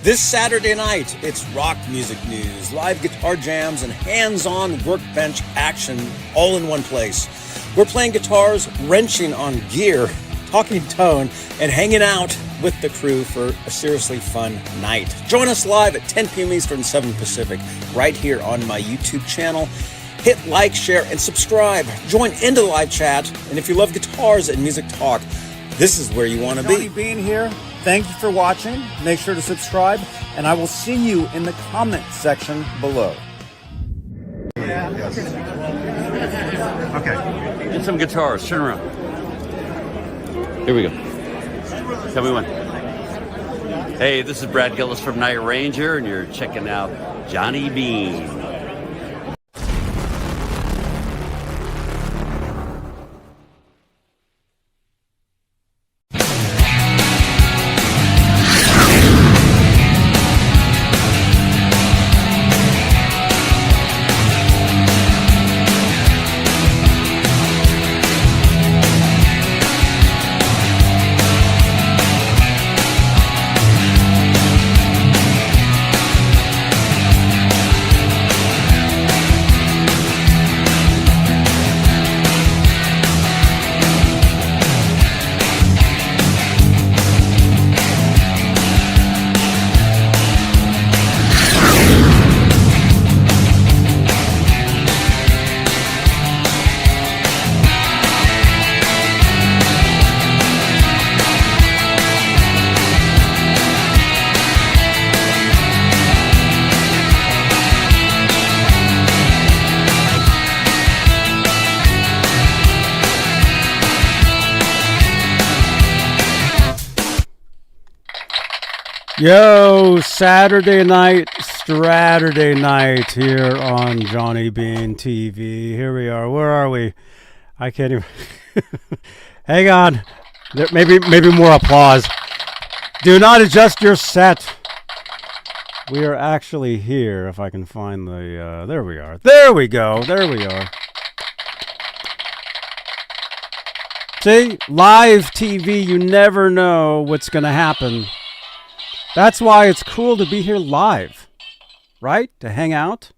This Saturday night, it's rock music news, live guitar jams, and hands-on workbench action all in one place. We're playing guitars, wrenching on gear, talking tone, and hanging out with the crew for a seriously fun night. Join us live at 10 p.m. Eastern, 7 Pacific, right here on my YouTube channel. Hit like, share, and subscribe. Join into the live chat, and if you love guitars and music talk, this is where you want to be. Beane here. Thank you for watching. Make sure to subscribe, and I will see you in the comment section below. Yes. Okay. Get some guitars. Turn around. Here we go. Tell me when. Hey, this is Brad Gillis from Night Ranger, and you're checking out Johnny Beane. Yo, Saturday night, Straturday night here on Johnny Beane TV. Here we are. Where are we? I can't even. Hang on. Maybe more applause. Do not adjust your set. We are actually here. If I can find the. There we are. There we go. There we are. See, live TV. You never know what's going to happen. That's why it's cool to be here live, right? To hang out.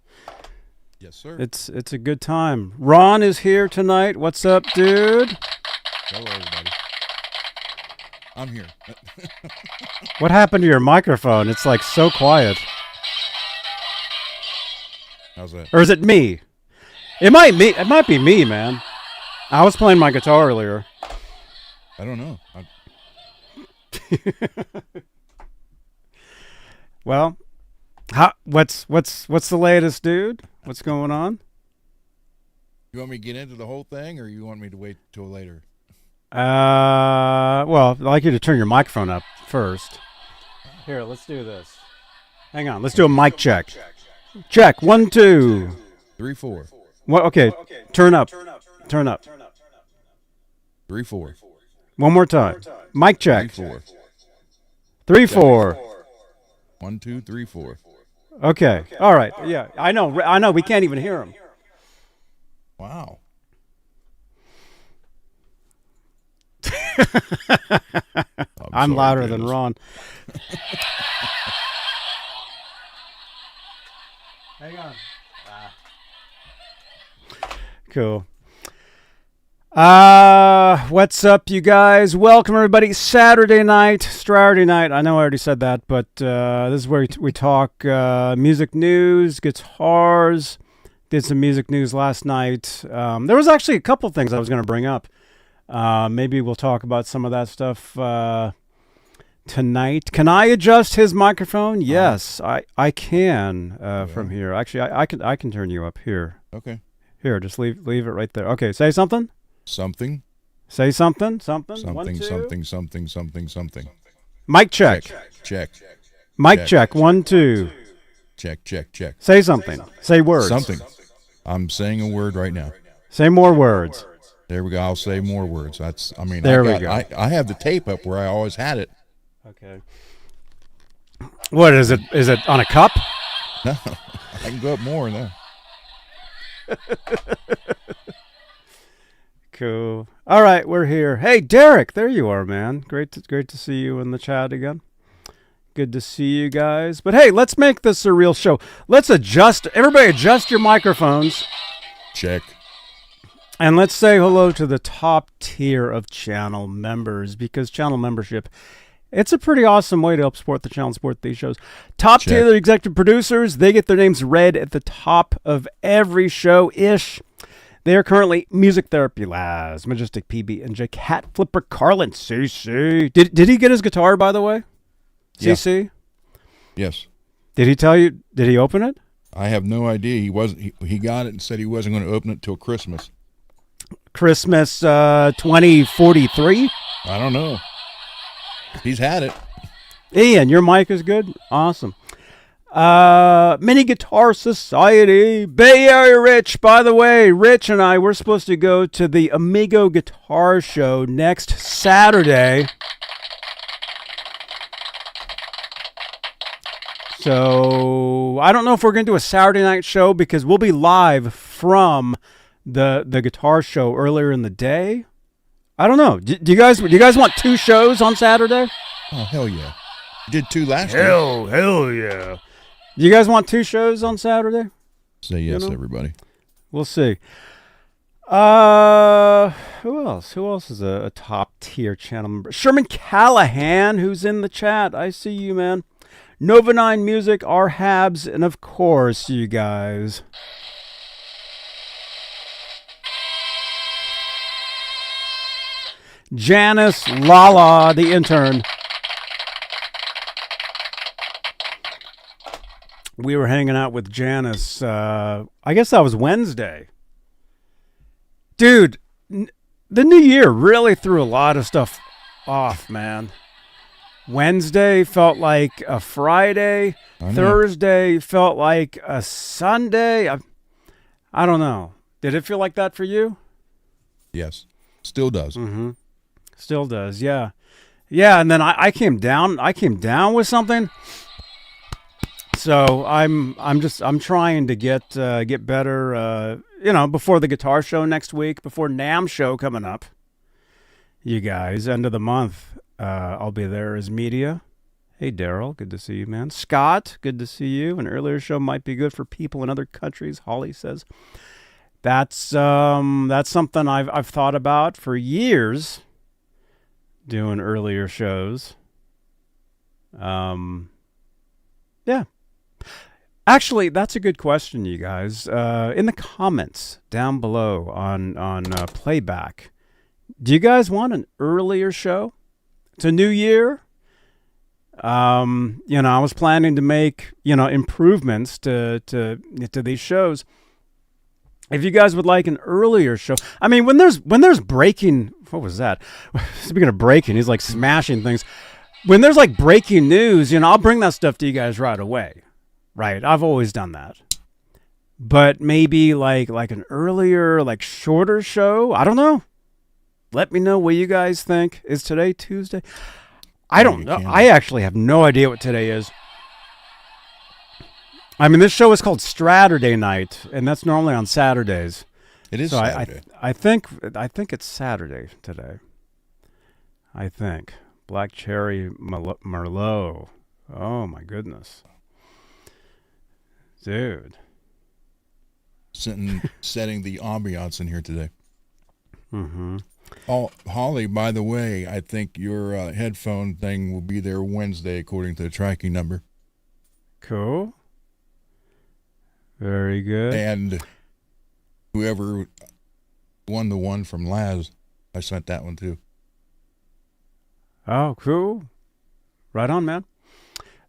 Yes, sir. It's a good time. Ron is here tonight. What's up, dude? Hello, everybody. I'm here. What happened to your microphone? It's like so quiet. How's that? Or is it me? It might be me, man. I was playing my guitar earlier. I don't know. Well, what's the latest, dude? What's going on? You want me to get into the whole thing, or you want me to wait till later? Well, I'd like you to turn your microphone up first. Here, let's do this. Hang on, let's do a mic check. Check, 1, 2. 3, 4. What? Okay, turn up. Turn up. 3, 4. One more time. Mic check. 3, 4. 3, 4. 1, 2, 3, 4. Okay. All right. Yeah, I know. We can't even hear him. Wow. I'm louder than Ron. Hang on. Cool. What's up, you guys? Welcome, everybody. Saturday night, Straturday night. I know I already said that, but this is where we talk music news, guitars. Did some music news last night. There was actually a couple things I was going to bring up. Maybe we'll talk about some of that stuff tonight. Can I adjust his microphone? Yes, I can from here. Actually, I can turn you up here. Okay. Here, just leave it right there. Okay, say something. Something. Say something. Something. Something. 1, 2. Something. Mic check. Check. Mic check. 1, 2. Check. Say something. Say words. Something. I'm saying a word right now. Say more words. There we go. I'll say more words. There we go. I have the tape up where I always had it. Okay. What is it? Is it on a cup? No, I can go up more now. Cool. All right, we're here. Hey, Derek, there you are, man. Great to see you in the chat again. Good to see you guys. But hey, let's make this a real show. Everybody adjust your microphones. Check. And let's say hello to the top tier of channel members, because channel membership, it's a pretty awesome way to help support the channel, support these shows. Top tier, the executive producers, they get their names read at the top of every show-ish. They are currently Music Therapy Laz, Majestic PB, and J Cat Flipper Carlin, CC. Did he get his guitar, by the way? CC? Yes. Did he tell you, did he open it? I have no idea. He got it and said he wasn't going to open it till Christmas. Christmas 2043? I don't know. He's had it. Ian, your mic is good? Awesome. Mini Guitar Society, Bay Area Rich. By the way, Rich and I, we're supposed to go to the Amigo Guitar Show next Saturday. So I don't know if we're going to do a Saturday night show, because we'll be live from the guitar show earlier in the day. I don't know. Do you guys want 2 shows on Saturday? Oh, hell yeah. You did 2 last year. Hell yeah. Do you guys want 2 shows on Saturday? Say yes, everybody. We'll see. Who else? Who else is a top tier channel member? Sherman Callahan, who's in the chat. I see you, man. Nova 9 Music, our Habs, and of course, you guys. Janice Lala, the intern. We were hanging out with Janice. I guess that was Wednesday. Dude, the new year really threw a lot of stuff off, man. Wednesday felt like a Friday. Thursday felt like a Sunday. I don't know. Did it feel like that for you? Yes. Still does. Mm-hmm. Still does, yeah. Yeah, and then I came down. I came down with something. So I'm trying to get better. Before the guitar show next week, before NAMM show coming up. You guys, end of the month. I'll be there as media. Hey, Daryl, good to see you, man. Scott, good to see you. An earlier show might be good for people in other countries, Holly says. That's something I've thought about for years, doing earlier shows. Yeah. Actually, that's a good question, you guys. In the comments down below on playback, do you guys want an earlier show? It's a new year. I was planning to make, improvements to these shows. If you guys would like an earlier show, I mean, when there's breaking, what was that? Speaking of breaking, he's like smashing things. When there's like breaking news, I'll bring that stuff to you guys right away. Right. I've always done that. But maybe like an earlier, like shorter show. I don't know. Let me know what you guys think. Is today Tuesday? I don't know. I actually have no idea what today is. I mean, this show is called Straturday Night, and that's normally on Saturdays. It is so Saturday. I think it's Saturday today. I think. Black Cherry Merlot. Oh, my goodness. Dude. Setting the ambiance in here today. Mm-hmm. Oh, Holly, by the way, I think your headphone thing will be there Wednesday according to the tracking number. Cool. Very good. And whoever won the one from Laz, I sent that one too. Oh, cool. Right on, man.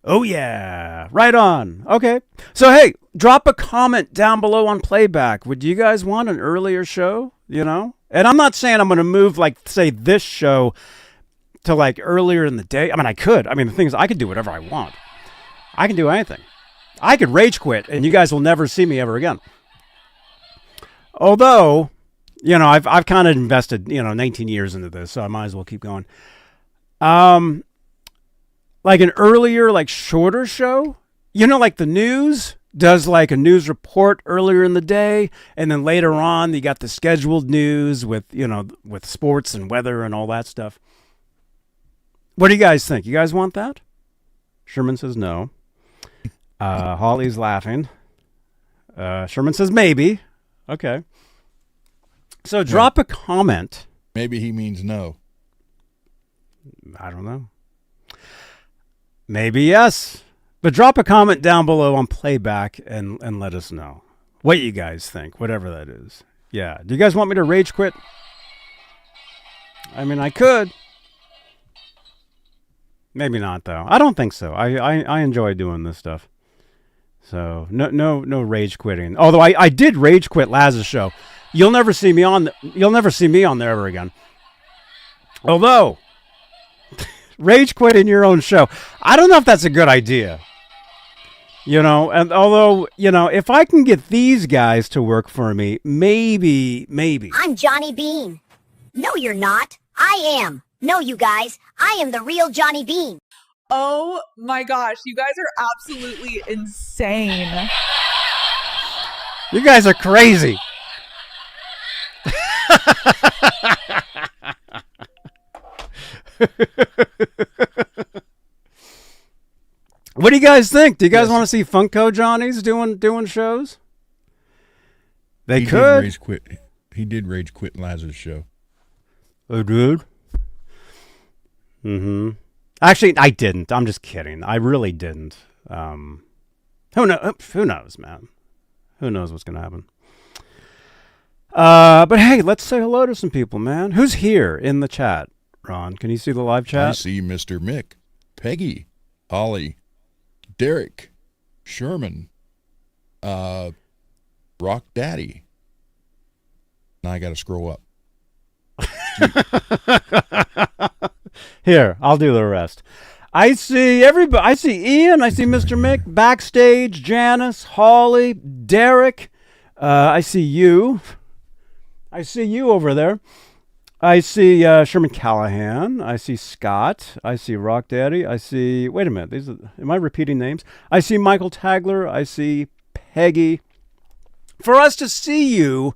Oh, yeah. Right on. Okay. So, hey, drop a comment down below on playback. Would you guys want an earlier show? And I'm not saying I'm going to move, like, say, this show to, like, earlier in the day. I mean, I could. I mean, the thing is, I could do whatever I want. I can do anything. I could rage quit, and you guys will never see me ever again. Although, I've kind of invested, 19 years into this, so I might as well keep going. Like an earlier, like, shorter show? Like the news does, like, a news report earlier in the day, and then later on, you got the scheduled news with, with sports and weather and all that stuff. What do you guys think? You guys want that? Sherman says no. Holly's laughing. Sherman says maybe. Okay. So drop a comment. Maybe he means no. I don't know. Maybe yes. But drop a comment down below on playback and let us know what you guys think, whatever that is. Yeah. Do you guys want me to rage quit? I mean, I could. Maybe not, though. I don't think so. I enjoy doing this stuff. So no rage quitting. Although I did rage quit Laz's show. You'll never see me on there ever again. Although rage quit in your own show, I don't know if that's a good idea. You know, and although, you know, if I can get these guys to work for me, maybe. I'm Johnny Beane. No, you're not. I am. No, you guys. I am the real Johnny Beane. Oh my gosh, you guys are absolutely insane. You guys are crazy. What do you guys think? Do you guys want to see Funko Johnnies doing shows? They could. He did rage quit Lazarus' show. Oh, dude. Mm-hmm. Actually, I didn't. I'm just kidding. I really didn't. Who knows, man? Who knows what's gonna happen? But hey, let's say hello to some people, man. Who's here in the chat? Ron, can you see the live chat? I see Mr. Mick, Peggy, Holly, Derek, Sherman, Rock Daddy. Now I got to scroll up. Here, I'll do the rest. I see everybody. I see Ian. I see Mr. Mick backstage. Janice, Holly, Derek. I see you. I see you over there. I see Sherman Callahan. I see Scott. I see Rock Daddy. I see. Wait a minute. Am I repeating names? I see Michael Tagler. I see Peggy. For us to see you,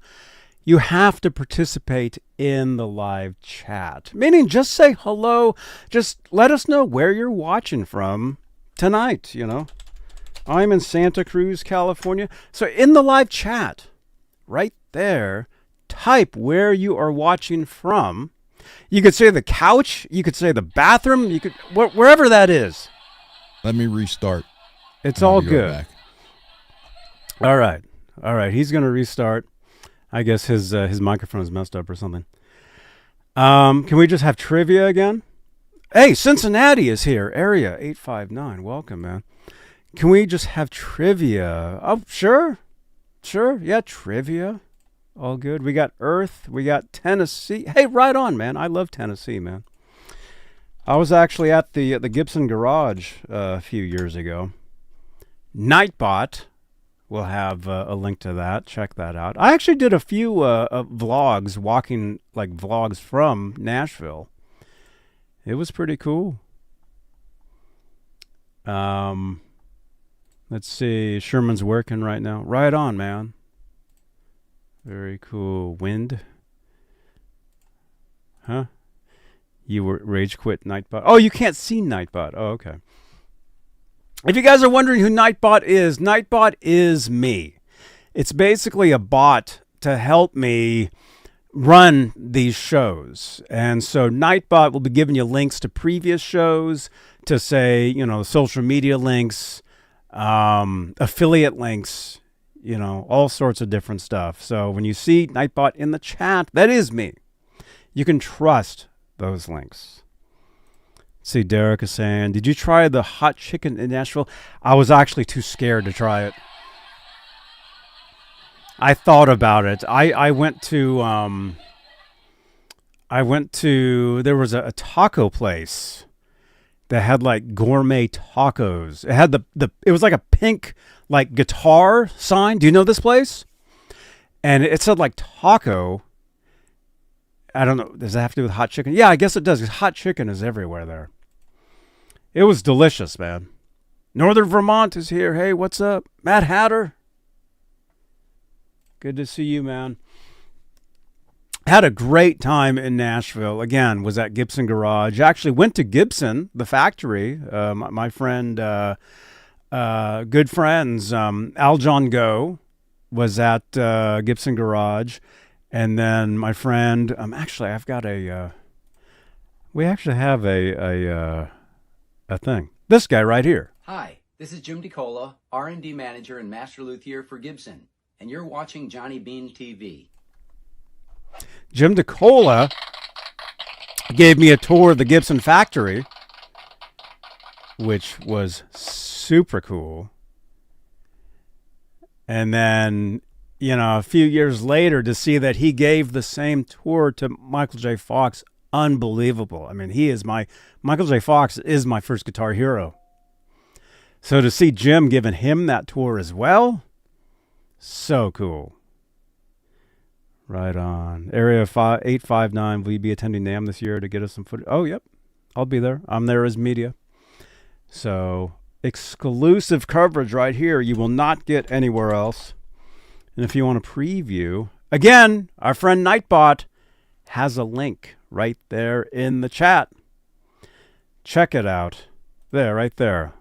you have to participate in the live chat. Meaning, just say hello. Just let us know where you're watching from tonight. You know, I'm in Santa Cruz, California. So in the live chat, right there, type where you are watching from. You could say the couch. You could say the bathroom. You could wherever that is. Let me restart. It's all good. All right. He's gonna restart. I guess his microphone is messed up or something. Can we just have trivia again? Hey, Cincinnati is here. Area 859. Welcome, man. Can we just have trivia? Oh, sure. Yeah, trivia. All good. We got Earth. We got Tennessee. Hey, right on, man. I love Tennessee, man. I was actually at the Gibson Garage a few years ago. Nightbot. We'll have a link to that. Check that out. I actually did a few vlogs, walking like vlogs from Nashville. It was pretty cool. Let's see. Sherman's working right now. Right on, man. Very cool. Wind. Huh? You were rage quit Nightbot. Oh, you can't see Nightbot. Oh, okay. If you guys are wondering who Nightbot is me. It's basically a bot to help me run these shows. And so Nightbot will be giving you links to previous shows, to say, you know, social media links, affiliate links, you know, all sorts of different stuff. So when you see Nightbot in the chat, that is me. You can trust those links. See, Derek is saying, did you try the hot chicken in Nashville? I was actually too scared to try it. I thought about it. I went to there was a taco place that had like gourmet tacos. It had it was like a pink like guitar sign. Do you know this place? And it said like taco. I don't know. Does that have to do with hot chicken? Yeah, I guess it does, because hot chicken is everywhere there. It was delicious, man. Northern Vermont is here. Hey, what's up? Matt Hatter. Good to see you, man. Had a great time in Nashville. Again, was at Gibson Garage. Actually went to Gibson, the factory. My friend, good friends, Al John Go was at Gibson Garage. And then my friend, actually, I've got we actually have a thing. This guy right here. Hi, this is Jim DeCola, R&D Manager and Master Luthier for Gibson, and you're watching Johnny Beane TV. Jim DeCola gave me a tour of the Gibson factory, which was super cool. And then, a few years later, to see that he gave the same tour to Michael J. Fox, unbelievable. I mean, Michael J. Fox is my first guitar hero. So to see Jim giving him that tour as well, so cool. Right on. Area 859, will you be attending NAMM this year to get us some footage? Oh, yep. I'll be there. I'm there as media. So, exclusive coverage right here. You will not get anywhere else. And if you want to preview, again, our friend Nightbot has a link right there in the chat. Check it out. There, right there.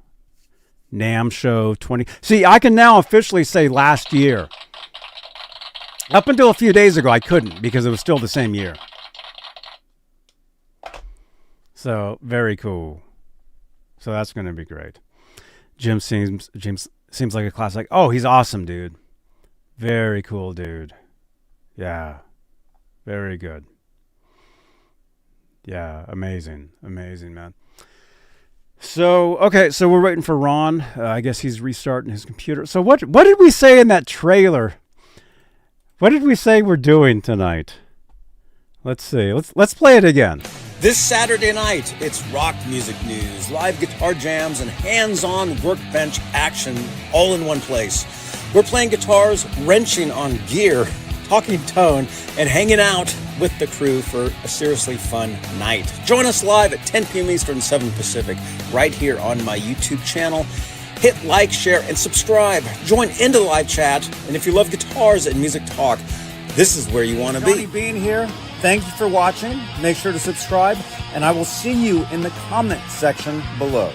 NAMM Show 20. See, I can now officially say last year. Up until a few days ago, I couldn't because it was still the same year. So, very cool. So that's going to be great. Jim seems like a classic. Oh, he's awesome, dude. Very cool, dude. Yeah. Very good. Yeah, amazing. Amazing, man. So, okay, so we're waiting for Ron. I guess he's restarting his computer. So what did we say in that trailer? What did we say we're doing tonight? Let's see. Let's play it again. This Saturday night, it's rock music news, live guitar jams, and hands-on workbench action all in one place. We're playing guitars, wrenching on gear, talking tone, and hanging out with the crew for a seriously fun night. Join us live at 10 p.m. Eastern, 7 Pacific, right here on my YouTube channel. Hit like, share, and subscribe. Join into the live chat. And if you love guitars and music talk, this is where you want to be. Johnny Beane here. Thank you for watching. Make sure to subscribe, and I will see you in the comment section below.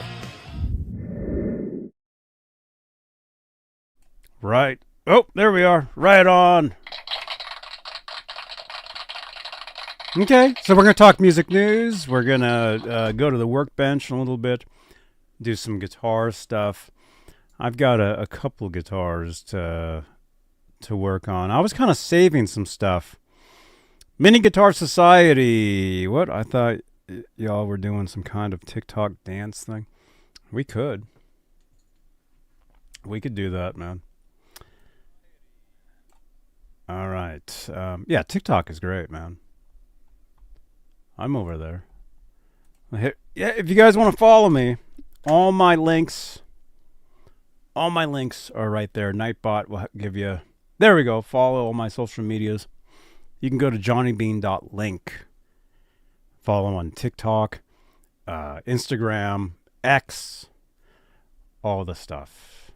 Right. Oh, there we are. Right on. Okay, so we're going to talk music news. We're going to go to the workbench a little bit, do some guitar stuff. I've got a couple guitars to work on. I was kind of saving some stuff. Mini Guitar Society. What? I thought y'all were doing some kind of TikTok dance thing. We could. We could do that, man. All right. Yeah, TikTok is great, man. I'm over there. Yeah, if you guys want to follow me, all my links are right there. Nightbot will give you. There we go. Follow all my social medias. You can go to johnnybean.link. Follow on TikTok, Instagram, X, all the stuff.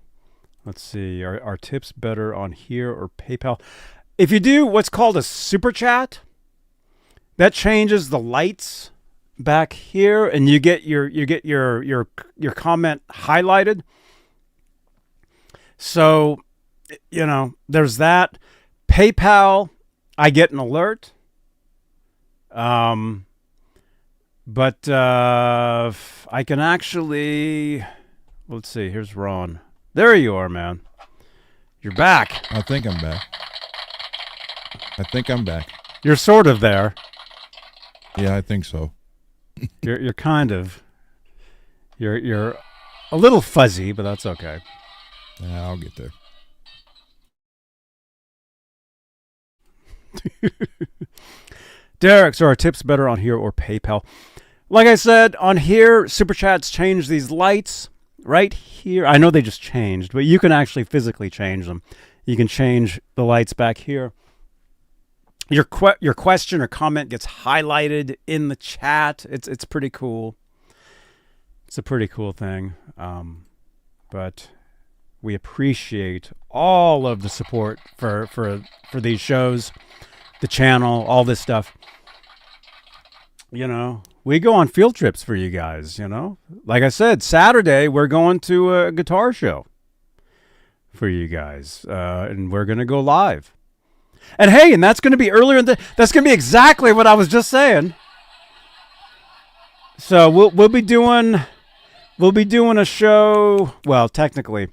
Let's see. Are tips better on here or PayPal? If you do what's called a super chat, that changes the lights back here, and you get your comment highlighted. So, there's that. PayPal, I get an alert. But I can actually, let's see, here's Ron. There you are, man. You're back. I think I'm back. You're sort of there. Yeah, I think so. You're kind of. You're a little fuzzy, but that's okay. Yeah, I'll get there. Derek, so are tips better on here or PayPal? Like I said, on here, Super Chats change these lights right here. I know they just changed, but you can actually physically change them. You can change the lights back here. Your question or comment gets highlighted in the chat. It's pretty cool. It's a pretty cool thing. But we appreciate all of the support for these shows. the channel, all this stuff. You know, we go on field trips for you guys, you know. Like I said, Saturday, we're going to a guitar show for you guys, and we're going to go live. And hey, and that's going to be earlier that's going to be exactly what I was just saying. So we'll be doing a show, well, technically,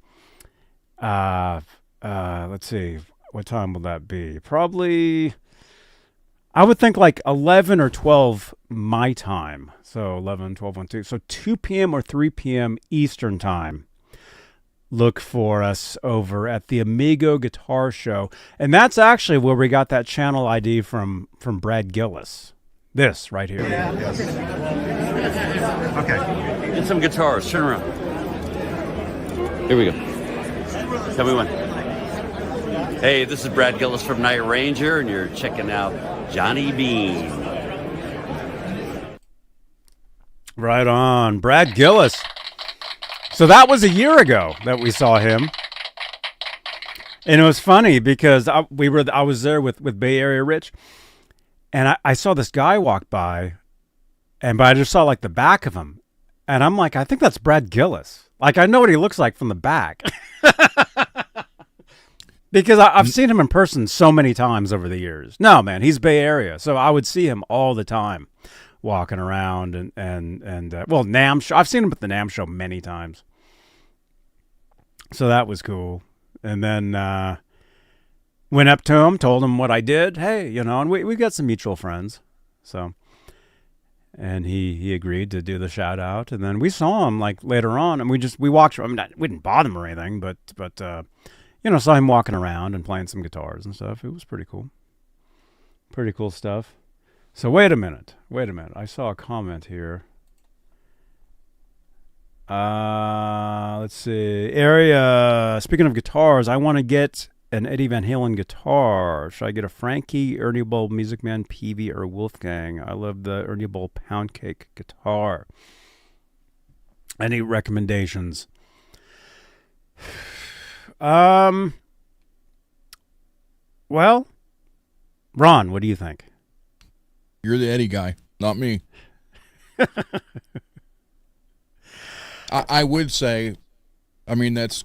let's see, what time will that be? Probably, I would think like 11 or 12 my time. So 11, 12, 1, 2. So 2 p.m. or 3 p.m. Eastern time. Look for us over at the Amigo Guitar Show. And that's actually where we got that channel ID from Brad Gillis. This right here. Yes. Okay. Get some guitars. Turn around. Here we go. Tell me when. Hey, this is Brad Gillis from Night Ranger, and you're checking out Johnny Beane. Right on. Brad Gillis. So that was a year ago that we saw him. And it was funny because I was there with Bay Area Rich, and I saw this guy walk by, but I just saw like the back of him. And I'm like, I think that's Brad Gillis. Like, I know what he looks like from the back. Because I've seen him in person so many times over the years. No, man, he's Bay Area. So I would see him all the time walking around and NAMM show. I've seen him at the NAMM show many times. So that was cool. And then went up to him, told him what I did. Hey, you know, and we got some mutual friends. So, and he agreed to do the shout out. And then we saw him like later on, and we walked. I mean, we didn't bother him or anything, but you know, saw him walking around and playing some guitars and stuff. It was pretty cool. Pretty cool stuff. So wait a minute. I saw a comment here. Let's see. Area. Speaking of guitars, I want to get an Eddie Van Halen guitar. Should I get a Frankie, Ernie Ball, Music Man, Peavey, or Wolfgang? I love the Ernie Ball Pound Cake guitar. Any recommendations? Well, Ron, what do you think? You're the Eddie guy, not me. I would say, I mean, that's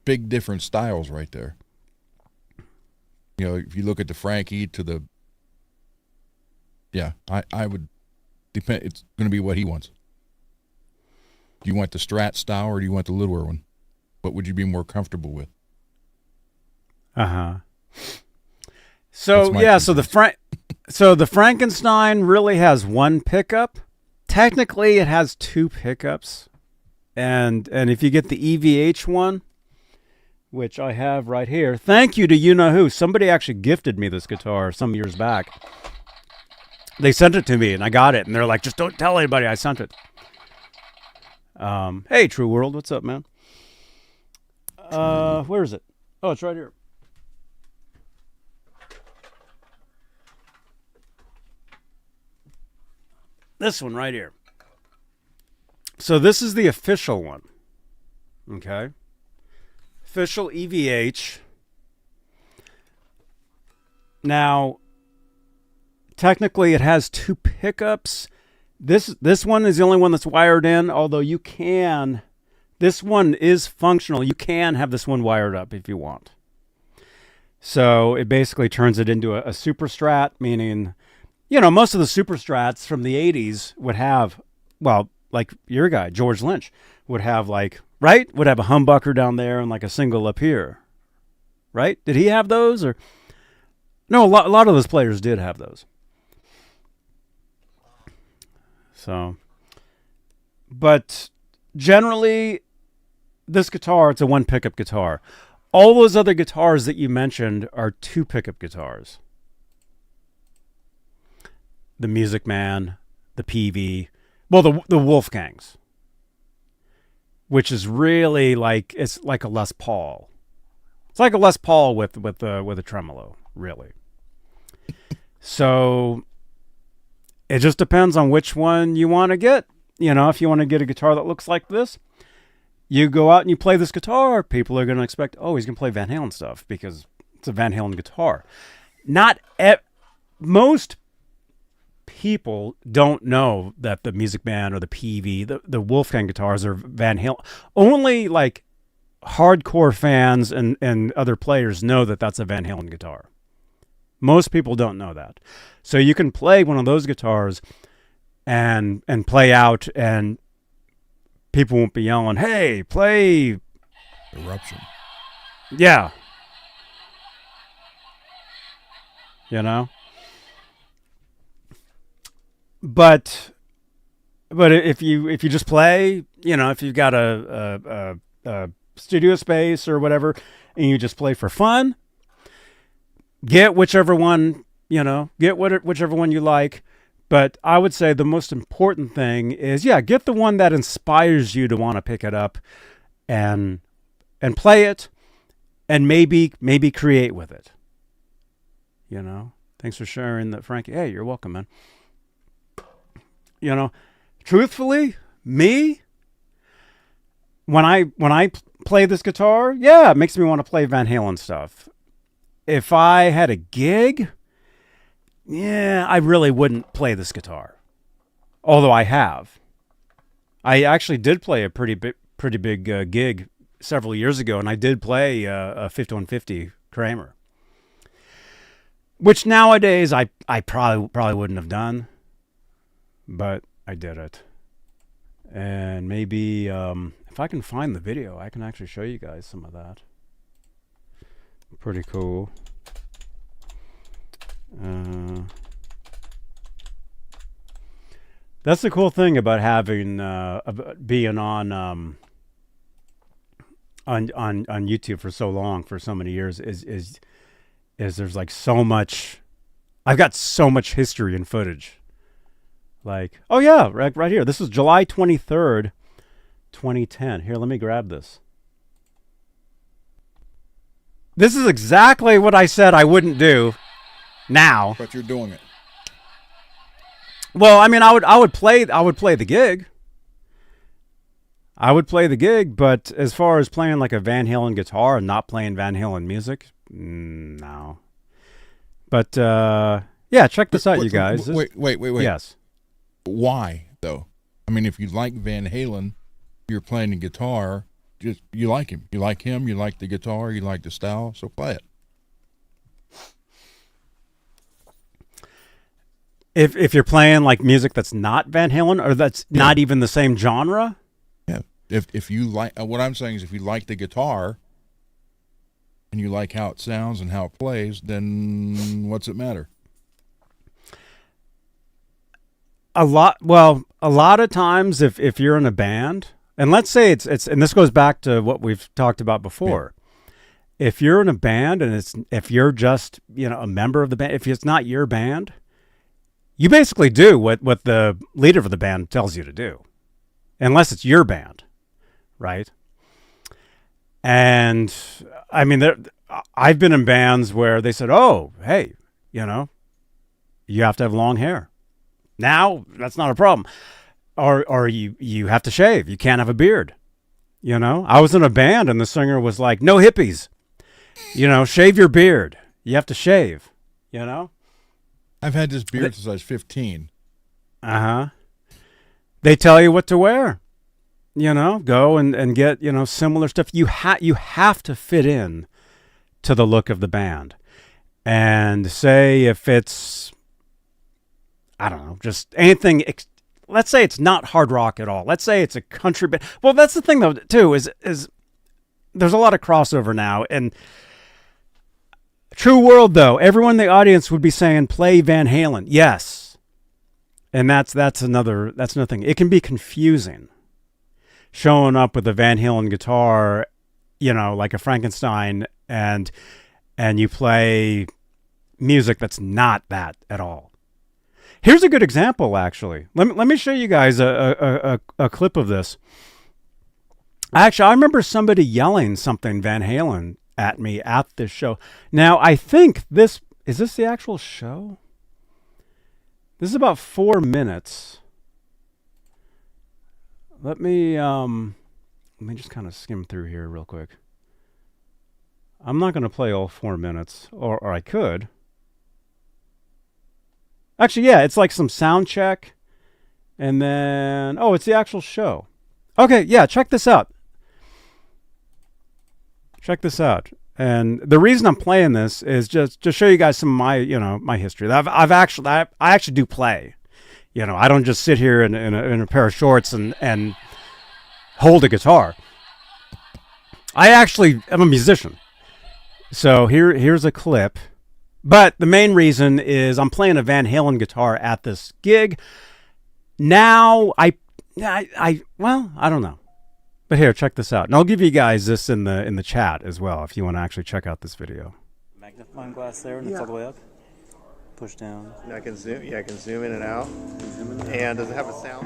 big different styles right there. You know, if you look at the Frankie to the, yeah, I would depend. It's going to be what he wants. Do you want the Strat style or do you want the littler one? What would you be more comfortable with? So yeah, so the Frankenstein really has one pickup. Technically, it has two pickups, and if you get the EVH one, which I have right here, thank you to you know who. Somebody actually gifted me this guitar some years back. They sent it to me, and I got it, and they're like, just don't tell anybody I sent it. Hey, True World, what's up, man? Where is it? Oh, it's right here. This one right here. So this is the official one. Okay. Official EVH. Now, technically it has two pickups. This one is the only one that's wired in, although you can, this one is functional. You can have this one wired up if you want. So it basically turns it into a super strat, meaning, you know, most of the super strats from the 80s would have, well, like your guy, George Lynch, would have like, right? Would have a humbucker down there and like a single up here. Right? Did he have those? Or no, a lot of those players did have those. So, but generally, this guitar, it's a one pickup guitar. All those other guitars that you mentioned are two pickup guitars. The Music Man, the Peavey, well, the Wolfgangs, which is really like, it's like a Les Paul. It's like a Les Paul with a tremolo, really. So it just depends on which one you want to get. You know, if you want to get a guitar that looks like this, you go out and you play this guitar, people are going to expect, oh, he's going to play Van Halen stuff because it's a Van Halen guitar. most people don't know that the Music Man or the PV, the Wolfgang guitars are Van Halen. Only like hardcore fans and other players know that that's a Van Halen guitar. Most people don't know that. So you can play one of those guitars and play out, and people won't be yelling, "Hey, play Eruption." Yeah. You know? But if you just play, if you've got a studio space or whatever, and you just play for fun, get whichever one, whichever one you like. But I would say the most important thing is, get the one that inspires you to want to pick it up and play it, and maybe create with it. Thanks for sharing that, Frankie. Hey, you're welcome, man. Truthfully, me, when I play this guitar, it makes me want to play Van Halen stuff. If I had a gig, I really wouldn't play this guitar. Although I have. I actually did play a pretty big gig several years ago, and I did play a 5150 Kramer, which nowadays I probably wouldn't have done. But I did it. And maybe if I can find the video, I can actually show you guys some of that. Pretty cool. That's the cool thing about having being on YouTube for so long, for so many years, is there's like so much. I've got so much history and footage. Like, oh yeah, right here. This is July 23rd, 2010. Here, let me grab this. This is exactly what I said I wouldn't do now. But you're doing it. Well, I mean, I would play the gig. I would play the gig, but as far as playing like a Van Halen guitar and not playing Van Halen music, no. But check this out, you guys. Wait. Yes. Why, though? I mean, if you like Van Halen, you're playing the guitar, just you like him. You like him, you like the guitar, you like the style, so play it. If you're playing like music that's not Van Halen or that's not even the same genre? Yeah. If you like, what I'm saying is if you like the guitar and you like how it sounds and how it plays, then what's it matter? A lot of times if you're in a band, and let's say it's and this goes back to what we've talked about before. Yeah. If you're in a band and if you're just, a member of the band, if it's not your band, you basically do what the leader of the band tells you to do. Unless it's your band, right? And I mean, I've been in bands where they said, "Oh, hey, you have to have long hair." Now, that's not a problem. Or you have to shave. You can't have a beard. I was in a band and the singer was like, "No hippies. Shave your beard. You have to shave." I've had this beard since I was 15. Uh-huh. They tell you what to wear. Go and get, similar stuff. You have to fit in to the look of the band. And say if it's, I don't know, just anything. Let's say it's not hard rock at all. Let's say it's a country band. Well, that's the thing though too is there's a lot of crossover now. And True World though, everyone in the audience would be saying play Van Halen. Yes, and that's another thing. It can be confusing showing up with a Van Halen guitar, like a Frankenstein, and you play music that's not that at all. Here's a good example, actually. Let me show you guys a clip of this. Actually, I remember somebody yelling something Van Halen at me at this show. Now, I think is this the actual show? This is about 4 minutes. Let me just kind of skim through here real quick. I'm not going to play all 4 minutes, or I could. Actually, yeah, it's like some sound check. And then, oh, it's the actual show. Okay, yeah, check this out. Check this out. And the reason I'm playing this is just to show you guys some of my, my history. I actually do play. I don't just sit here in a pair of shorts and hold a guitar. I actually am a musician. So here's a clip. But the main reason is I'm playing a Van Halen guitar at this gig. Now I don't know. But here, check this out. And I'll give you guys this in the chat as well if you want to actually check out this video. Magnifying glass there, and it's all the way up. Push down. And I can zoom. Yeah, I can zoom in and out. And does it have a sound?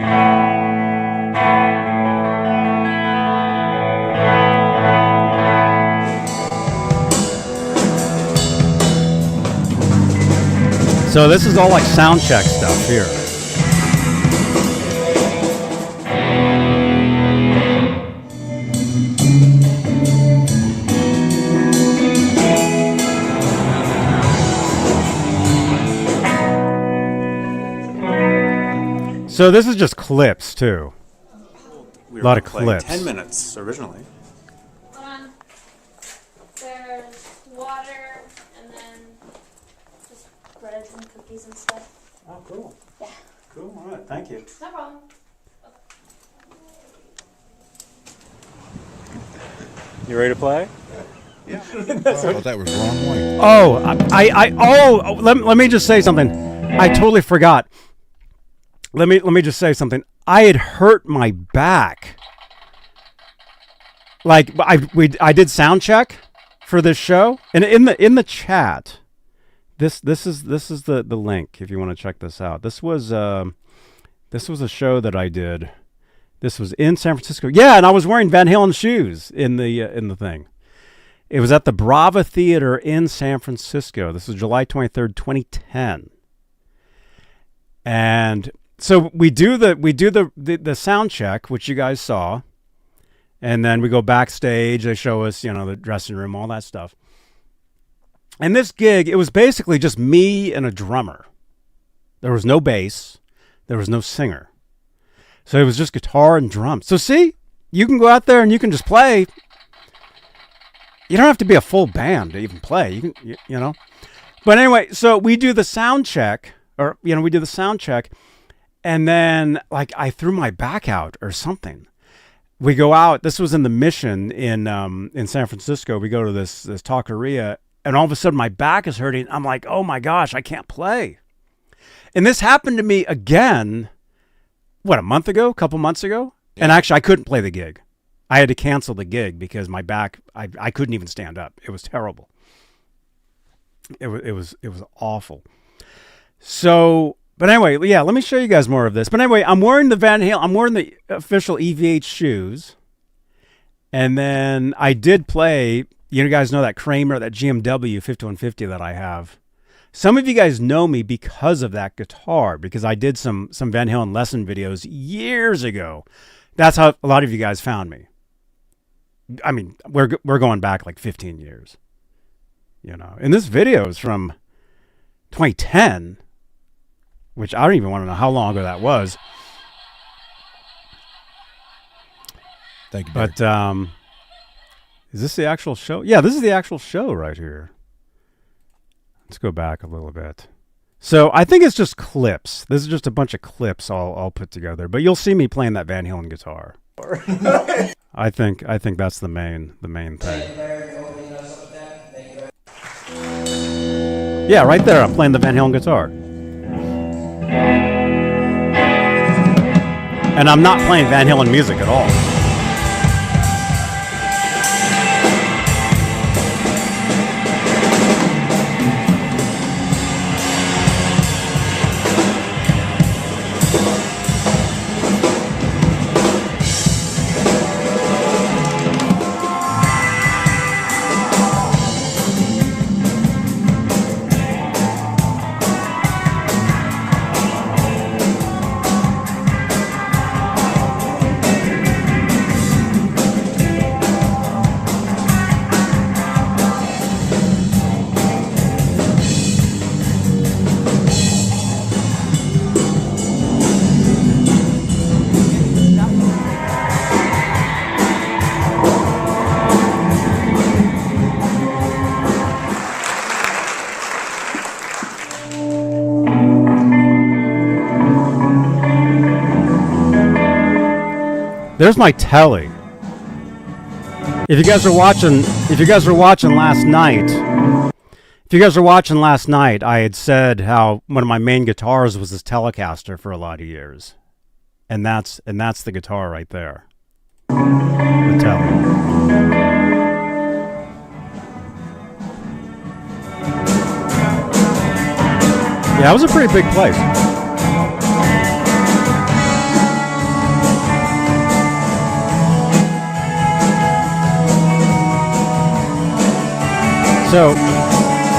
So this is all like sound check stuff here. So this is just clips too. We A lot of playing clips. 10 minutes originally. There's water and then just breads and cookies and stuff. Oh, cool. Yeah. Cool. All right. Thank you. No problem. You ready to play? I thought that was the wrong way. Oh, let me just say something. I totally forgot. Let me just say something. I had hurt my back. Like I did sound check for this show, and in the chat, this is the link if you want to check this out. This was a show that I did. This was in San Francisco. Yeah, and I was wearing Van Halen shoes in the thing. It was at the Brava Theater in San Francisco. This was July 23rd, 2010. And so we do the sound check, which you guys saw, and then we go backstage. They show us, the dressing room, all that stuff. And this gig, it was basically just me and a drummer. There was no bass. There was no singer. So it was just guitar and drums. So see, you can go out there and you can just play. You don't have to be a full band to even play. You can, But anyway, so we do the sound check, and then like I threw my back out or something. We go out. This was in the Mission in San Francisco. We go to this taqueria, and all of a sudden my back is hurting. I'm like, oh my gosh, I can't play. And this happened to me again. What, a couple months ago? Yeah. And actually, I couldn't play the gig. I had to cancel the gig because my back, I couldn't even stand up. It was terrible. It was awful. So, but anyway, yeah, let me show you guys more of this. But anyway, I'm wearing the official EVH shoes. And then I did play, you guys know that Kramer, that GMW 5150 that I have. Some of you guys know me because of that guitar, because I did some Van Halen lesson videos years ago. That's how a lot of you guys found me. I mean, we're going back like 15 years. And this video is from 2010, which I don't even want to know how long ago that was. Thank you, Barry. But is this the actual show? Yeah, this is the actual show right here. Let's go back a little bit. So I think it's just clips. This is just a bunch of clips all put together. But you'll see me playing that Van Halen guitar. I think that's the main thing. Yeah, right there. I'm playing the Van Halen guitar. And I'm not playing Van Halen music at all. There's my telly. If you guys were watching last night, I had said how one of my main guitars was this Telecaster for a lot of years. And that's the guitar right there. The telly. Yeah, it was a pretty big place. So,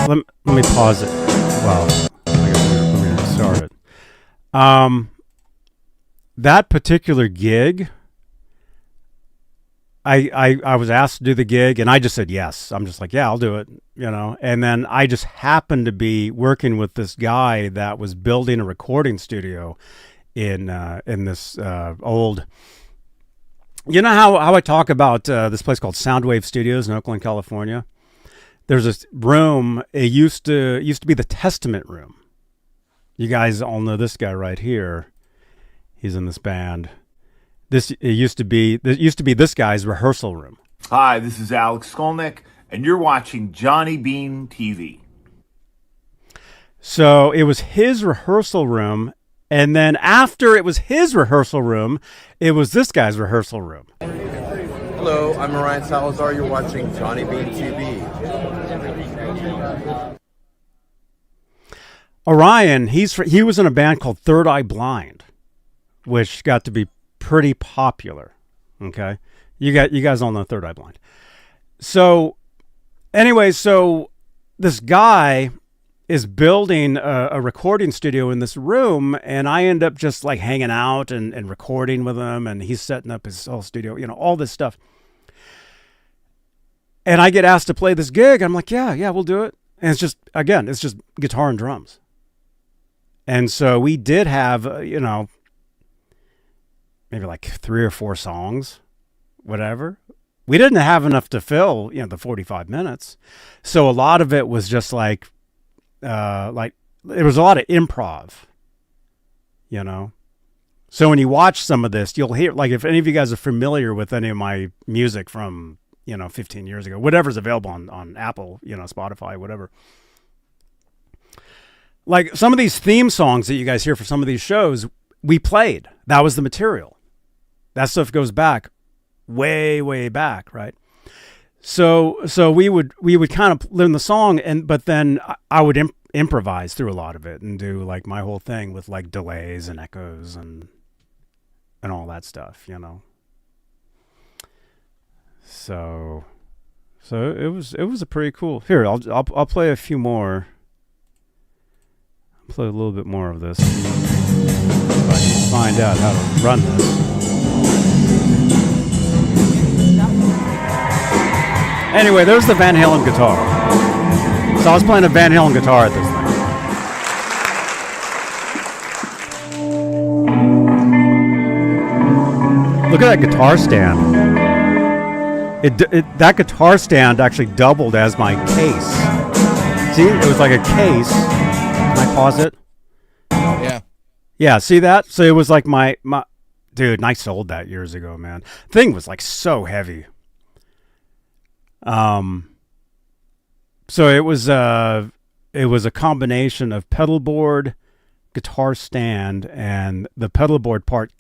let me pause it. Well, I guess let me restart it. That particular gig, I was asked to do the gig, and I just said yes. I'm just like, yeah, I'll do it, you know. And then I just happened to be working with this guy that was building a recording studio in this old. You know how I talk about this place called Soundwave Studios in Oakland, California? There's this room. It used to be the Testament room. You guys all know this guy right here. He's in this band. It used to be this guy's rehearsal room. Hi, this is Alex Skolnick, and you're watching Johnny Beane TV. So it was his rehearsal room, and then after it was his rehearsal room, it was this guy's rehearsal room. Hello, I'm Orion Salazar. You're watching Johnny Beane TV. Orion, he was in a band called Third Eye Blind, which got to be pretty popular. Okay, you guys all know Third Eye Blind. So anyway, so this guy is building a recording studio in this room, and I end up just like hanging out and recording with him, and he's setting up his whole studio, you know, all this stuff. And I get asked to play this gig. I'm like, yeah, we'll do it. And it's just guitar and drums. And so we did have, maybe like 3 or 4 songs, whatever. We didn't have enough to fill, the 45 minutes. So a lot of it was just like it was a lot of improv, So when you watch some of this, you'll hear, like, if any of you guys are familiar with any of my music from, 15 years ago, whatever's available on Apple, Spotify, whatever. Like some of these theme songs that you guys hear for some of these shows, we played. That was the material. That stuff goes back way, way back, right? So we would kind of learn the song, but then I would improvise through a lot of it and do like my whole thing with like delays and echoes and all that stuff, So it was a pretty cool. Here, I'll play a few more. Play a little bit more of this. If I can find out how to run this. Anyway, there's the Van Halen guitar. So I was playing a Van Halen guitar at this thing. Look at that guitar stand. That guitar stand actually doubled as my case. See, it was like a case. Can I pause it? Yeah. Yeah, see that? So it was like my dude, and I sold that years ago, man. Thing was like so heavy. So it was a combination of pedal board, guitar stand, and the pedal board part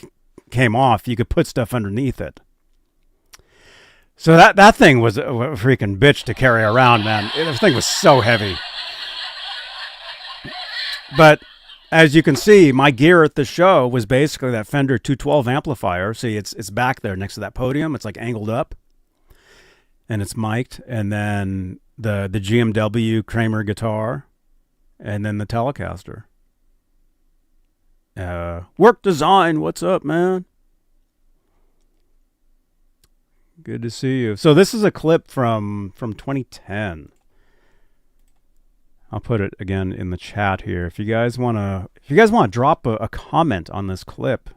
came off. You could put stuff underneath it. So that thing was a freaking bitch to carry around, man. The thing was so heavy. But as you can see, my gear at the show was basically that Fender 212 amplifier. See, it's back there next to that podium. It's like angled up, and it's mic'd. And then the GMW Kramer guitar, and then the Telecaster. Work Design, what's up, man? Good to see you. So this is a clip from 2010. I'll put it again in the chat here. If you guys want to drop a comment on this clip,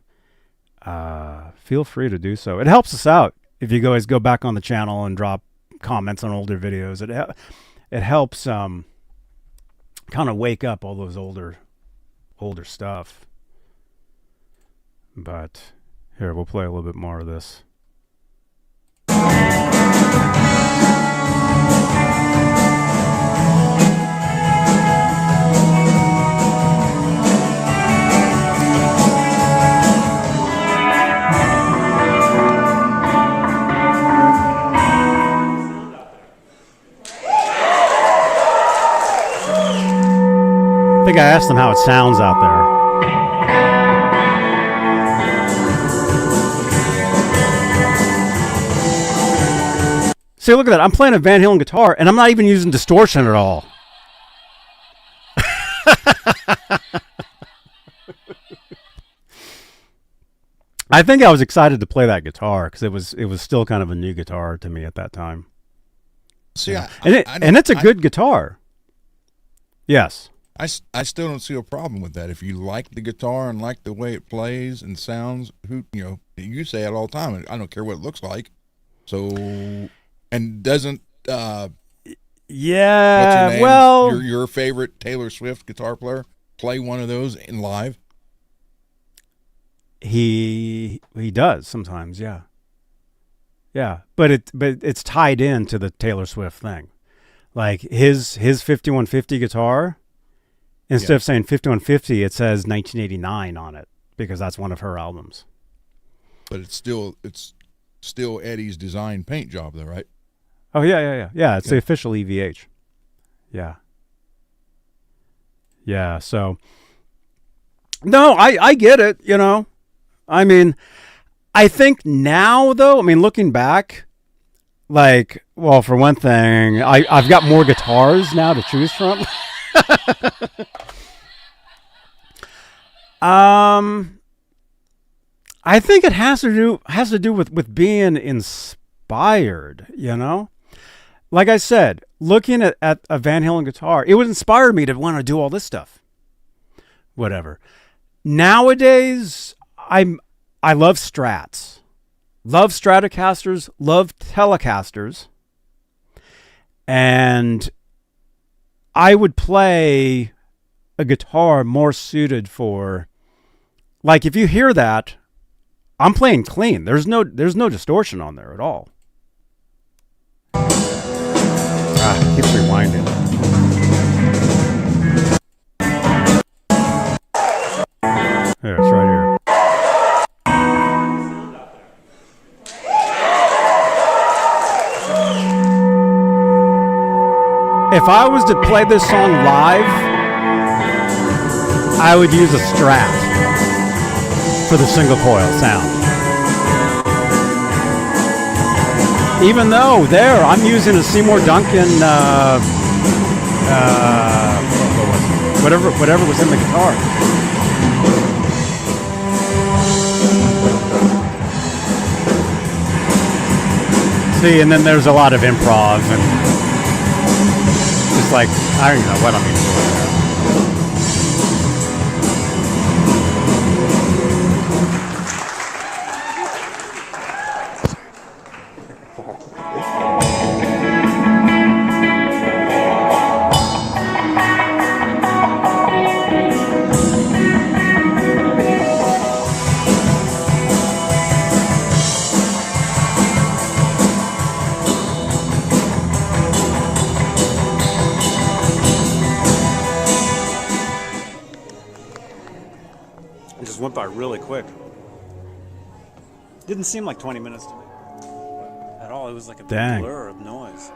feel free to do so. It helps us out if you guys go back on the channel and drop comments on older videos. It helps kind of wake up all those older stuff. But Here, we'll play a little bit more of this. I think I asked them how it sounds out there. See, look at that. I'm playing a Van Halen guitar, and I'm not even using distortion at all. I think I was excited to play that guitar because it was still kind of a new guitar to me at that time. See, yeah. And it's a good guitar. Yes. I still don't see a problem with that. If you like the guitar and like the way it plays and sounds, you say it all the time. I don't care what it looks like. So, and doesn't yeah, what's your name? well, your favorite Taylor Swift guitar player play one of those in live? He does sometimes, yeah. Yeah, but it's tied into the Taylor Swift thing. Like his 5150 guitar, instead of saying 5150, it says 1989 on it because that's one of her albums. But it's still Eddie's design paint job though, right? Oh yeah. It's the official EVH. Yeah. Yeah. So no, I get it. I mean, I think now though, looking back, like, well, for one thing, I've got more guitars now to choose from. I think it has to do with being inspired, Like I said, looking at a Van Halen guitar, it would inspire me to want to do all this stuff. Whatever. Nowadays, I love Strats. Love Stratocasters, love Telecasters. And I would play a guitar more suited for, like, if you hear that, I'm playing clean. There's no distortion on there at all. It keeps rewinding. Here, it's right here. If I was to play this song live, I would use a Strat for the single coil sound. Even though there, I'm using a Seymour Duncan, whatever was in the guitar. See, and then there's a lot of improv and just like, I don't even know what I'm even doing there. Went by really quick. Didn't seem like 20 minutes to me at all. It was like a big blur of noise.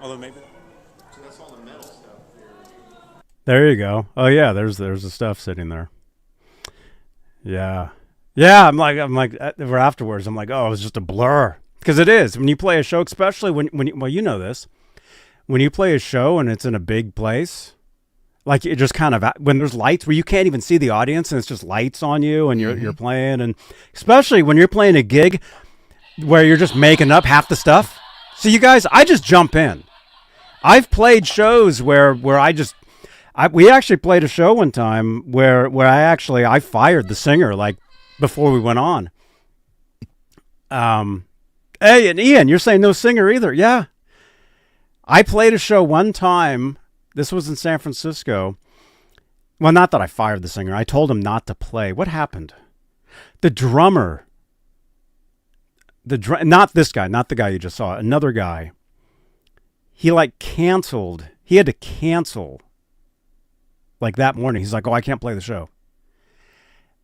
Although maybe. So that's all the metal stuff here. There you go. Oh yeah, there's the stuff sitting there. Yeah. I'm like afterwards. I'm like, oh, it was just a blur because it is when you play a show, especially when you know this, when you play a show and it's in a big place. Like it just kind of, when there's lights where you can't even see the audience and it's just lights on you and you're playing, and especially when you're playing a gig where you're just making up half the stuff. So you guys, I just jump in. I've played shows where we actually played a show one time where I fired the singer like before we went on. Hey, and Ian, you're saying no singer either. Yeah. I played a show one time. This was in San Francisco. Well, not that I fired the singer. I told him not to play. What happened? the drummer, not this guy, not the guy you just saw, another guy, he like canceled. He had to cancel like that morning. He's like, oh, I can't play the show.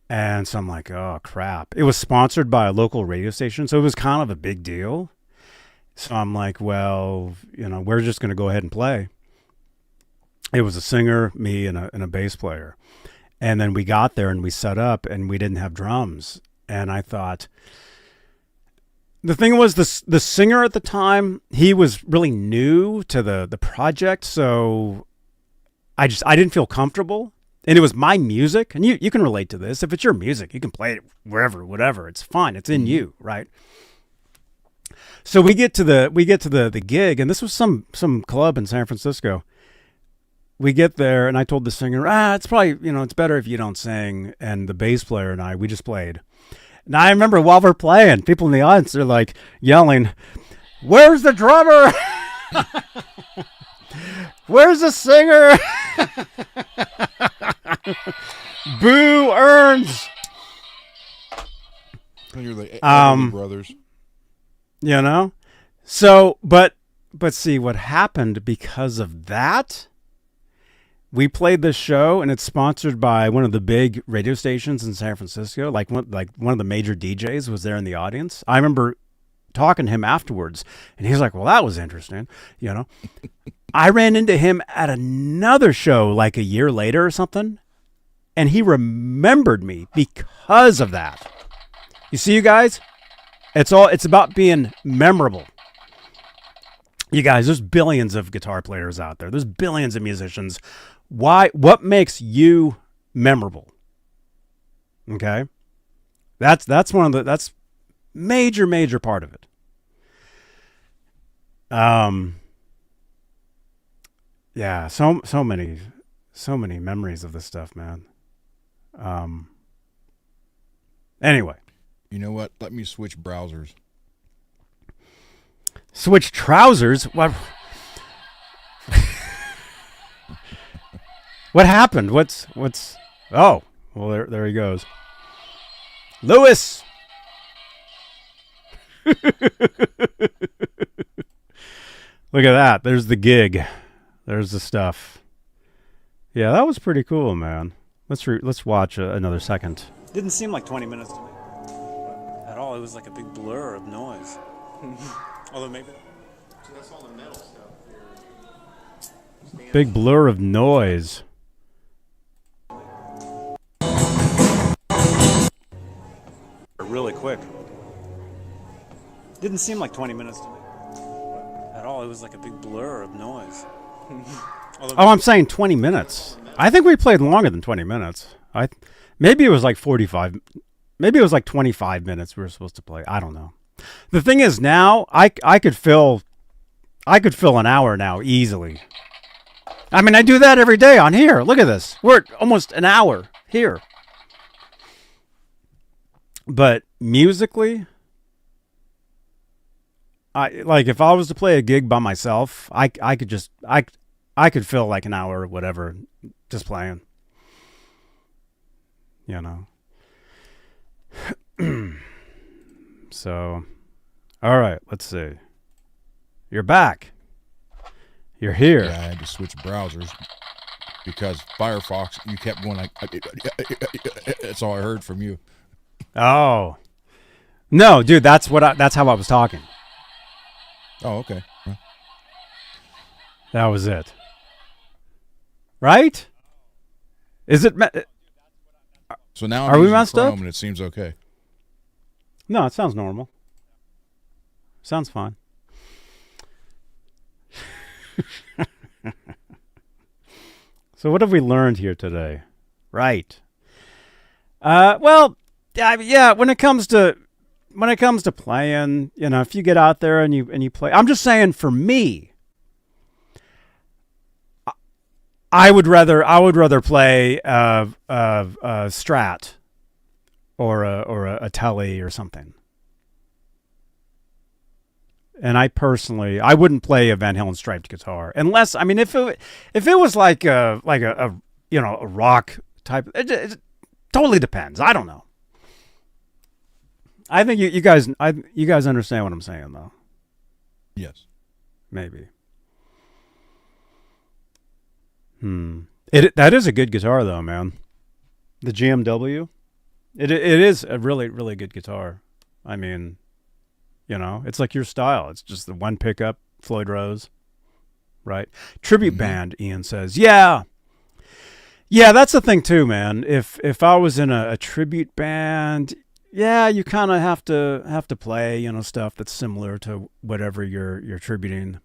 And so I'm like, oh, crap. It was sponsored by a local radio station, so it was kind of a big deal. So I'm like, well, we're just going to go ahead and play. It was a singer, me, and a bass player. And then we got there and we set up and we didn't have drums. And I thought, the thing was, the singer at the time, he was really new to the project, so I didn't feel comfortable. And it was my music, and you can relate to this. If it's your music, you can play it wherever, whatever. It's fine. It's in you, right? So we get to the gig, and this was some club in San Francisco. We get there, and I told the singer, it's probably, it's better if you don't sing. And the bass player and we just played. And I remember while we're playing, people in the audience are like yelling, "Where's the drummer? Where's the singer?" Boo earns. You're the Everly Brothers. So, but see what happened because of that. We played this show, and it's sponsored by one of the big radio stations in San Francisco. Like one of the major DJs was there in the audience. I remember talking to him afterwards, and he's like, "Well, that was interesting." I ran into him at another show like a year later or something, and he remembered me because of that. You see, you guys, it's about being memorable. You guys, there's billions of guitar players out there. There's billions of musicians. What makes you memorable? Okay? That's major part of it. Yeah, so many memories of this stuff, man. Anyway. You know what? Let me switch browsers. Switch trousers? What? What happened? What's? Oh, well, there he goes. Lewis. Look at that. There's the gig. There's the stuff. Yeah, that was pretty cool, man. Let's watch another second. Didn't seem like 20 minutes to me at all. It was like a big blur of noise. Although maybe that's all the metal stuff. Big blur of noise. Really quick. Didn't seem like 20 minutes to me at all. It was like a big blur of noise. I'm saying 20 minutes. I think we played longer than 20 minutes. Maybe it was like 45. Maybe it was like 25 minutes we were supposed to play. I don't know. The thing is, now I could fill an hour now easily. I mean, I do that every day on here. Look at this. We're at almost an hour here. But musically, if I was to play a gig by myself, I could fill like an hour or whatever just playing. So, all right, let's see. You're back. You're here. Yeah, I had to switch browsers because Firefox, you kept going like, that's all I heard from you. Oh. No, dude, that's how I was talking. Oh, okay. That was it. Right? Is it? So now are we messed Chrome up? And it seems okay. No, it sounds normal. Sounds fine. So what have we learned here today? Right. Well, yeah. When it comes to playing, if you get out there and you play, I'm just saying for me, I would rather play a Strat or a Tele or something. And I wouldn't play a Van Halen striped guitar unless, I mean, if it was like a rock type, it totally depends. I don't know. I think you guys understand what I'm saying, though. Yes. Maybe. That is a good guitar, though, man. The GMW. It is a really, really good guitar. I mean, it's like your style. It's just the one pickup, Floyd Rose, right? Tribute band, Ian says. Yeah, that's the thing too, man. If I was in a tribute band, yeah, you kind of have to play, stuff that's similar to whatever you're tributing,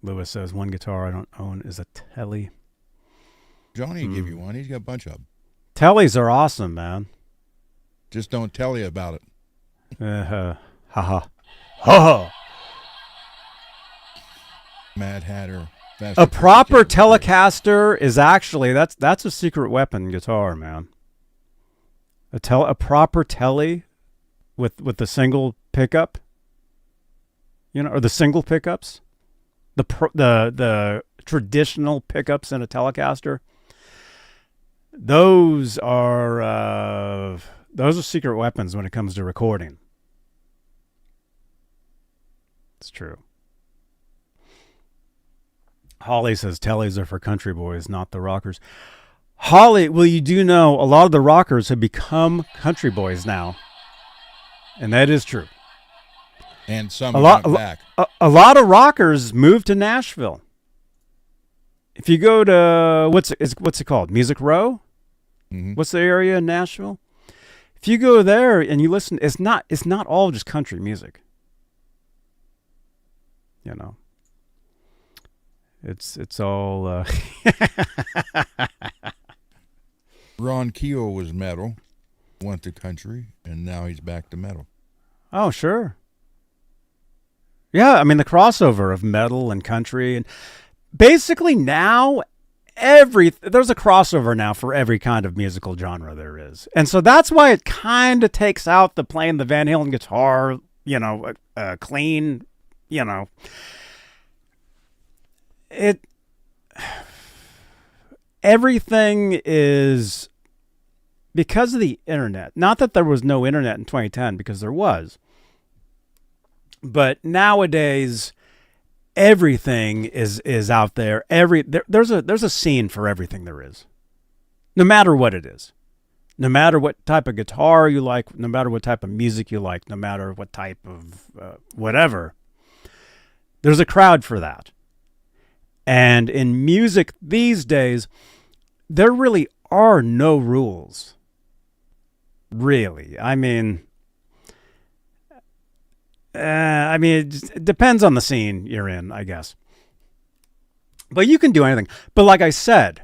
Lewis says, one guitar I don't own is a Telly. Johnny give you one. He's got a bunch of them. Tellys are awesome, man. Just don't tell you about it. Ha ha. Mad Hatter. A proper Telecaster is actually, that's a secret weapon guitar, man. A proper Telly with the single pickup, or the single pickups, the traditional pickups in a Telecaster. Those are secret weapons when it comes to recording. It's true. Holly says Tellys are for country boys, not the rockers. Holly, well, you do know a lot of the rockers have become country boys now, and that is true. And some went back. A lot of rockers moved to Nashville. If you go to what's it called, Music Row? Mm-hmm. What's the area in Nashville? If you go there and you listen, it's not all just country music. It's all. Ron Keogh was metal, went to country, and now he's back to metal. Oh, sure. Yeah, I mean the crossover of metal and country, and basically now there's a crossover now for every kind of musical genre there is, and so that's why it kind of takes out the playing the Van Halen guitar, clean, everything is because of the internet. Not that there was no internet in 2010, because there was. But nowadays, everything is out there. There's a scene for everything there is, no matter what it is, no matter what type of guitar you like, no matter what type of music you like, no matter what type of whatever. There's a crowd for that. And in music these days, there really are no rules. Really, I mean, it depends on the scene you're in, I guess. But you can do anything. But like I said,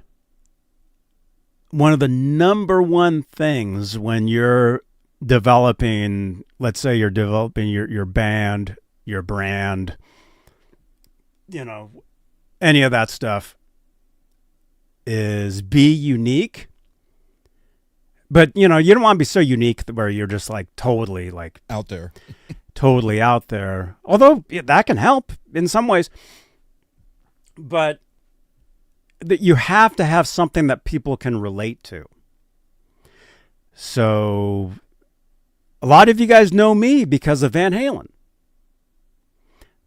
one of the number one things when you're developing, let's say you're developing your band, your brand, any of that stuff, is be unique. But, you don't want to be so unique where you're just like totally like out there. Totally out there. Although that can help in some ways. But that you have to have something that people can relate to. So a lot of you guys know me because of Van Halen.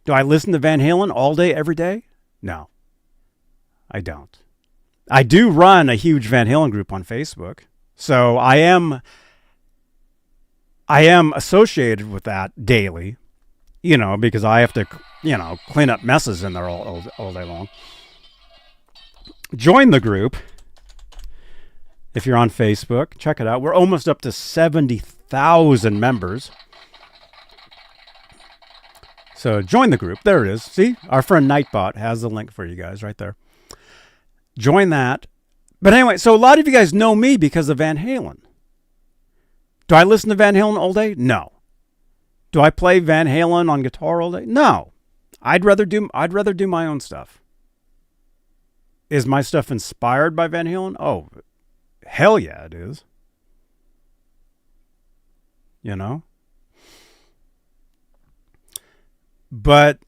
Do I listen to Van Halen all day, every day? No, I don't. I do run a huge Van Halen group on Facebook. So I am associated with that daily, because I have to, clean up messes in there all day long. Join the group. If you're on Facebook, check it out. We're almost up to 70,000 members. So join the group. There it is. See, our friend Nightbot has the link for you guys right there. Join that. But anyway, so a lot of you guys know me because of Van Halen. Do I listen to Van Halen all day? No. Do I play Van Halen on guitar all day? No. I'd rather do my own stuff. Is my stuff inspired by Van Halen? Oh, hell yeah, it is. But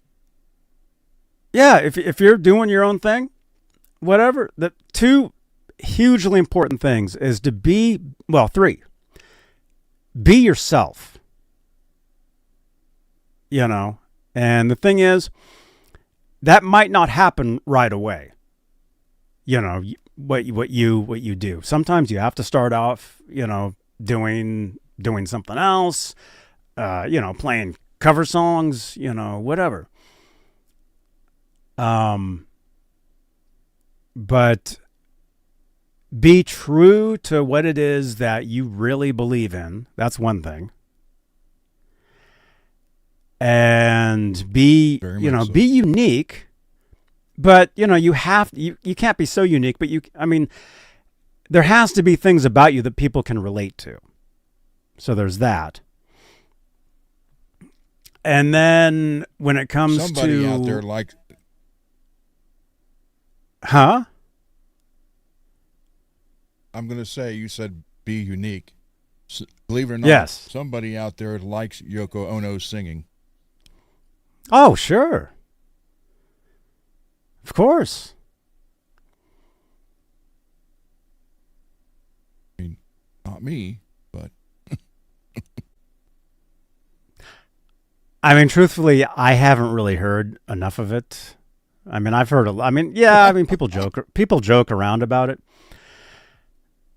yeah, if you're doing your own thing, whatever, hugely important things is to be, well, 3. Be yourself. You know, and the thing is, that might not happen right away. You know, what you do. Sometimes you have to start off, you know, doing something else, you know, playing cover songs, you know, whatever. But be true to what it is that you really believe in. That's one thing. And be, you know, be unique, but, you know, you can't be so unique, but I mean, there has to be things about you that people can relate to. So there's that. And then when it comes somebody out there like, huh? I'm going to say, you said be unique. Believe it or not, yes. Somebody out there likes Yoko Ono's singing. Oh, sure. Of course. I mean, not me, but. I mean, truthfully, I haven't really heard enough of it. I mean, I've heard I mean, yeah, I mean, people joke around about it.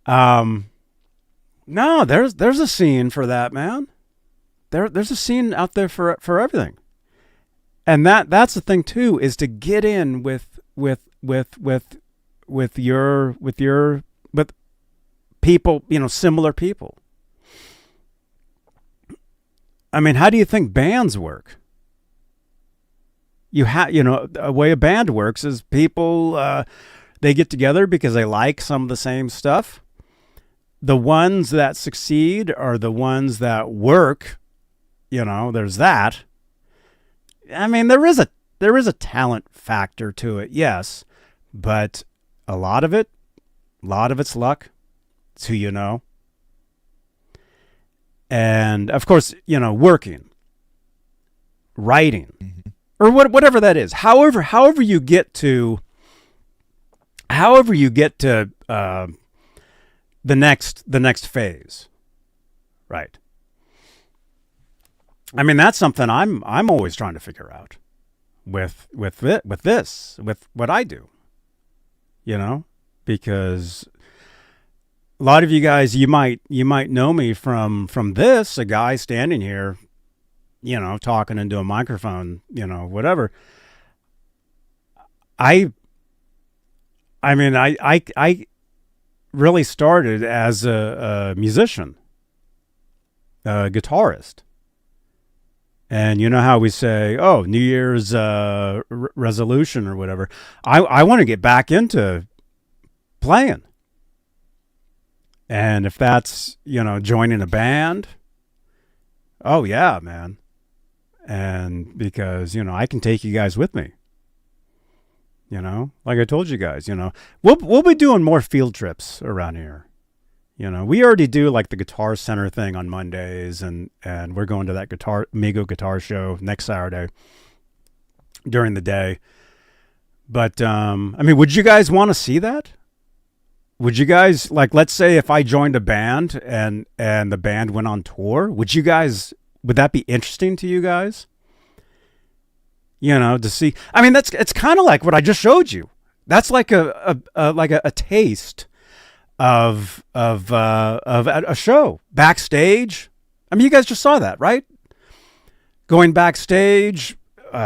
No, there's a scene for that, man. There's a scene out there for everything. And that's the thing too, is to get in with people, you know, similar people. I mean, how do you think bands work? You know, a way a band works is people they get together because they like some of the same stuff. The ones that succeed are the ones that work. You know, there's that. I mean, there is a talent factor to it, yes, but a lot of it's luck. It's who you know. And of course, you know, working, writing, or whatever that is. However you get to the next phase, right? I mean, that's something I'm always trying to figure out with what I do, you know, because a lot of you guys, you might know me from this, a guy standing here, you know, talking into a microphone, you know, whatever. I mean, I really started as a musician, a guitarist. And you know how we say, oh, New Year's resolution or whatever. I want to get back into playing. And if that's, you know, joining a band, oh, yeah, man. And because, you know, I can take you guys with me. You know, like I told you guys, you know, we'll be doing more field trips around here. You know, we already do like the Guitar Center thing on Mondays, and we're going to that Amigo Guitar Show next Saturday during the day. But, I mean, would you guys want to see that? Would you guys, like, let's say if I joined a band and the band went on tour, would that be interesting to you guys? You know, to see, I mean, it's kind of like what I just showed you. That's like a taste of a show backstage. I mean, you guys just saw that, right? Going backstage,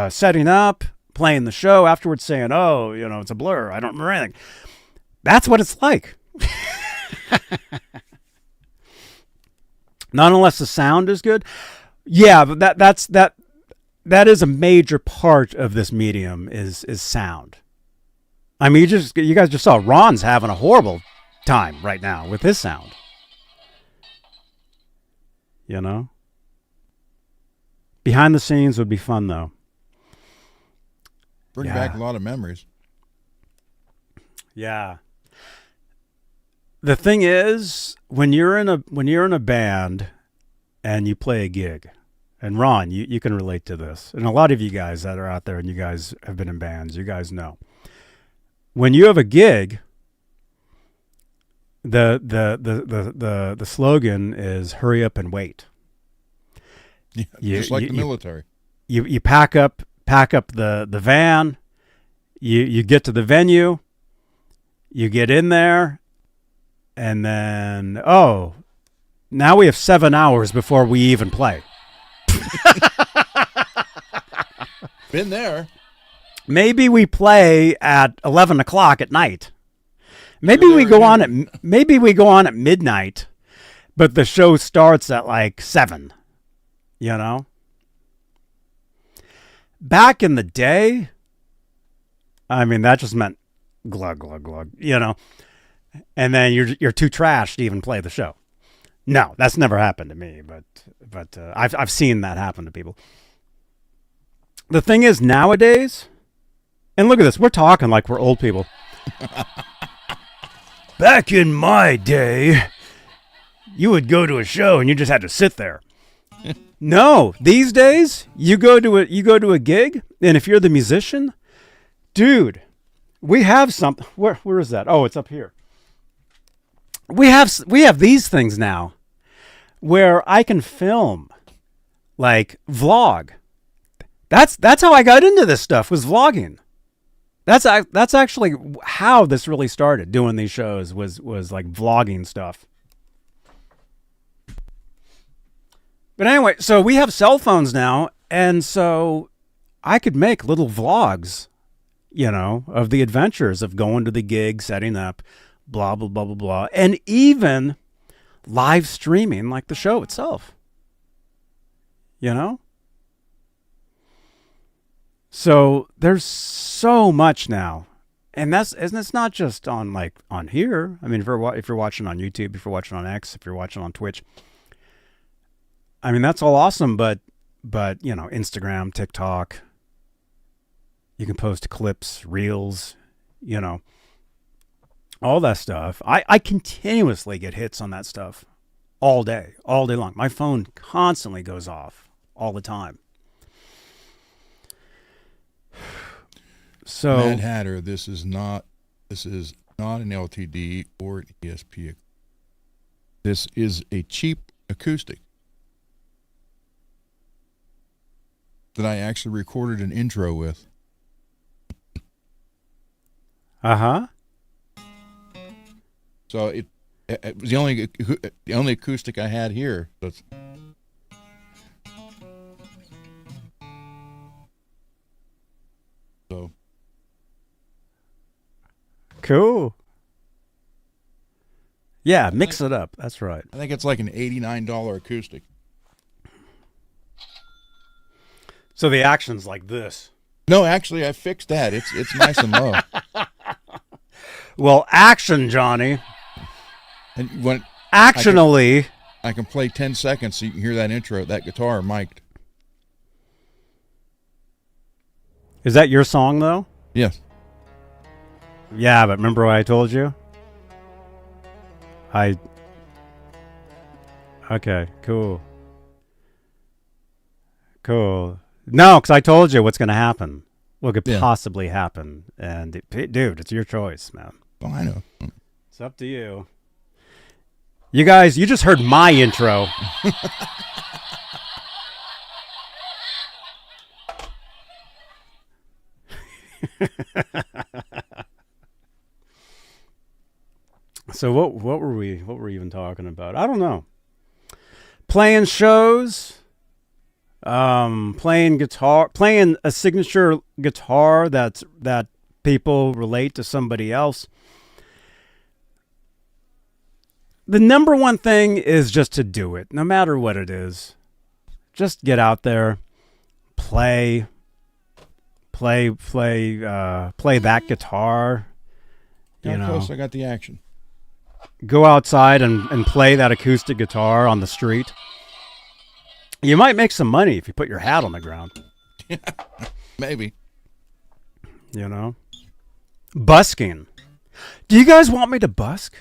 setting up, playing the show, afterwards saying, oh, you know, it's a blur, I don't remember anything. That's what it's like. Not unless the sound is good. Yeah, but that is a major part of this medium is sound. I mean, you guys just saw Ron's having a horrible time right now with his sound. You know? Behind the scenes would be fun though. Bring back a lot of memories. Yeah. The thing is, when you're in a band and you play a gig, and Ron, you can relate to this, and a lot of you guys that are out there and you guys have been in bands, you guys know. When you have a gig, the slogan is "Hurry up and wait." Yeah, just like the military. You pack up the van. You get to the venue. You get in there, and then now we have 7 hours before we even play. Been there. Maybe we play at 11 o'clock at night. Maybe we go on at midnight, but the show starts at like 7. You know? Back in the day, I mean, that just meant glug, glug, glug, you know? And then you're too trash to even play the show. No, that's never happened to me, but I've seen that happen to people. The thing is, nowadays, and look at this, we're talking like we're old people. Back in my day, you would go to a show and you just had to sit there. No, these days you go to a gig, and if you're the musician, dude, we have something. Where is that? Oh, it's up here. We have these things now, where I can film, like vlog. That's how I got into this stuff, was vlogging. That's actually how this really started. Doing these shows was like vlogging stuff. But anyway, so we have cell phones now, and so I could make little vlogs, you know, of the adventures of going to the gig, setting up, blah, blah, blah, blah, blah, and even live streaming like the show itself. You know? So there's so much now. And it's not just on here. I mean, if you're watching on YouTube, if you're watching on X, if you're watching on Twitch, I mean, that's all awesome, but you know, Instagram, TikTok, you can post clips, reels, you know, all that stuff. I continuously get hits on that stuff all day long. My phone constantly goes off all the time. So, Mad Hatter, this is not an LTD or an ESP. This is a cheap acoustic that I actually recorded an intro with. Uh-huh. So it was the only acoustic I had here. So cool. Yeah, mix it up. That's right. I think it's like an $89 acoustic. So the action's like this. No, actually, I fixed that. It's nice and low. Well, action, Johnny. And when actionally, I can play 10 seconds so you can hear that intro, that guitar mic'd. Is that your song, though? Yes. Yeah, but remember what I told you? Okay, cool. Cool. No, because I told you what's going to happen. What could possibly happen. And, dude, it's your choice, man. Oh, I know. It's up to you. You guys, you just heard my intro. So what were we even talking about? I don't know. Playing shows, playing guitar, playing a signature guitar that people relate to somebody else. The number one thing is just to do it, no matter what it is. Just get out there, play that guitar. How close I got the action. Go outside and play that acoustic guitar on the street. You might make some money if you put your hat on the ground. Yeah, maybe. You know? Busking. Do you guys want me to busk?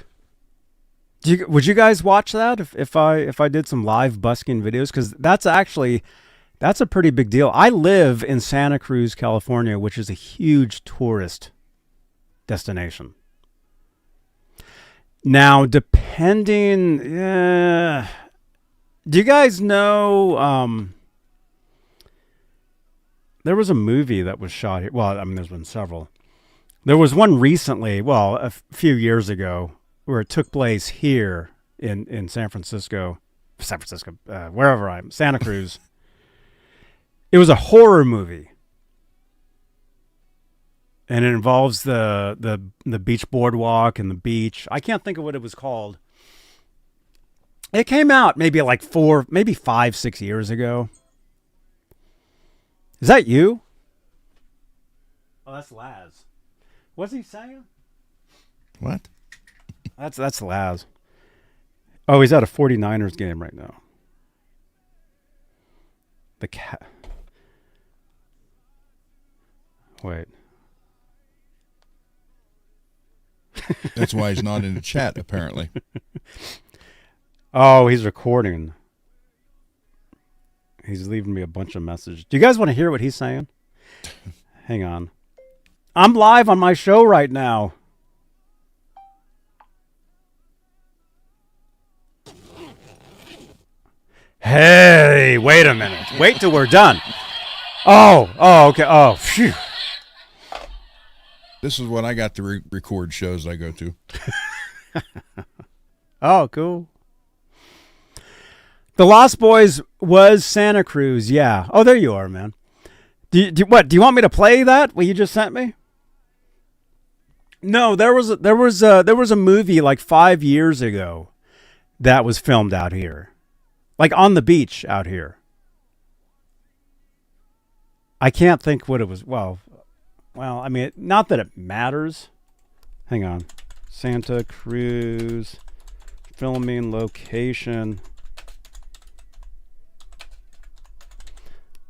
Would you guys watch that if I did some live busking videos? Because that's a pretty big deal. I live in Santa Cruz, California, which is a huge tourist destination. Now, depending, do you guys know? There was a movie that was shot here. Well, I mean, there's been several. There was one recently, well, a few years ago, where it took place here in Santa Cruz. It was a horror movie, and it involves the beach boardwalk and the beach. I can't think of what it was called. It came out maybe 5, 6 years ago. Is that you? Oh, that's Laz. What's he saying? What? That's Laz. Oh, he's at a 49ers game right now. The cat. Wait. That's why he's not in the chat, apparently. Oh, he's recording. He's leaving me a bunch of messages. Do you guys want to hear what he's saying? Hang on. I'm live on my show right now. Hey, wait a minute. Wait till we're done. Oh, okay. Oh, phew. This is what I got to record shows I go to. Oh, cool. The Lost Boys was Santa Cruz, yeah. Oh, there you are, man. Do you want me to play that? What you just sent me? No, there was a movie like 5 years ago that was filmed out here, like on the beach out here. I can't think what it was. Well, I mean, not that it matters. Hang on, Santa Cruz filming location.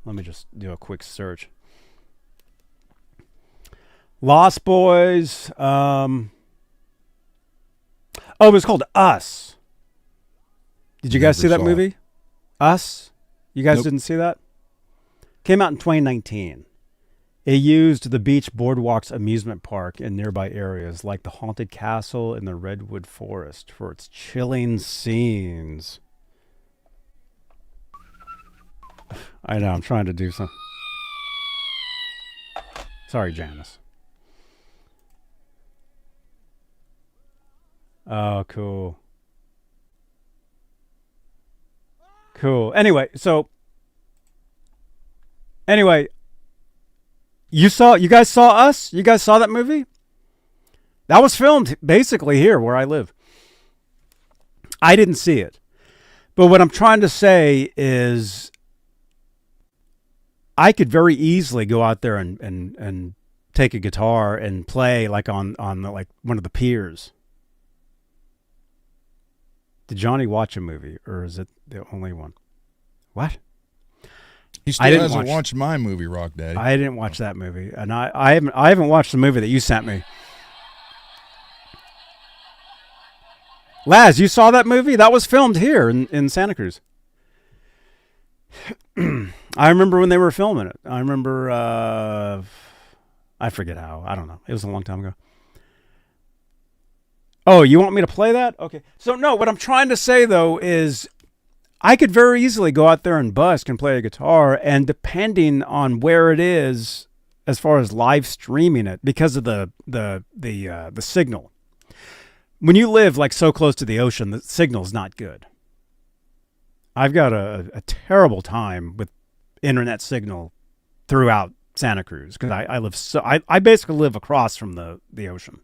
Let me just do a quick search. Lost Boys. Oh, it was called Us. Did you guys see that movie? Us? You guys didn't see that? Came out in 2019. It used the beach boardwalks amusement park in nearby areas like the Haunted Castle and the Redwood Forest for its chilling scenes. I know, I'm trying to do something. Sorry, Janice. Oh, cool. Cool. Anyway, you guys saw Us? You guys saw that movie? That was filmed basically here where I live. I didn't see it. But what I'm trying to say is I could very easily go out there and take a guitar and play like on like one of the piers. Did Johnny watch a movie, or is it the only one? What? He still hasn't watched my movie, Rock Daddy. I didn't watch that movie, and I haven't watched the movie that you sent me. Laz, you saw that movie? That was filmed here in Santa Cruz. I remember when they were filming it. I remember, I forget how. I don't know. It was a long time ago. Oh, you want me to play that? Okay. So, no, what I'm trying to say, though, is I could very easily go out there and busk and play a guitar, and depending on where it is, as far as live streaming it, because of the signal. When you live like so close to the ocean, the signal's not good. I've got a terrible time with internet signal throughout Santa Cruz because I basically live across from the ocean.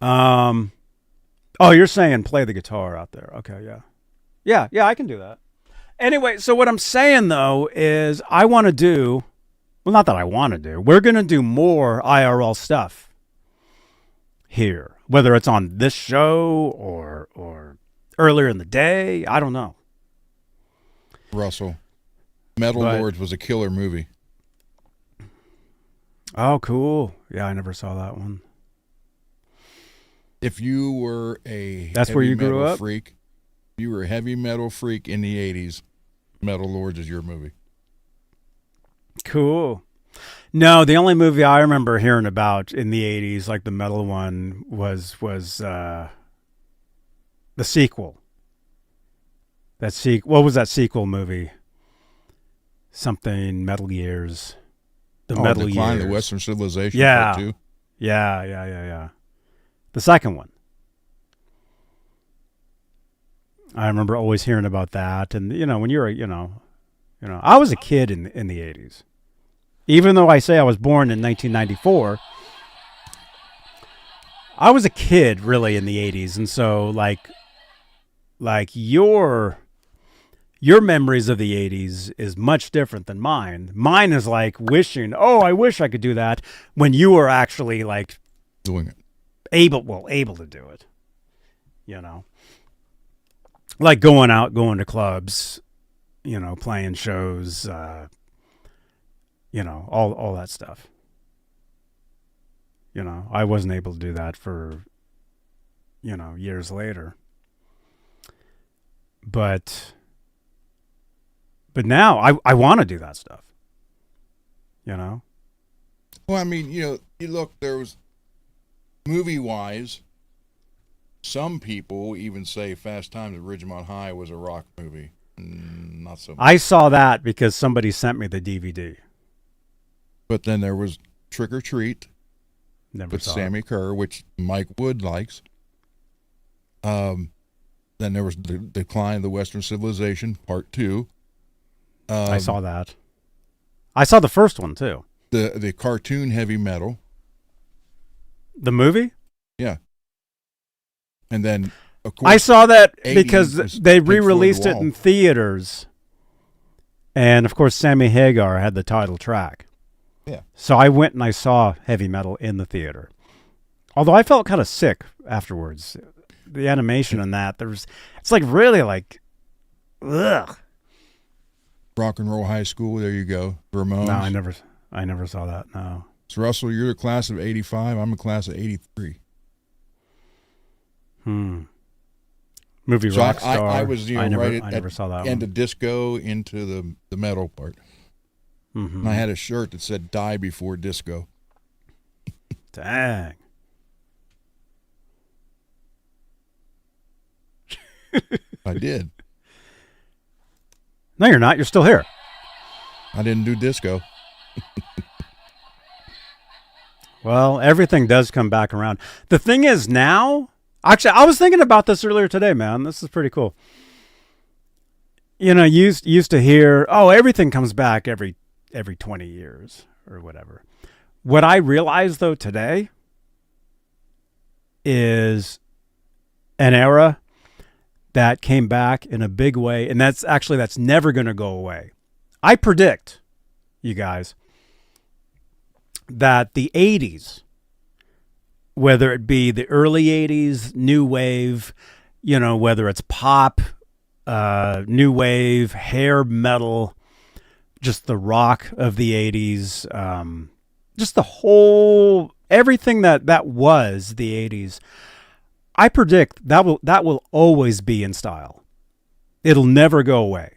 Oh, you're saying play the guitar out there. Okay, yeah. Yeah, I can do that. Anyway, so what I'm saying, though, is I want to do, well, not that I want to do, we're going to do more IRL stuff here, whether it's on this show or earlier in the day. I don't know. Russell, Metal Lords was a killer movie. Oh, cool. Yeah, I never saw that one. If you were a That's where you grew up? Freak, you were a heavy metal freak in the 80s, Metal Lords is your movie. Cool. No, the only movie I remember hearing about in the 80s, like the metal one, was the sequel. What was that sequel movie? Something Metal Years. The Metal Decline Years. of Western Civilization. Yeah. Part 2. Yeah. The second one. I remember always hearing about that, and when you're I was a kid in the 80s. Even though I say I was born in 1994, I was a kid really in the 80s, and so like your memories of the 80s is much different than mine. Mine is like wishing, I wish I could do that, when you were actually like doing it. Able to do it. Like going to clubs, playing shows, all that stuff. I wasn't able to do that for, years later. But now I want to do that stuff. Well, I mean, you look, there was movie-wise, some people even say Fast Times at Ridgemont High was a rock movie. Not so much. I saw that because somebody sent me the DVD. But then there was Trick or Treat with Sammy Kerr, which Mike Wood likes. Then there was the Decline of the Western Civilization, Part 2. I saw that. I saw the first one too. The cartoon Heavy Metal. The movie? Yeah. And then, of course, I saw that because they re-released it in theaters. And, of course, Sammy Hagar had the title track. Yeah. So I went and I saw Heavy Metal in the theater. Although I felt kind of sick afterwards. The animation in that, it's like really like, ugh. Rock and Roll High School, there you go. Ramones. No, I never saw that, no. So, Russell, you're a class of 85. I'm a class of 83. Movie so Rockstar. I was I never at saw that end one. of disco into the metal part. Mm-hmm. And I had a shirt that said "Die Before Disco." Dang. I did. No, you're not. You're still here. I didn't do disco. Well, everything does come back around. The thing is now, actually, I was thinking about this earlier today, man. This is pretty cool. Used to hear, everything comes back every 20 years or whatever. What I realize, though, today is an era that came back in a big way, and that's never going to go away. I predict, you guys, that the 80s, whether it be the early 80s, new wave, whether it's pop, new wave, hair metal, just the rock of the 80s, just the whole, everything that was the 80s, I predict that will always be in style. It'll never go away.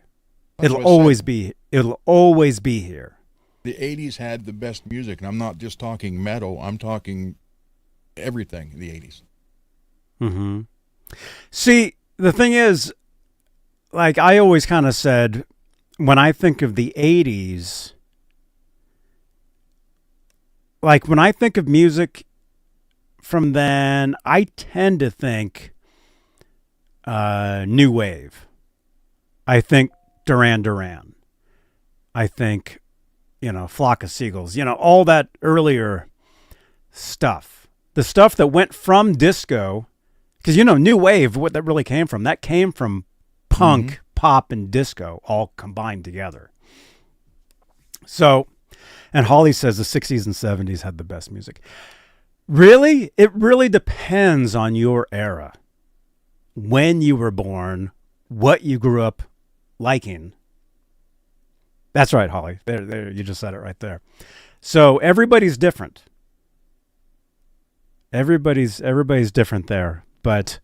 It'll always be here. The 80s had the best music, and I'm not just talking metal. I'm talking everything in the 80s. Mm-hmm. See, the thing is, like I always kind of said, when I think of the 80s, like when I think of music from then, I tend to think new wave. I think Duran Duran. I think, Flock of Seagulls, all that earlier stuff. The stuff that went from disco, because, new wave, what that really came from, that came from punk, pop, and disco all combined together. So, and Holly says the 60s and 70s had the best music. Really? It really depends on your era. When you were born, what you grew up liking. That's right, Holly. There, you just said it right there. So everybody's different. Everybody's different there. But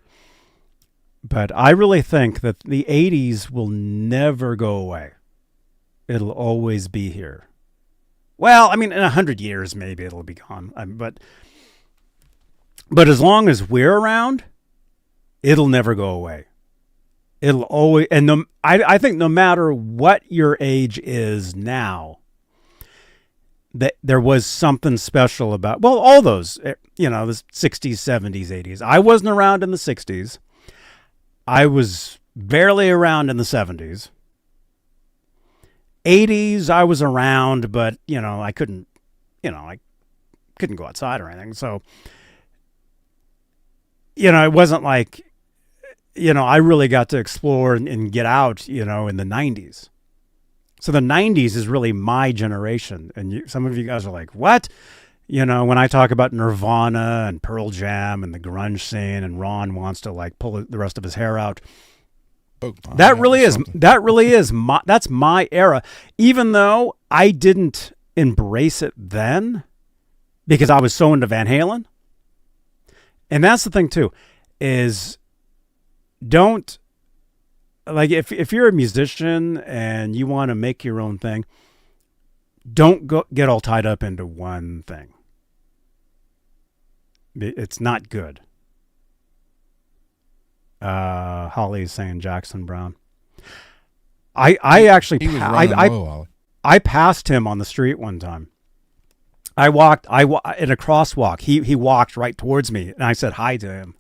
I really think that the 80s will never go away. It'll always be here. Well, I mean, in 100 years, maybe it'll be gone. But as long as we're around, it'll never go away. It'll always, and I think no matter what your age is now, that there was something special about, well, all those, the 60s, 70s, 80s. I wasn't around in the 60s. I was barely around in the 70s. 80s, I was around, but, I couldn't go outside or anything. So, it wasn't like, I really got to explore and get out, in the 90s. So the 90s is really my generation. And some of you guys are like, what? When I talk about Nirvana and Pearl Jam and the grunge scene, and Ron wants to pull the rest of his hair out. That really is that's my era. Even though I didn't embrace it then because I was so into Van Halen. And that's the thing too, is don't, if you're a musician and you want to make your own thing, don't get all tied up into one thing. It's not good. Holly is saying Jackson Brown. I actually I passed him on the street one time. I walked in a crosswalk. He walked right towards me, and I said hi to him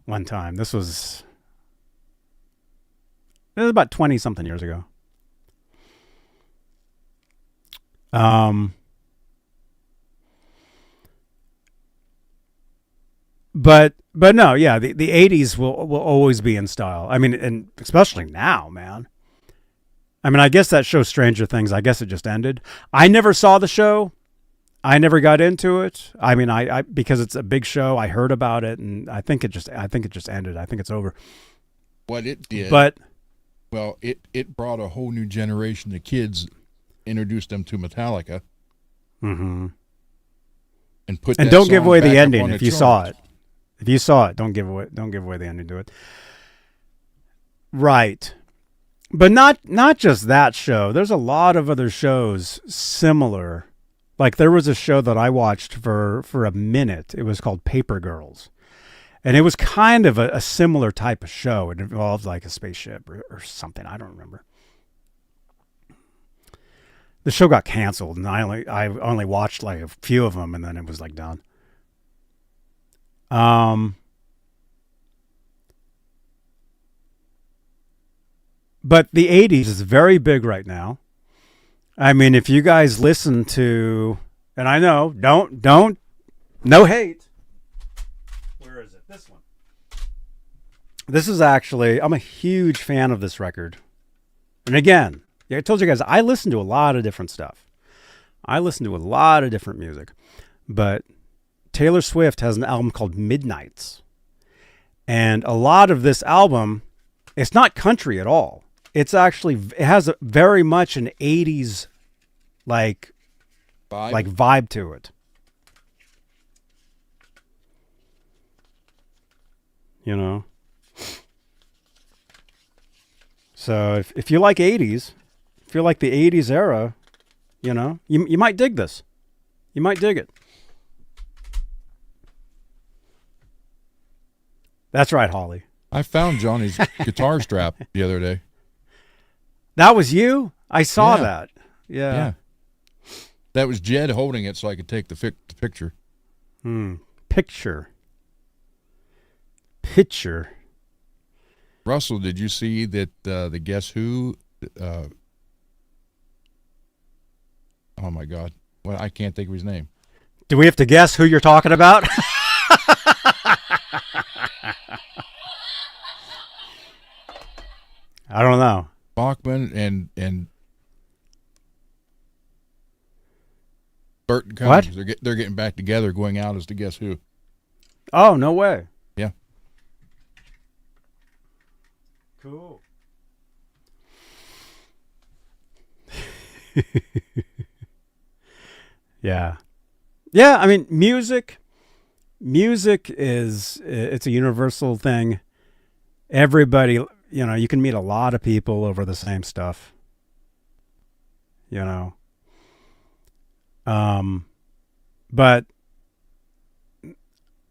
one time. This was about 20-something years ago. But no, yeah, the 80s will always be in style. I mean, and especially now, man. I mean, I guess that show Stranger Things, I guess it just ended. I never saw the show. I never got into it. I mean, I because it's a big show, I heard about it, and I think it just ended. I think it's over. What it did, well, it brought a whole new generation of kids, introduced them to Metallica, mm-hmm. and put. And don't give away the ending if you saw it. If you saw it, don't give away the ending to it. Right. But not just that show. There's a lot of other shows similar. Like there was a show that I watched for a minute. It was called Paper Girls. And it was kind of a similar type of show. It involved like a spaceship or something. I don't remember. The show got canceled, and I only watched like a few of them, and then it was like done. But the 80s is very big right now. I mean, if you guys listen to, and I know, don't, no hate. Where is it? This one. This is actually, I'm a huge fan of this record. And again, I told you guys, I listen to a lot of different stuff. I listen to a lot of different music. But Taylor Swift has an album called Midnights. And a lot of this album, it's not country at all. It's actually, it has very much an 80s vibe to it. So if you like 80s, if you like the 80s era, you might dig this. You might dig it. That's right, Holly. I found Johnny's guitar strap the other day. That was you? I saw that. Yeah. That was Jed holding it so I could take the picture. Picture. Russell, did you see that the Guess Who? Oh my God. Well, I can't think of his name. Do we have to guess who you're talking about? I don't know. Bachman and Burton Cummings. What? They're getting back together, going out as the Guess Who. Oh, no way. Yeah. Cool. Yeah. Yeah, I mean, music is, it's a universal thing. Everybody, you can meet a lot of people over the same stuff. But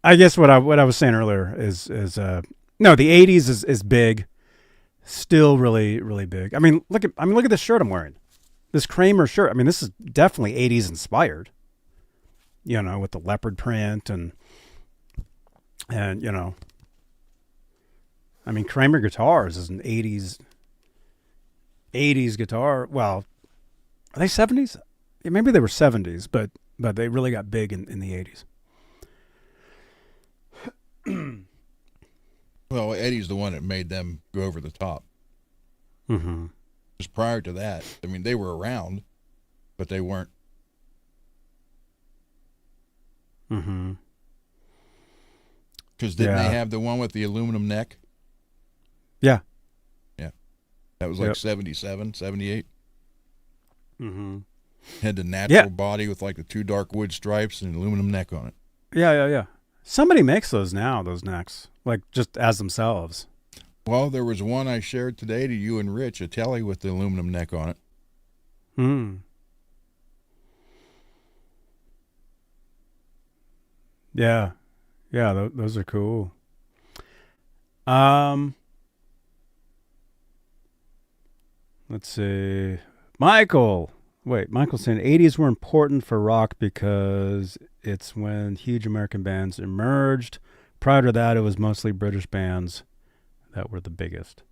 I guess what I was saying earlier is no, the 80s is big, still really, really big. I mean, look at this shirt I'm wearing, this Kramer shirt. I mean, this is definitely 80s inspired, you know, with the leopard print and you know, I mean, Kramer Guitars is an 80s guitar. Well, are they 70s? Yeah, maybe they were 70s, but they really got big in the 80s. Well, Eddie's the one that made them go over the top. Mm-hmm. Because prior to that, I mean, they were around, but they weren't. Mm-hmm. Because didn't they have the one with the aluminum neck? Yeah. Yeah. That was like 77, 78. Mm-hmm. Had the natural body with like the 2 dark wood stripes and aluminum neck on it. Yeah. Somebody makes those now, those necks, like just as themselves. Well, there was one I shared today to you and Rich, a Telly with the aluminum neck on it. Hmm. Yeah. Yeah, those are cool. Let's see. Michael's saying 80s were important for rock because it's when huge American bands emerged. Prior to that, it was mostly British bands that were the biggest.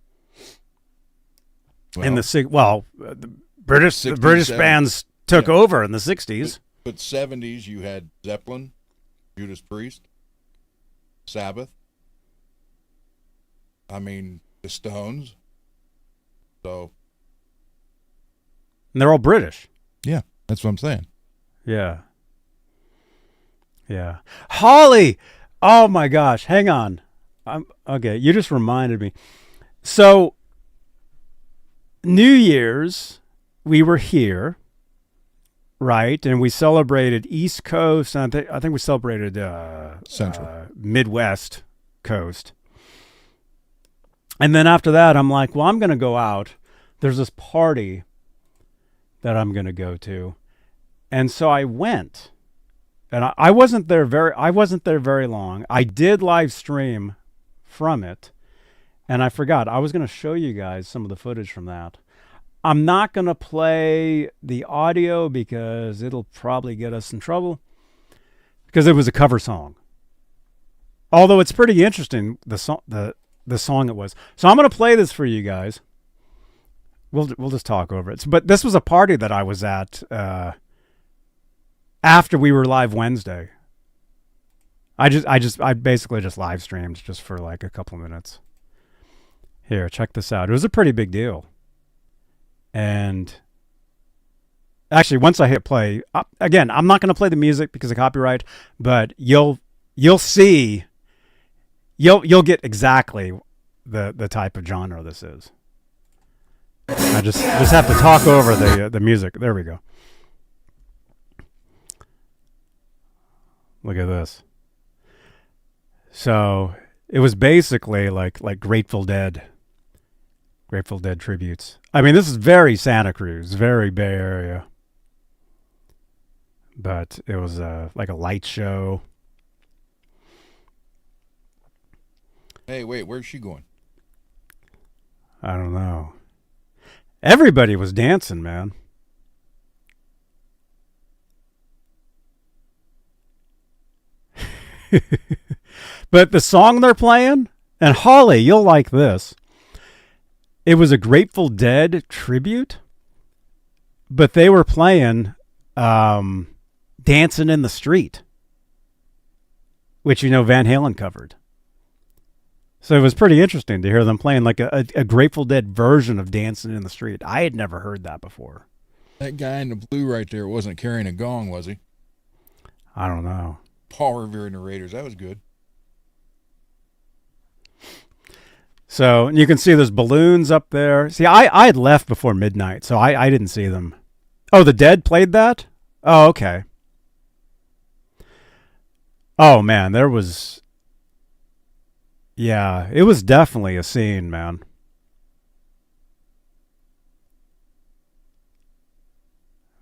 Well, the British 60s, British 70s. bands took over in the 60s. But 70s, you had Zeppelin, Judas Priest, Sabbath. I mean, the Stones. So. And they're all British. Yeah, that's what I'm saying. Yeah. Yeah. Holly! Oh my gosh, hang on. Okay, you just reminded me. So, New Year's, we were here, right? And we celebrated East Coast, and I think we celebrated Central. Midwest Coast. And then after that, I'm like, well, I'm going to go out. There's this party that I'm going to go to. And so I went. And I wasn't there very long. I did live stream from it. And I forgot. I was going to show you guys some of the footage from that. I'm not going to play the audio because it'll probably get us in trouble. Because it was a cover song. Although it's pretty interesting, the song it was. So I'm going to play this for you guys. We'll just talk over it. But this was a party that I was at after we were live Wednesday. I basically just live streamed just for like a couple minutes. Here, check this out. It was a pretty big deal. And actually, once I hit play, again, I'm not going to play the music because of copyright, but you'll see, you'll get exactly the type of genre this is. I just have to talk over the music. There we go. Look at this. So it was basically like Grateful Dead tributes. I mean, this is very Santa Cruz, very Bay Area. But it was like a light show. Hey, wait, where's she going? I don't know. Everybody was dancing, man. But the song they're playing, and Holly, you'll like this. It was a Grateful Dead tribute, but they were playing Dancing in the Street, which, you know, Van Halen covered. So it was pretty interesting to hear them playing like a Grateful Dead version of Dancing in the Street. I had never heard that before. That guy in the blue right there wasn't carrying a gong, was he? I don't know. Paul Revere and the Raiders. That was good. So you can see there's balloons up there. See, I had left before midnight, so I didn't see them. Oh, the Dead played that? Oh, okay. Oh, man, there was... Yeah, it was definitely a scene, man.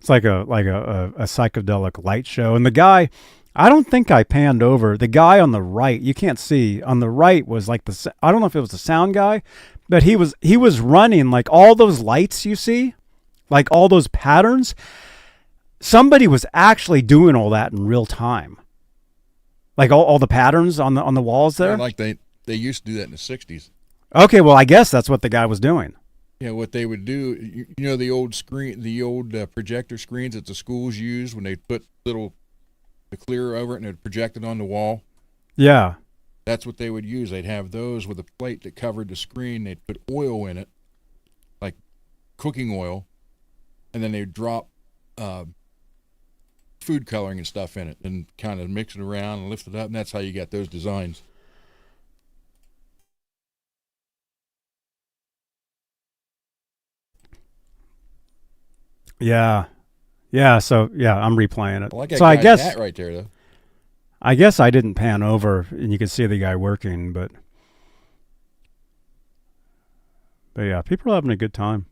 It's like a psychedelic light show. And the guy, I don't think I panned over. The guy on the right, you can't see. On the right was like I don't know if it was the sound guy, but he was running like all those lights you see, like all those patterns. Somebody was actually doing all that in real time. Like all the patterns on the walls there. Yeah, like they used to do that in the 60s. Okay, well I guess that's what the guy was doing. Yeah, what they would do, you know, the old projector screens that the schools used when they put the clear over it and it projected on the wall. Yeah. That's what they would use. They'd have those with a plate that covered the screen. They'd put oil in it, like cooking oil, and then they'd drop food coloring and stuff in it and kind of mix it around and lift it up, and that's how you got those designs. Yeah. Yeah, so yeah, I'm replaying it. Well, like so I guess that right there though. I guess I didn't pan over and you could see the guy working, but yeah, people are having a good time.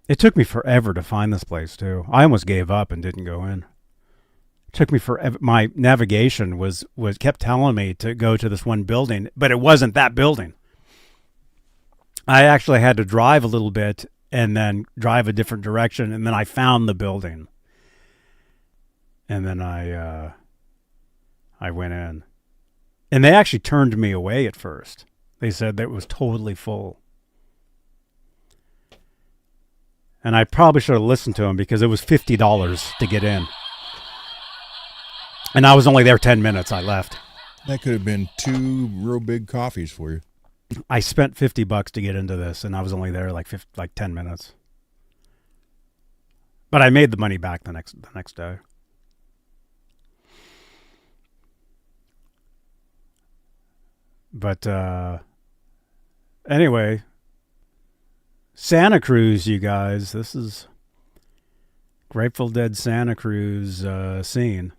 It took me forever to find this place too. I almost gave up and didn't go in. It took me forever. My navigation was kept telling me to go to this one building, but it wasn't that building. I actually had to drive a little bit and then drive a different direction, and then I found the building. And then I went in. And they actually turned me away at first. They said that it was totally full. And I probably should have listened to them because it was $50 to get in. And I was only there 10 minutes. I left. That could have been 2 real big coffees for you. I spent $50 to get into this, and I was only there like 10 minutes. But I made the money back the next day. But anyway, Santa Cruz, you guys. This is Grateful Dead Santa Cruz scene.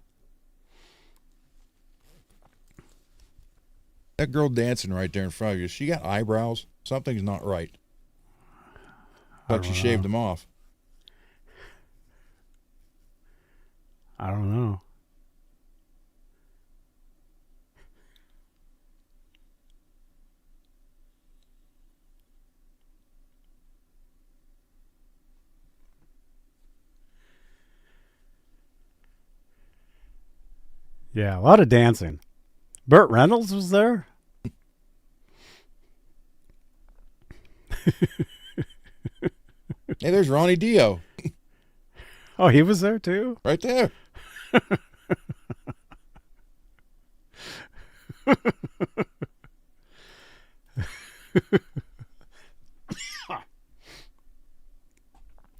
That girl dancing right there in front of you, she got eyebrows. Something's not right. But she shaved them off. I don't know. Yeah, a lot of dancing. Burt Reynolds was there. Hey, there's Ronnie Dio. Oh, he was there too? Right there.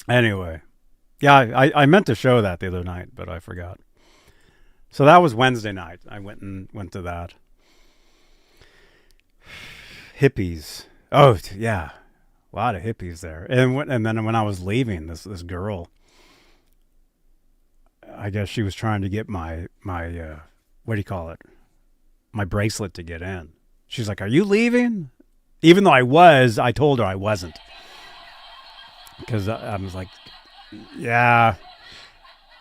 Anyway. Yeah, I meant to show that the other night, but I forgot. So that was Wednesday night. I went to that. Hippies. Oh, yeah. A lot of hippies there. And then when I was leaving, this girl, I guess she was trying to get my what do you call it? My bracelet to get in. She's like, "Are you leaving?" Even though I told her I wasn't. Because I was like, yeah.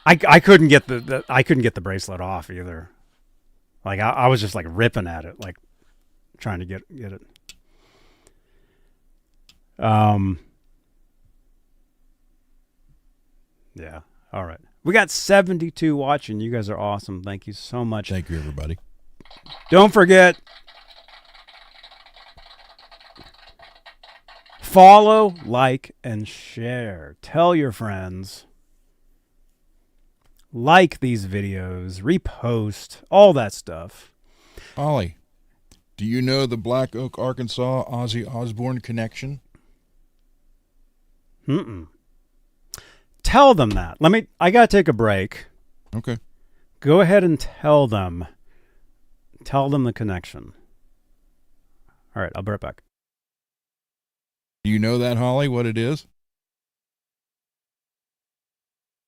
I couldn't get the bracelet off either. Like I was just like ripping at it, like trying to get it. Yeah. All right. We got 72 watching. You guys are awesome. Thank you so much. Thank you, everybody. Don't forget, follow, like, and share. Tell your friends. Like these videos, repost, all that stuff. Ollie, do you know the Black Oak, Arkansas Ozzy Osbourne connection? Tell them that. I got to take a break. Okay. Go ahead and tell them. Tell them the connection. All right, I'll be right back. Do you know that, Holly, what it is?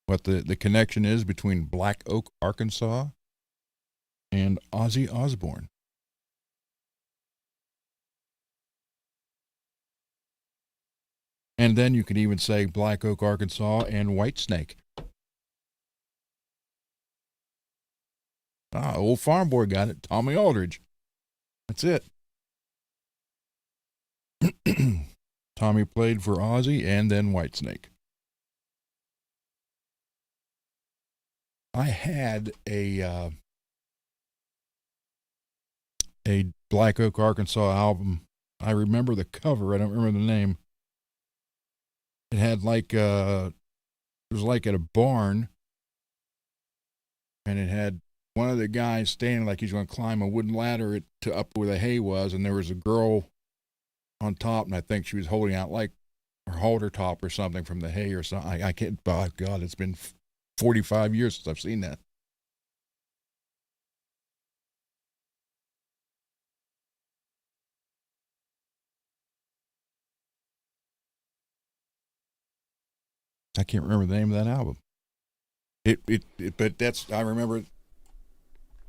What the connection is between Black Oak, Arkansas and Ozzy Osbourne? And then you could even say Black Oak, Arkansas, and Whitesnake. Old farm boy got it. Tommy Aldridge. That's it. Tommy played for Ozzy and then Whitesnake. I had a Black Oak, Arkansas album. I remember the cover. I don't remember the name. It had it was like at a barn, and it had one of the guys standing like he's going to climb a wooden ladder to up where the hay was, and there was a girl on top, and I think she was holding out like her halter top or something from the hay or something. I can't, oh God, it's been 45 years since I've seen that. I can't remember the name of that album. But I remember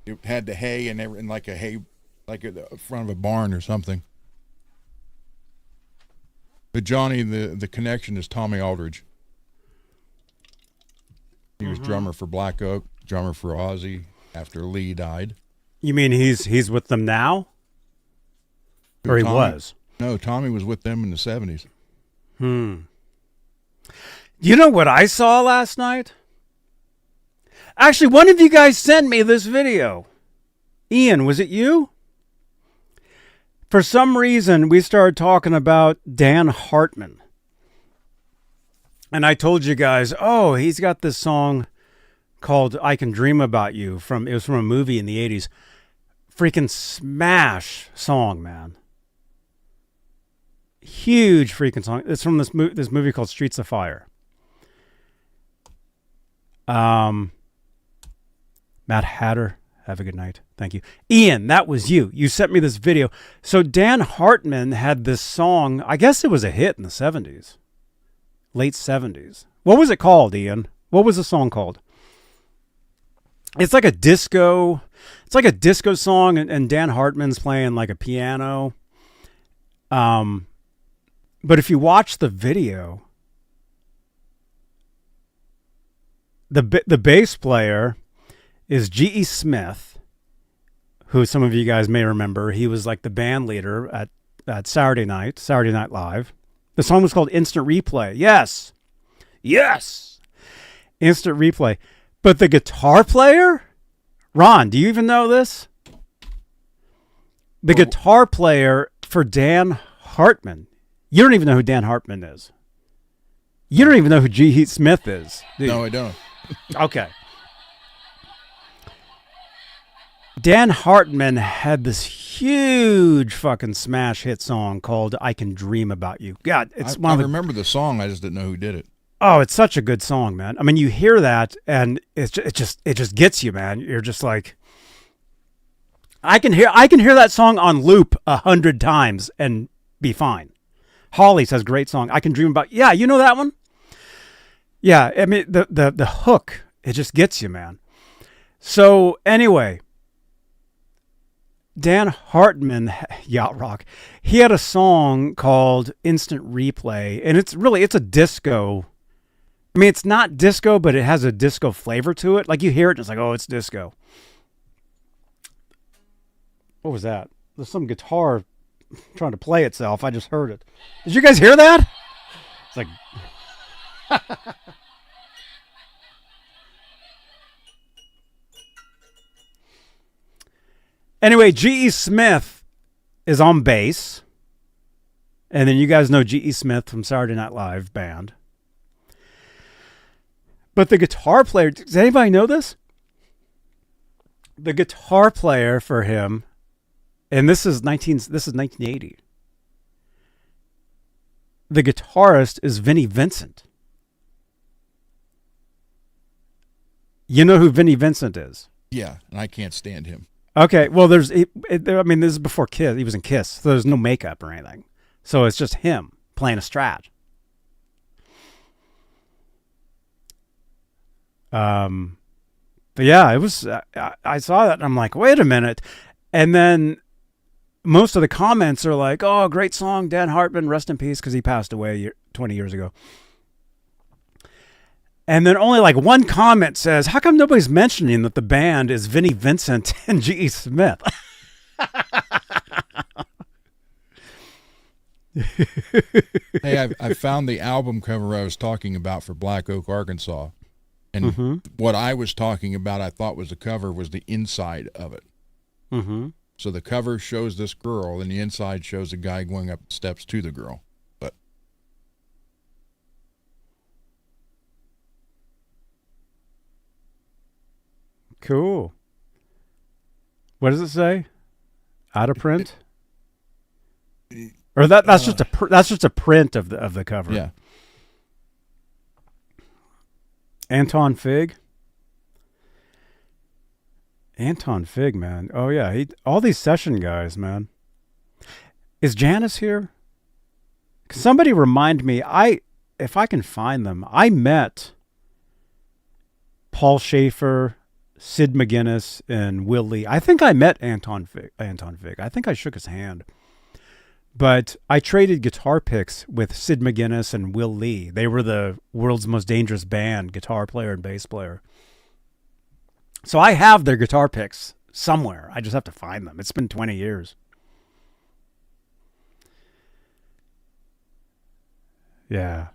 it had the hay and like a hay, like at the front of a barn or something. But Johnny, the connection is Tommy Aldridge. He was drummer for Black Oak, drummer for Ozzy after Lee died. You mean he's with them now? Or he was? No, Tommy was with them in the 70s. You know what I saw last night? Actually, one of you guys sent me this video. Ian, was it you? For some reason, we started talking about Dan Hartman. And I told you guys, oh, he's got this song called I Can Dream About You. It was from a movie in the 80s. Freaking smash song, man. Huge freaking song. It's from this movie called Streets of Fire. Matt Hatter, have a good night. Thank you. Ian, that was you. You sent me this video. So Dan Hartman had this song. I guess it was a hit in the 70s. Late 70s. What was it called, Ian? What was the song called? It's like a disco. It's like a disco song, and Dan Hartman's playing like a piano. But if you watch the video, the bass player is G.E. Smith, who some of you guys may remember. He was like the band leader at Saturday Night Live. The song was called Instant Replay. Yes. Instant Replay. But the guitar player, Ron, do you even know this? The guitar player for Dan Hartman. You don't even know who Dan Hartman is. You don't even know who G.E. Smith is. No, I don't. Okay. Dan Hartman had this huge fucking smash hit song called I Can Dream About You. God, I remember the song, I just didn't know who did it. Oh, it's such a good song, man. I mean, you hear that and it just gets you, man. You're just like, I can hear that song on loop 100 times and be fine. Holly says, great song. I Can Dream About You. Yeah, you know that one? Yeah, I mean, the hook, it just gets you, man. So, anyway, Dan Hartman, Yacht Rock, he had a song called Instant Replay, and it's a disco. I mean, it's not disco, but it has a disco flavor to it. Like, you hear it, it's like, oh, it's disco. What was that? There's some guitar trying to play itself. I just heard it. Did you guys hear that? It's like... Anyway, G.E. Smith is on bass. And then you guys know G.E. Smith from Saturday Night Live band. But the guitar player, does anybody know this? The guitar player for him, and this is 1980. The guitarist is Vinnie Vincent. You know who Vinnie Vincent is? Yeah, and I can't stand him. Okay, well, this is before Kiss. He was in Kiss, so there's no makeup or anything. So it's just him playing a Strat. But yeah, it was. I saw that and I'm like, wait a minute, and then most of the comments are like, "Oh, great song, Dan Hartman, rest in peace," because he passed away 20 years ago. And then only like one comment says, "How come nobody's mentioning that the band is Vinnie Vincent and G.E. Smith?" Hey, I found the album cover I was talking about for Black Oak, Arkansas. And what I was talking about, I thought was the cover, was the inside of it. So the cover shows this girl, and the inside shows a guy going up the steps to the girl. But cool. What does it say? Out of print? Or that's just a print of the cover. Yeah. Anton Fig. Anton Fig, man. Oh yeah, all these session guys, man. Is Janice here? Somebody remind me. If I can find them. I met Paul Schaefer, Sid McGuinness, and Will Lee. I think I met Anton Fig. I think I shook his hand. But I traded guitar picks with Sid McGuinness and Will Lee. They were the world's most dangerous band, guitar player and bass player. So I have their guitar picks somewhere. I just have to find them. It's been 20 years. Yeah.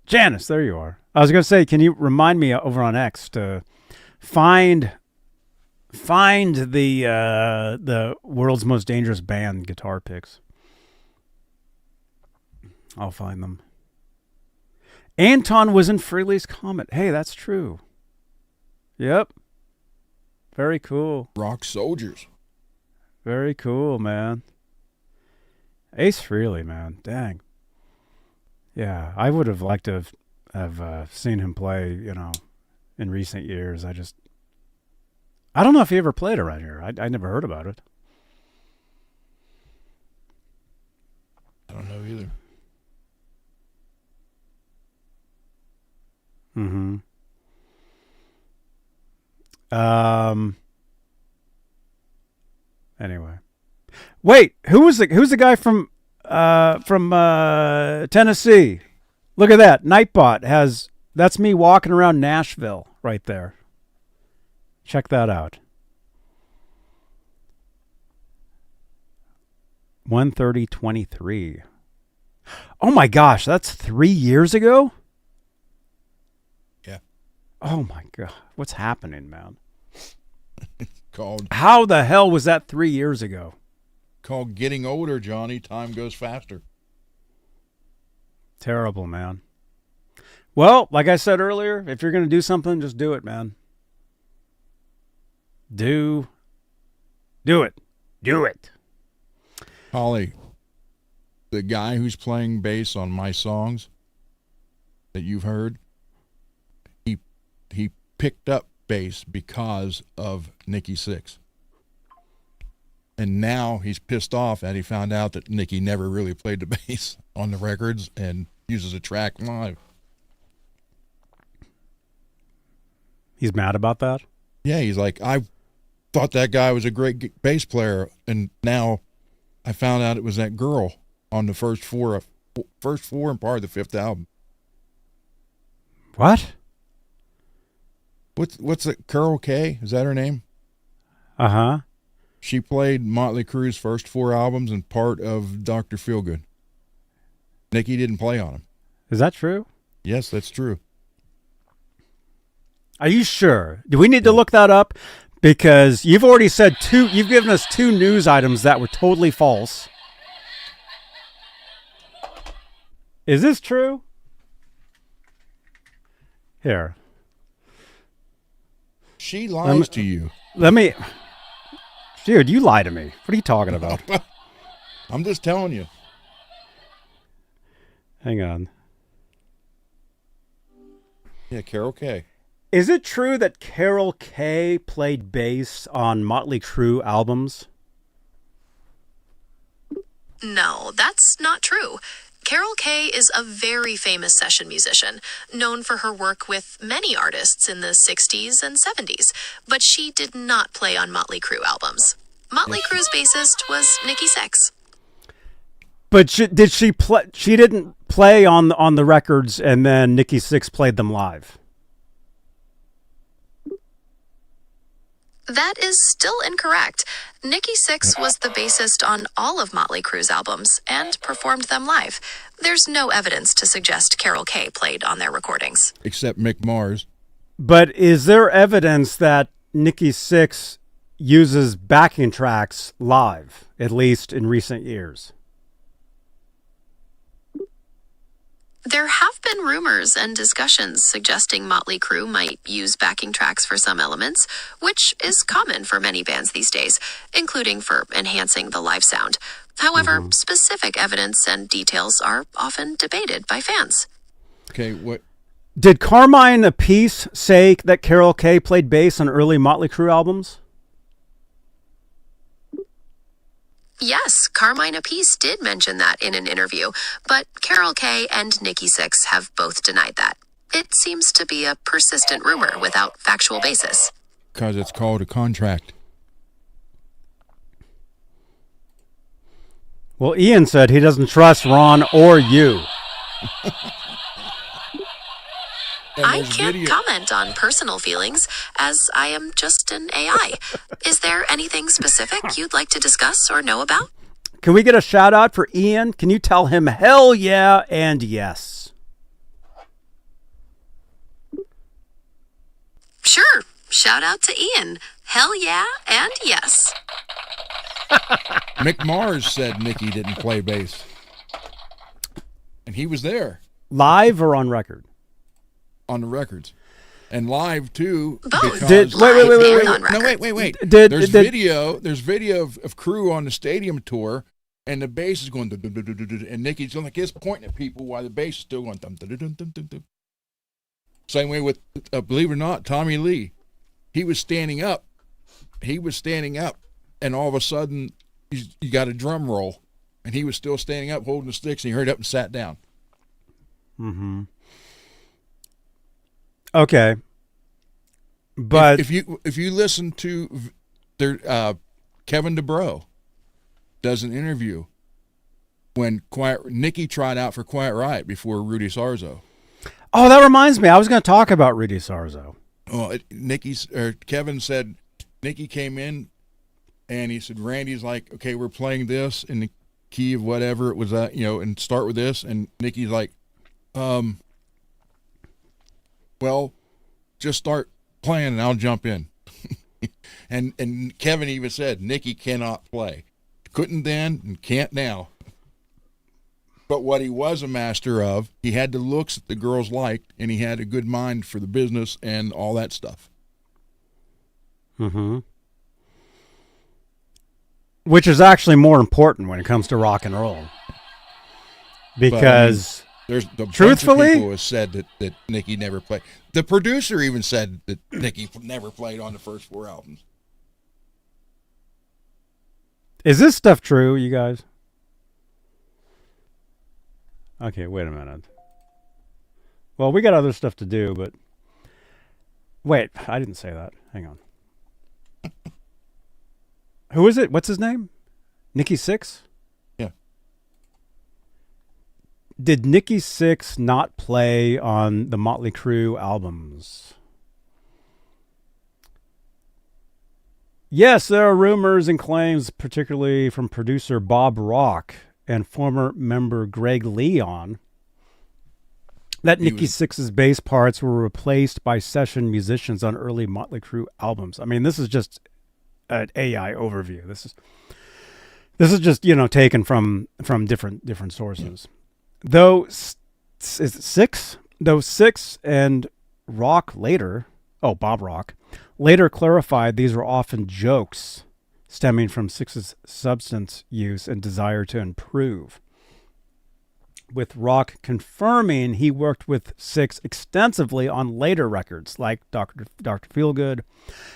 Janice, there you are. I was going to say, can you remind me over on X to find the world's most dangerous band guitar picks. I'll find them. Anton was in Freely's comment. Hey, that's true. Yep. Very cool. Rock Soldiers. Very cool, man. Ace Frehley, man. Dang. Yeah, I would have liked to have seen him play, in recent years. I don't know if he ever played around here. I never heard about it. I don't know either. Anyway. Wait, who's the guy from Tennessee? Look at that. Nightbot that's me walking around Nashville right there. Check that out. 1:30:23. Oh my gosh, that's 3 years ago? Yeah. Oh my God. What's happening, man? Called. How the hell was that 3 years ago? Called getting older, Johnny. Time goes faster. Terrible, man. Well, like I said earlier, if you're going to do something, just do it, man. Do it. Do it. Holly, the guy who's playing bass on my songs that you've heard, he picked up bass because of Nikki Sixx. And now he's pissed off that he found out that Nikki never really played the bass on the records and uses a track live. He's mad about that? Yeah, he's like, I thought that guy was a great bass player, and now I found out it was that girl on the first four and part of the fifth album. What? What's it? Carol Kay? Is that her name? Uh-huh. She played Motley Crue's first 4 albums and part of Dr. Feelgood. Nikki didn't play on them. Is that true? Yes, that's true. Are you sure? Do we need to look that up? Because you've already said you've given us 2 news items that were totally false. Is this true? Here. She lies to you. Dude, you lie to me. What are you talking about? I'm just telling you. Hang on. Yeah, Carol Kay. Is it true that Carol Kay played bass on Motley Crue albums? No, that's not true. Carol Kay is a very famous session musician, known for her work with many artists in the 60s and 70s, but she did not play on Motley Crue albums. Motley Crue's bassist was Nikki Sixx. But did she play? She didn't play on the records, and then Nikki Sixx played them live. That is still incorrect. Nikki Sixx was the bassist on all of Motley Crue's albums and performed them live. There's no evidence to suggest Carol Kay played on their recordings. Except Mick Mars. But is there evidence that Nikki Sixx uses backing tracks live, at least in recent years? There have been rumors and discussions suggesting Motley Crue might use backing tracks for some elements, which is common for many bands these days, including for enhancing the live sound. However, specific evidence and details are often debated by fans. Okay, what? Did Carmine Appice say that Carol Kay played bass on early Motley Crue albums? Yes, Carmine Appice did mention that in an interview, but Carol Kay and Nikki Sixx have both denied that. It seems to be a persistent rumor without factual basis. Because it's called a contract. Well, Ian said he doesn't trust Ron or you. I can't comment on personal feelings, as I am just an AI. Is there anything specific you'd like to discuss or know about? Can we get a shout out for Ian? Can you tell him hell yeah and yes? Sure. Shout out to Ian. Hell yeah and yes. Mick Mars said Nikki didn't play bass. And he was there. Live or on record? On the records. And live too. Both. Wait. No, wait. There's video of Crue on the stadium tour, and the bass is going, and Nikki's like this pointing at people while the bass is still going. Same way with, believe it or not, Tommy Lee. He was standing up, and all of a sudden, you got a drum roll, and he was still standing up, holding the sticks, and he hurried up and sat down. Mm-hmm. Okay, but if you listen to their Kevin DeBro does an interview when Nikki tried out for Quiet Riot before Rudy Sarzo. Oh, that reminds me. I was going to talk about Rudy Sarzo. Well, Kevin said Nikki came in and he said Randy's like, okay, we're playing this in the key of whatever it was, and start with this, and Nikki's like, well, just start playing and I'll jump in. and Kevin even said Nikki cannot play. Couldn't then and can't now. But what he was a master of, he had the looks that the girls liked, and he had a good mind for the business and all that stuff. Mm-hmm. Which is actually more important when it comes to rock and roll. Because... There's a truthfully, bunch of people have said that Nikki never played. The producer even said that Nikki never played on the first 4 albums. Is this stuff true, you guys? Okay, wait a minute. Well, we got other stuff to do, but... Wait, I didn't say that. Hang on. Who is it? What's his name? Nikki Sixx? Did Nikki Sixx not play on the Motley Crue albums? Yes, there are rumors and claims, particularly from producer Bob Rock and former member Greg Leon, that Nikki Sixx's bass parts were replaced by session musicians on early Motley Crue albums. I mean, this is just an AI overview. This is just, taken from different sources. Though Sixx and Rock later, Bob Rock, later clarified these were often jokes stemming from Sixx's substance use and desire to improve. With Rock confirming he worked with Sixx extensively on later records like Dr. Feelgood,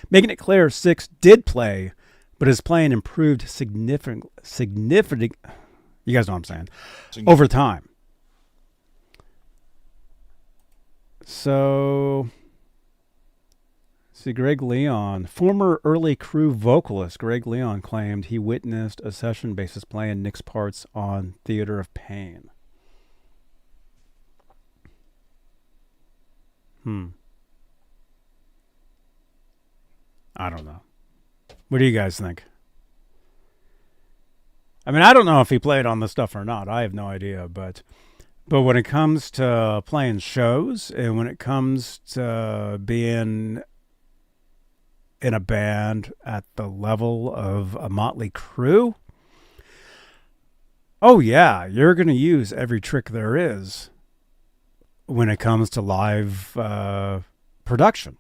making it clear Sixx did play, but his playing improved significant. You guys know what I'm saying? Over time. So, see, Greg Leon, former early Crew vocalist Greg Leon claimed he witnessed a session bassist playing Nick's parts on Theater of Pain. I don't know. What do you guys think? I mean, I don't know if he played on this stuff or not. I have no idea, but when it comes to playing shows and when it comes to being in a band at the level of a Motley Crue, oh yeah, you're going to use every trick there is when it comes to live production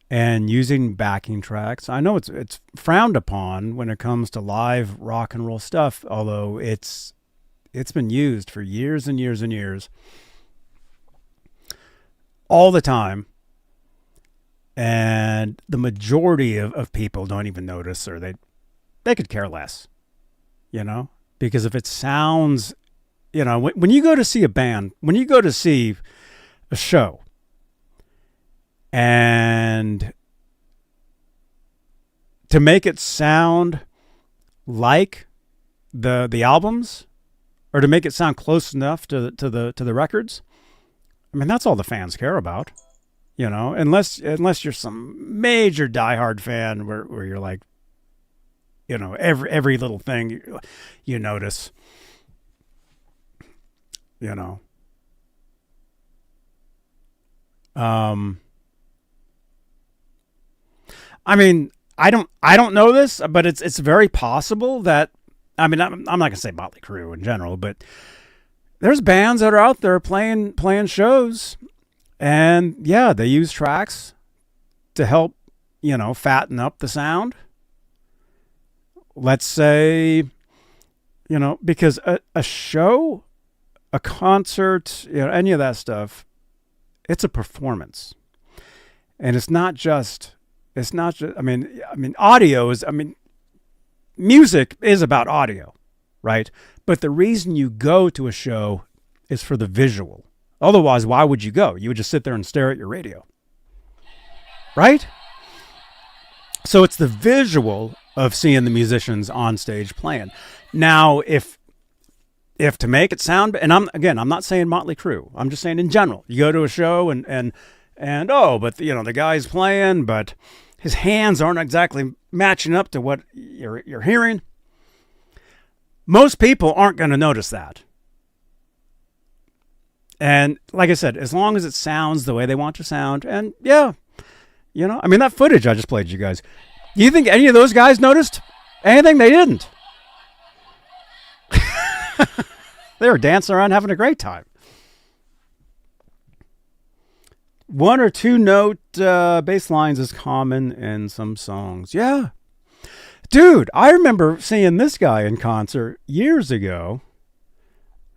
and using backing tracks. I know it's frowned upon when it comes to live rock and roll stuff, although it's been used for years and years and years, all the time. And the majority of people don't even notice, or they could care less, you know? Because if it sounds, you know, when you go to see a band, when you go to see a show, and to make it sound like the albums, or to make it sound close enough to the records, I mean, that's all the fans care about, you know. Unless you're some major diehard fan where you're like, you know, every little thing you notice, you know. I mean, I don't know this, but it's very possible that, I mean, I'm not gonna say Motley Crue in general, but there's bands that are out there playing shows, and yeah, they use tracks to help, you know, fatten up the sound. Let's say, you know, because a show, a concert, you know, any of that stuff, it's a performance, and it's not just. I mean, audio is. I mean, music is about audio, right? But the reason you go to a show is for the visual. Otherwise, why would you go? You would just sit there and stare at your radio, right? So it's the visual of seeing the musicians on stage playing. Now, if to make it sound, and I'm not saying Motley Crue. I'm just saying in general. You go to a show and oh, but you know, the guy's playing, but his hands aren't exactly matching up to what you're hearing. Most people aren't going to notice that. And like I said, as long as it sounds the way they want to sound, and yeah, you know, I mean, that footage I just played you guys, do you think any of those guys noticed anything? They didn't. They were dancing around having a great time. One or two note bass lines is common in some songs. Yeah. Dude, I remember seeing this guy in concert years ago.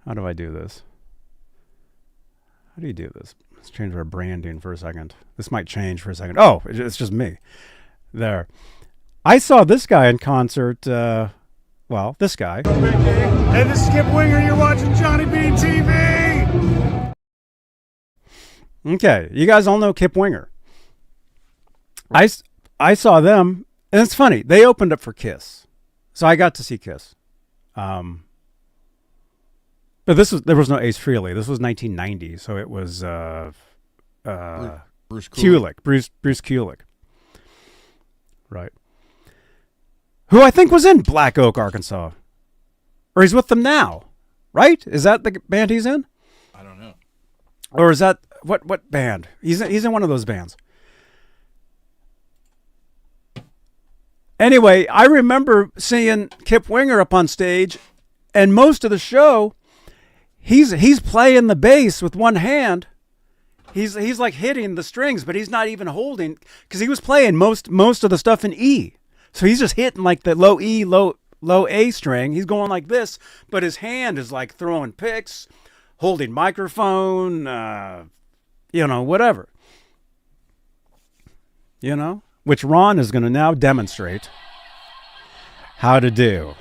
How do I do this? How do you do this? Let's change our branding for a second. This might change for a second. Oh, it's just me. There. I saw this guy in concert. This guy. Hey, this is Kip Winger. You're watching Johnny Beane TV. Okay, you guys all know Kip Winger. I saw them, and it's funny. They opened up for Kiss, so I got to see Kiss. But there was no Ace Frehley. This was 1990, so it was Bruce Kulick. Bruce Kulick. Right. Who I think was in Black Oak, Arkansas. Or he's with them now, right? Is that the band he's in? I don't know. Or is that what band? He's in one of those bands. Anyway, I remember seeing Kip Winger up on stage, and most of the show, he's playing the bass with one hand. He's like hitting the strings, but he's not even holding, because he was playing most of the stuff in E. So he's just hitting like the low E, low A string. He's going like this, but his hand is like throwing picks, holding microphone, whatever. Which Ron is going to now demonstrate how to do.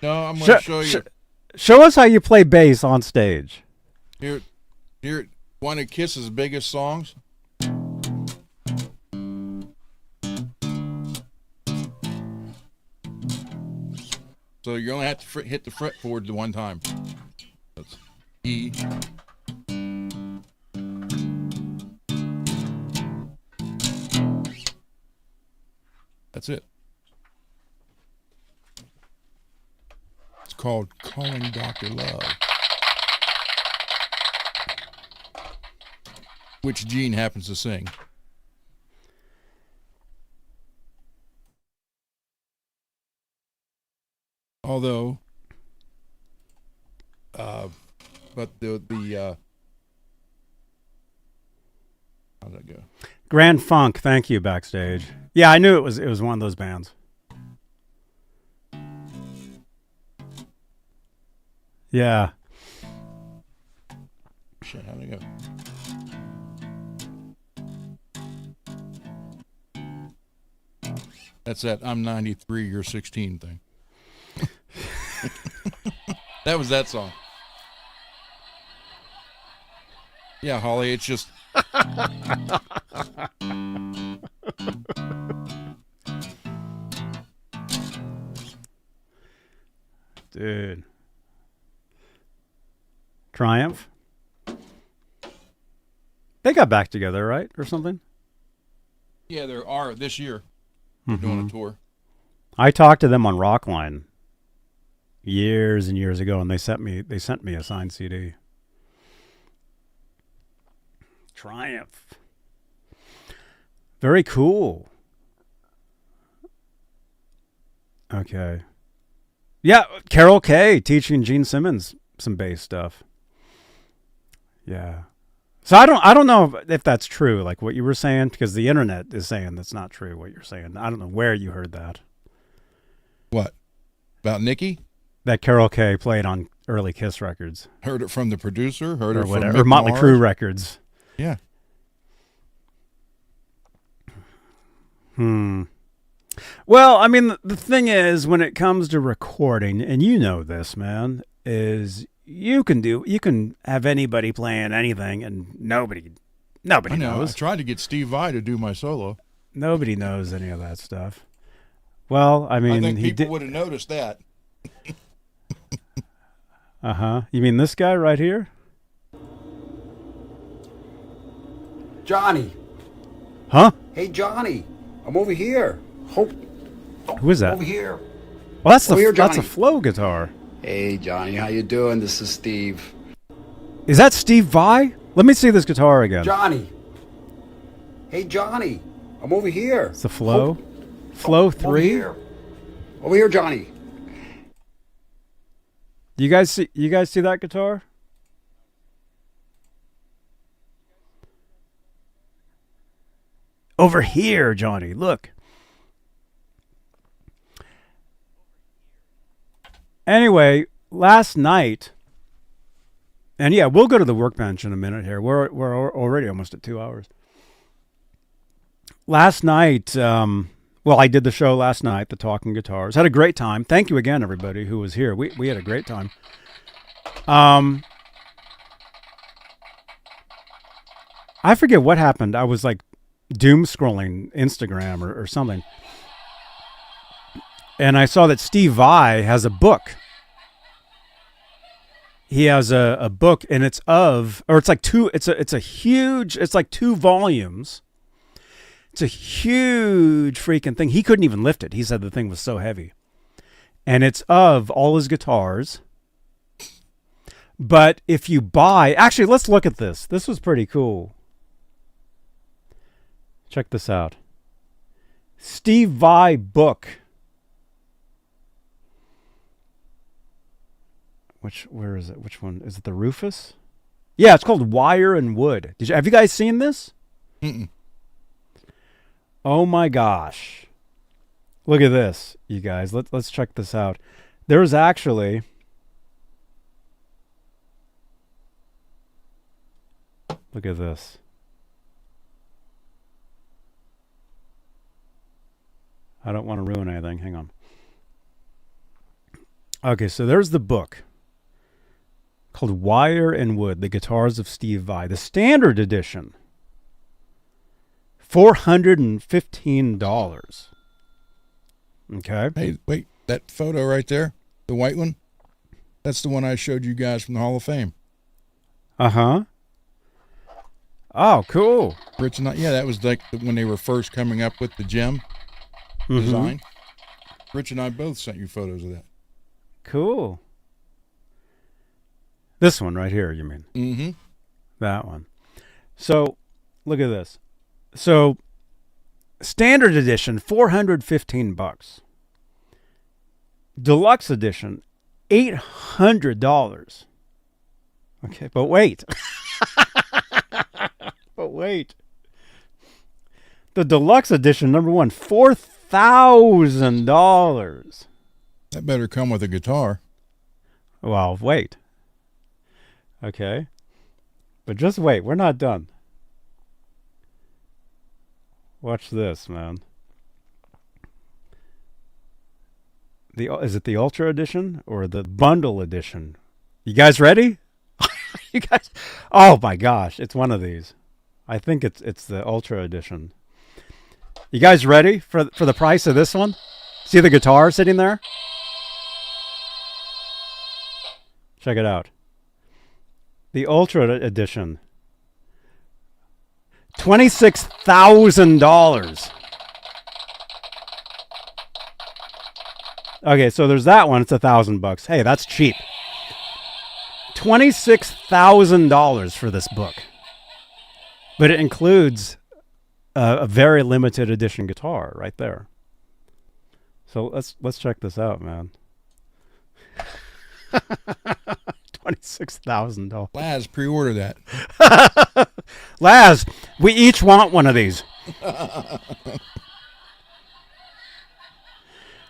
No, I'm going to show you. Show us how you play bass on stage. Here, one of Kiss's biggest songs. So you only have to hit the fretboard the one time. That's E. That's it. It's called Calling Dr. Love. Which Gene happens to sing. Although, but the how'd that go? Grand Funk, thank you, backstage. Yeah, I knew it was one of those bands. Yeah. Shit, how'd it go? That's that I'm 93, you're 16 thing. That was that song. Yeah, Holly, it's just... Dude. Triumph? They got back together, right? Or something? Yeah, there are this year. They're doing a tour. I talked to them on Rockline years and years ago, and they sent me a signed CD. Triumph. Very cool. Okay. Yeah, Carol Kay teaching Gene Simmons some bass stuff. Yeah. So I don't know if that's true, like what you were saying, because the internet is saying that's not true what you're saying. I don't know where you heard that. What? About Nikki? That Carol Kay played on early Kiss records. Heard it from the producer? Heard it from whatever, Mick or Motley Mars? Crue records. Yeah. Well, I mean, the thing is, when it comes to recording, and you know this, man, is you can have anybody playing anything, and nobody knows. I tried to get Steve Vai to do my solo. Nobody knows any of that stuff. Well, I mean, I think people would have noticed that. You mean this guy right here? Johnny. Huh? Hey, Johnny. I'm over here. Who is that? Over here. Well, that's Over here, that's a Johnny. flow guitar. Hey, Johnny. How you doing? This is Steve. Is that Steve Vai? Let me see this guitar again. Johnny. Hey, Johnny. I'm over here. It's the flow. Flow 3. Over here, Johnny. You guys see that guitar? Over here, Johnny. Look. Anyway, last night, and yeah, we'll go to the workbench in a minute here. We're already almost at 2 hours. Last night, well, I did the show last night, the Talking Guitars. Had a great time. Thank you again, everybody who was here. We had a great time. I forget what happened. I was like doom scrolling Instagram or something. And I saw that Steve Vai has a book. He has a book, and it's like 2 volumes. It's a huge freaking thing. He couldn't even lift it. He said the thing was so heavy. And it's of all his guitars. But if you buy, actually, let's look at this. This was pretty cool. Check this out. Steve Vai book. Where is it? Which one? Is it the Rufus? Yeah, it's called Wire and Wood. Have you guys seen this? Mm-mm. Oh my gosh. Look at this, you guys. Let's check this out. There's actually look at this. I don't want to ruin anything. Hang on. Okay, so there's the book. called Wire and Wood, The Guitars of Steve Vai. The standard edition, $415. Okay. Hey, wait, that photo right there, the white one, that's the one I showed you guys from the Hall of Fame. Uh-huh. Oh, cool. Rich and I, yeah, that was like when they were first coming up with the gem design. Rich and I both sent you photos of that. Cool. This one right here, you mean? Mm-hmm. That one. So, look at this. So, standard edition, $415. Deluxe edition, $800. Okay, but wait. But wait. The deluxe edition, number one, $4,000. That better come with a guitar. Well, wait. Okay. But just wait. We're not done. Watch this, man. Is it the Ultra Edition or the Bundle Edition? You guys ready? You guys? Oh my gosh, it's one of these. I think it's the Ultra Edition. You guys ready for the price of this one? See the guitar sitting there? Check it out. The Ultra Edition. $26,000. Okay, so there's that one. It's $1,000. Hey, that's cheap. $26,000 for this book, but it includes a very limited edition guitar right there. So let's check this out, man. $26,000. Laz, pre-order that. Laz, we each want one of these.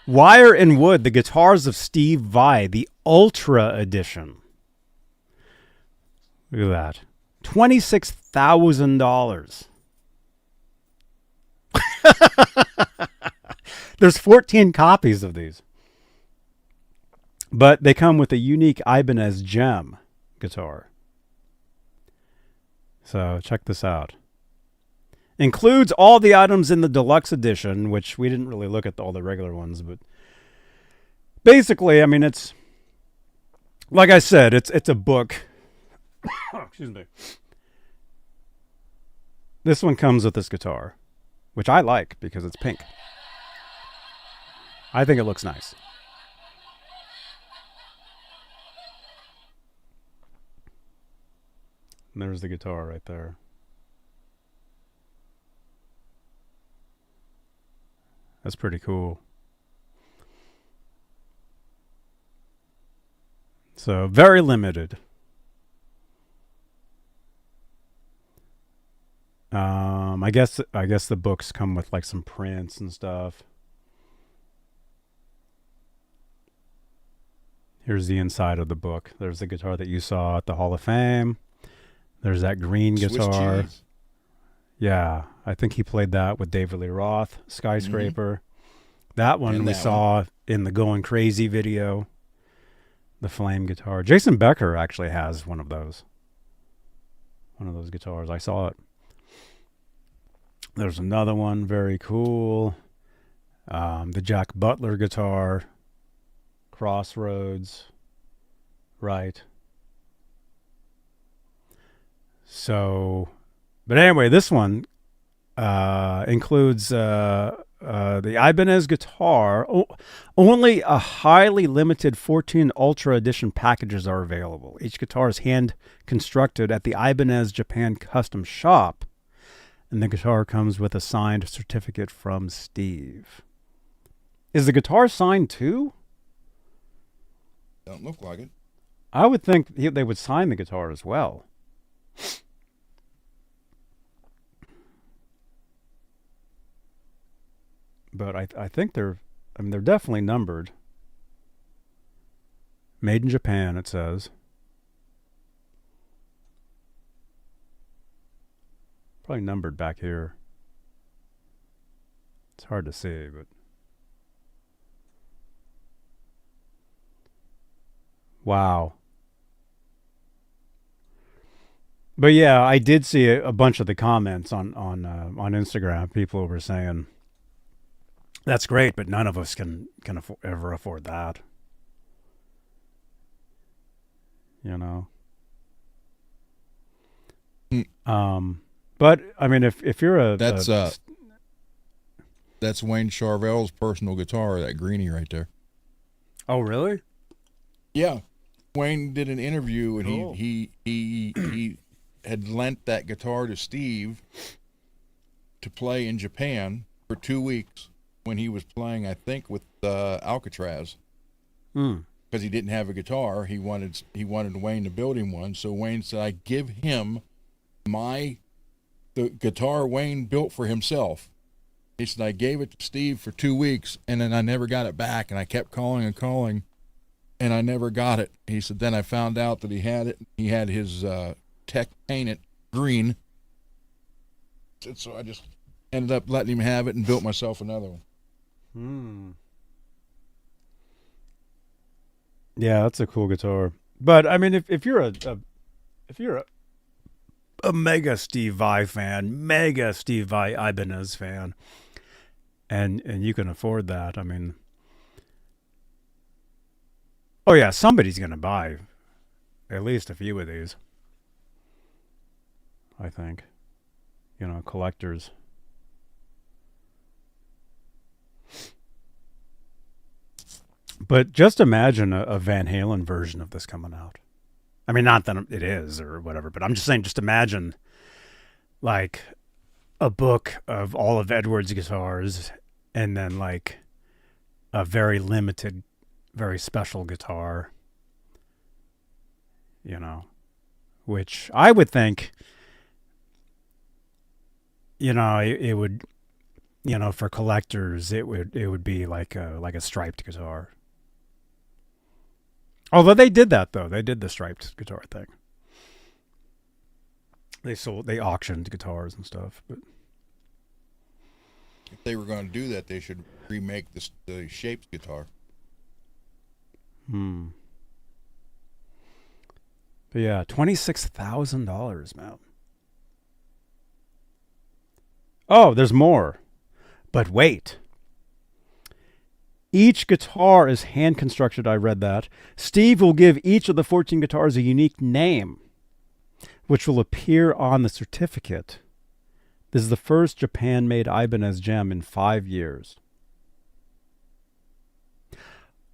Wire and Wood, The Guitars of Steve Vai, the Ultra Edition. Look at that. $26,000. There's 14 copies of these. But they come with a unique Ibanez Gem guitar. So check this out. Includes all the items in the deluxe edition, which we didn't really look at all the regular ones, but basically, I mean, it's like I said, it's a book. Excuse me. This one comes with this guitar, which I like because it's pink. I think it looks nice. And there's the guitar right there. That's pretty cool. So, very limited. I guess the books come with like some prints and stuff. Here's the inside of the book. There's the guitar that you saw at the Hall of Fame. There's that green Swiss guitar. cheese. Yeah, I think he played that with David Lee Roth, Skyscraper. That one we saw in the Going Crazy video. The flame guitar. Jason Becker actually has one of those. One of those guitars. I saw it. There's another one, very cool. The Jack Butler guitar. Crossroads. Right. So, but anyway, this one includes the Ibanez guitar. Only a highly limited 14 Ultra Edition packages are available. Each guitar is hand constructed at the Ibanez Japan Custom Shop, and the guitar comes with a signed certificate from Steve. Is the guitar signed too? Don't look like it. I would think they would sign the guitar as well. But I think they're definitely numbered. Made in Japan, it says. Probably numbered back here. It's hard to see, but wow. But yeah, I did see a bunch of the comments on Instagram. People were saying that's great, but none of us can ever afford that. You know. But I mean, if you're that's Wayne Charvel's personal guitar, that greenie right there. Oh, really? Yeah, Wayne did an interview, and Cool. he had lent that guitar to Steve to play in Japan for 2 weeks when he was playing, I think, with Alcatraz. Because he didn't have a guitar, he wanted Wayne to build him one. So Wayne said, "I give him the guitar Wayne built for himself." He said, "I gave it to Steve for 2 weeks, and then I never got it back, and I kept calling and calling, and I never got it." He said, "Then I found out that he had it. He had his tech paint it green. So I just ended up letting him have it and built myself another one." Yeah, that's a cool guitar. But I mean, if you're a mega Steve Vai fan, mega Steve Vai Ibanez fan, and you can afford that, I mean, oh yeah, somebody's gonna buy at least a few of these. I think, collectors. But just imagine a Van Halen version of this coming out. I mean, not that it is or whatever, but I'm just saying, just imagine like a book of all of Edward's guitars and then like a very limited, very special guitar, which I would think, it would, for collectors, it would be like a striped guitar. Although they did that, though. They did the striped guitar thing. They auctioned guitars and stuff. But if they were going to do that, they should remake the shaped guitar. But yeah, $26,000, man. Oh, there's more. But wait. Each guitar is hand-constructed, I read that. Steve will give each of the 14 guitars a unique name, which will appear on the certificate. This is the first Japan-made Ibanez gem in 5 years.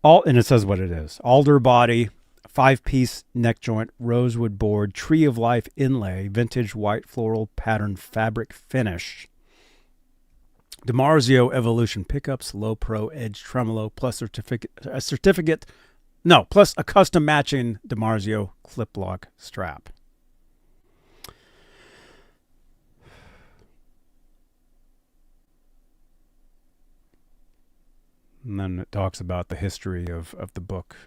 And it says what it is. Alder body, 5-piece neck joint, rosewood board, tree of life inlay, vintage white floral pattern fabric finish. DiMarzio Evolution pickups, low pro edge tremolo, plus plus a custom matching DiMarzio clip lock strap. And then it talks about the history of the book.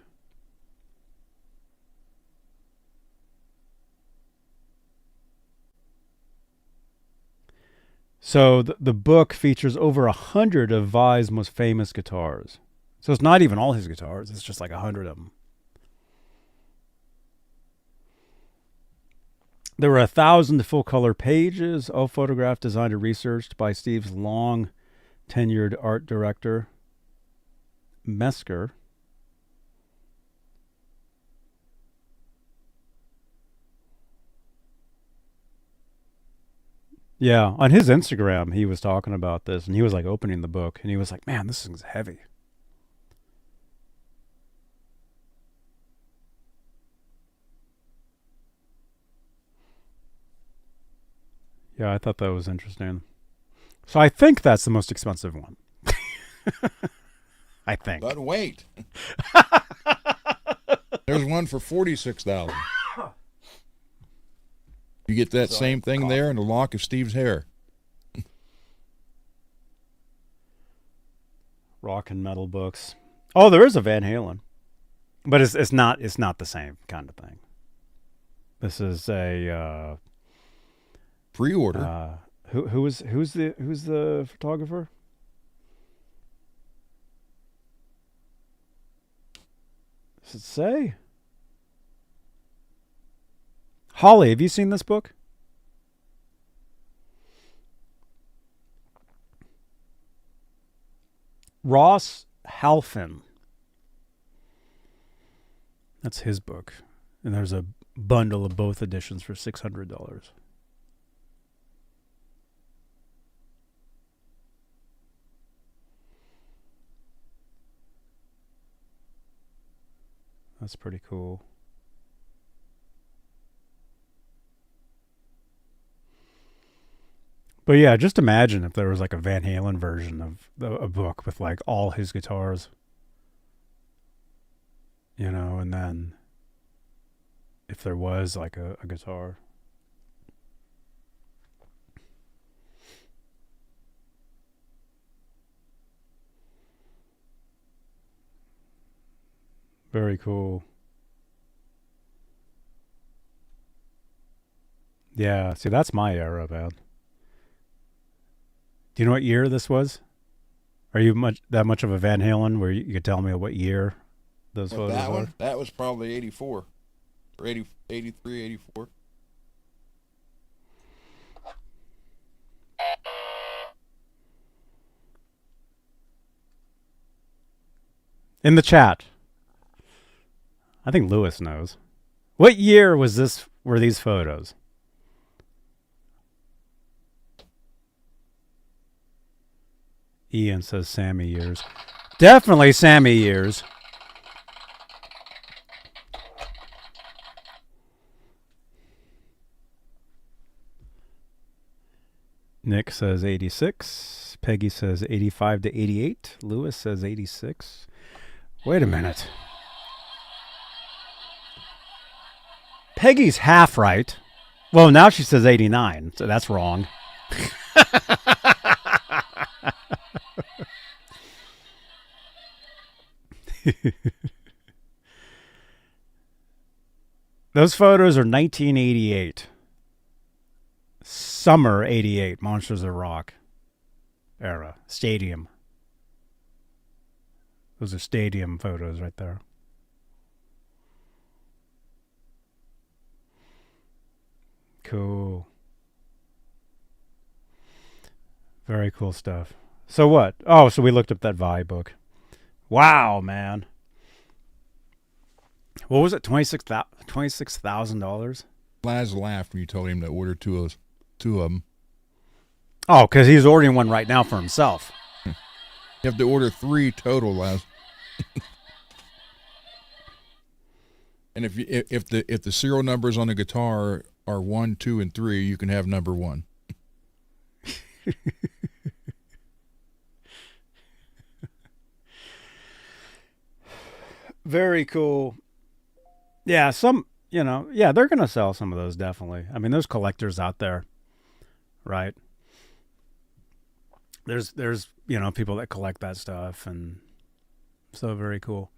So the book features over 100 of Vai's most famous guitars. So it's not even all his guitars. It's just like 100 of them. There were 1,000 full-color pages, all photographed, designed, and researched by Steve's long-tenured art director, Mesker. Yeah, on his Instagram, he was talking about this, and he was like opening the book, and he was like, "Man, this thing's heavy." Yeah, I thought that was interesting. So I think that's the most expensive one. I think. But wait, there's one for $46,000. You get that same thing there and a lock of Steve's hair. Rock and metal books. Oh, there is a Van Halen, but it's not the same kind of thing. This is a pre-order. Who's the photographer? Does it say? Holly, have you seen this book? Ross Halfin. That's his book. And there's a bundle of both editions for $600. That's pretty cool. But yeah, just imagine if there was like a Van Halen version of a book with like all his guitars. You know, and then if there was like a guitar. Very cool. Yeah, see, that's my era, man. Do you know what year this was? Are you that much of a Van Halen where you could tell me what year those photos that are? one, that was probably 84 or 83, 84. In the chat. I think Lewis knows. What year was this? Were these photos? Ian says Sammy years. Definitely Sammy years. Nick says 86. Peggy says 85 to 88. Lewis says 86. Wait a minute. Peggy's half right. Well, now she says 89, so that's wrong. Those photos are 1988. Summer 88, Monsters of Rock era. Stadium. Those are stadium photos right there. Cool. Very cool stuff. So what? Oh, so we looked up that Vi book. Wow, man. What was it? $26,000? Laz laughed when you told him to order two of them. Oh, because he's ordering one right now for himself. You have to order 3 total, Laz. And if the serial numbers on the guitar are 1, 2, and 3, you can have number 1. Very cool. Yeah, they're going to sell some of those, definitely. I mean, there's collectors out there, right? There's people that collect that stuff, and so very cool.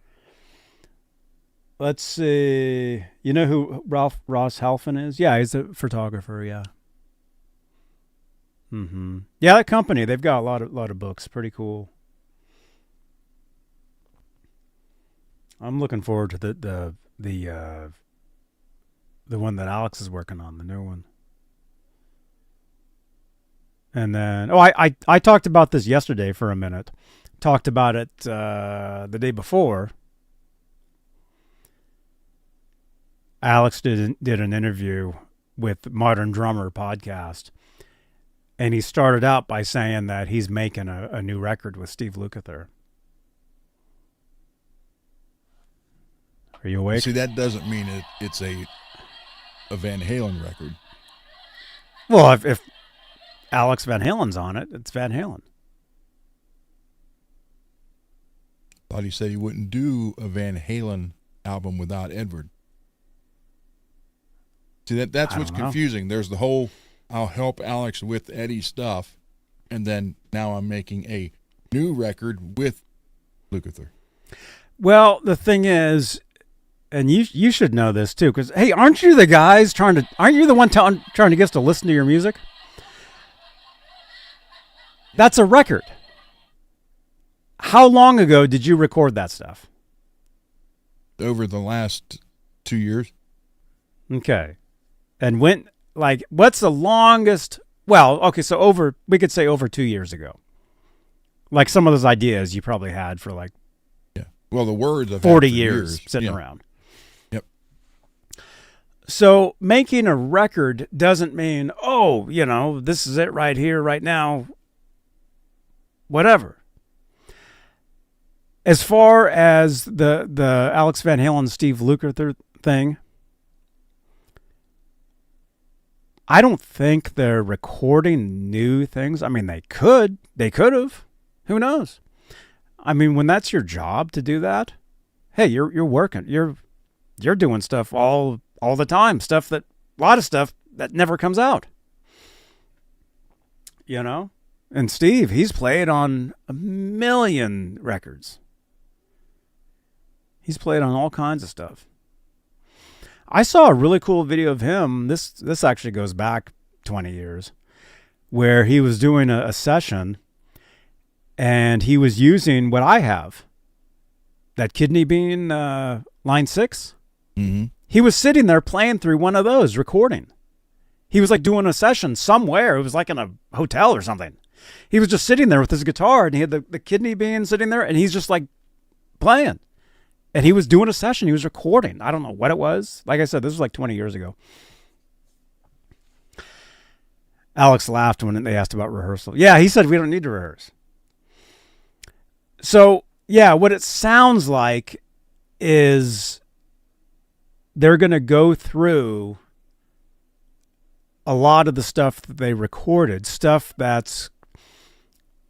Let's see. You know who Ross Halfin is? Yeah, he's a photographer, yeah. Mm-hmm. Yeah, that company, they've got a lot of books. Pretty cool. I'm looking forward to the one that Alex is working on, the new one. And then, I talked about this yesterday for a minute. Talked about it the day before. Alex did an interview with Modern Drummer podcast, and he started out by saying that he's making a new record with Steve Lukather. Are you awake? See, that doesn't mean it's a Van Halen record. Well, if Alex Van Halen's on it, it's Van Halen. Thought he said he wouldn't do a Van Halen album without Edward. See, that's what's confusing. There's the whole, I'll help Alex with Eddie's stuff, and then now I'm making a new record with Lukather. Well, the thing is, and you should know this too, because hey, aren't you the guys aren't you the one trying to get us to listen to your music? That's a record. How long ago did you record that stuff? Over the last 2 years. Okay. And went, like, what's the longest? Well, okay, so we could say over 2 years ago. Like some of those ideas you probably had for like, well, the words of 40 years sitting around. Yep. So making a record doesn't mean, oh, this is it right here, right now. Whatever. As far as the Alex Van Halen, Steve Lukather thing, I don't think they're recording new things. I mean, they could have. Who knows? I mean, when that's your job to do that, hey, you're working. You're doing stuff all the time. A lot of stuff that never comes out. And Steve, he's played on a million records. He's played on all kinds of stuff. I saw a really cool video of him. This actually goes back 20 years, where he was doing a session, and he was using what I have, that Kidney Beane line 6. Mm-hmm. He was sitting there playing through one of those, recording. He was like doing a session somewhere. It was like in a hotel or something. He was just sitting there with his guitar, and he had the Kidney Beane sitting there, and he's just like playing. And he was doing a session. He was recording. I don't know what it was. Like I said, this was like 20 years ago. Alex laughed when they asked about rehearsal. Yeah, he said we don't need to rehearse. So, yeah, what it sounds like is they're going to go through a lot of the stuff that they recorded, stuff that's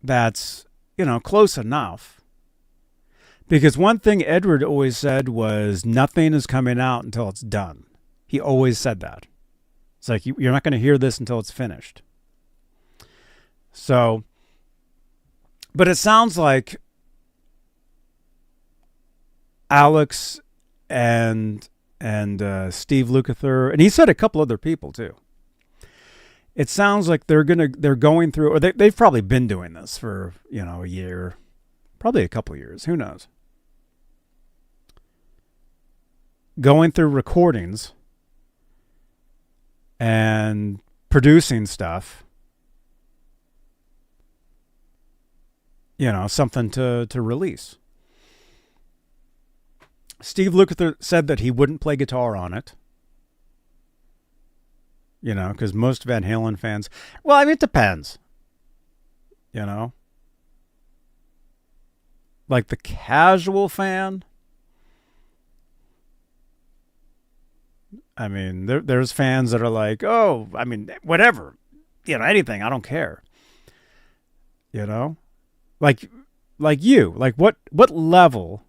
close enough. Because one thing Edward always said was nothing is coming out until it's done. He always said that. It's like you're not going to hear this until it's finished. So, but it sounds like Alex and Steve Lukather, and he said a couple other people too. It sounds like they're going through, or they've probably been doing this for a year, probably a couple years. Who knows? Going through recordings and producing stuff. Something to release. Steve Lukather said that he wouldn't play guitar on it. Because most Van Halen fans, well, I mean, it depends. Like the casual fan, I mean, there's fans that are like, oh, I mean, whatever, anything, I don't care. Like you, like what level?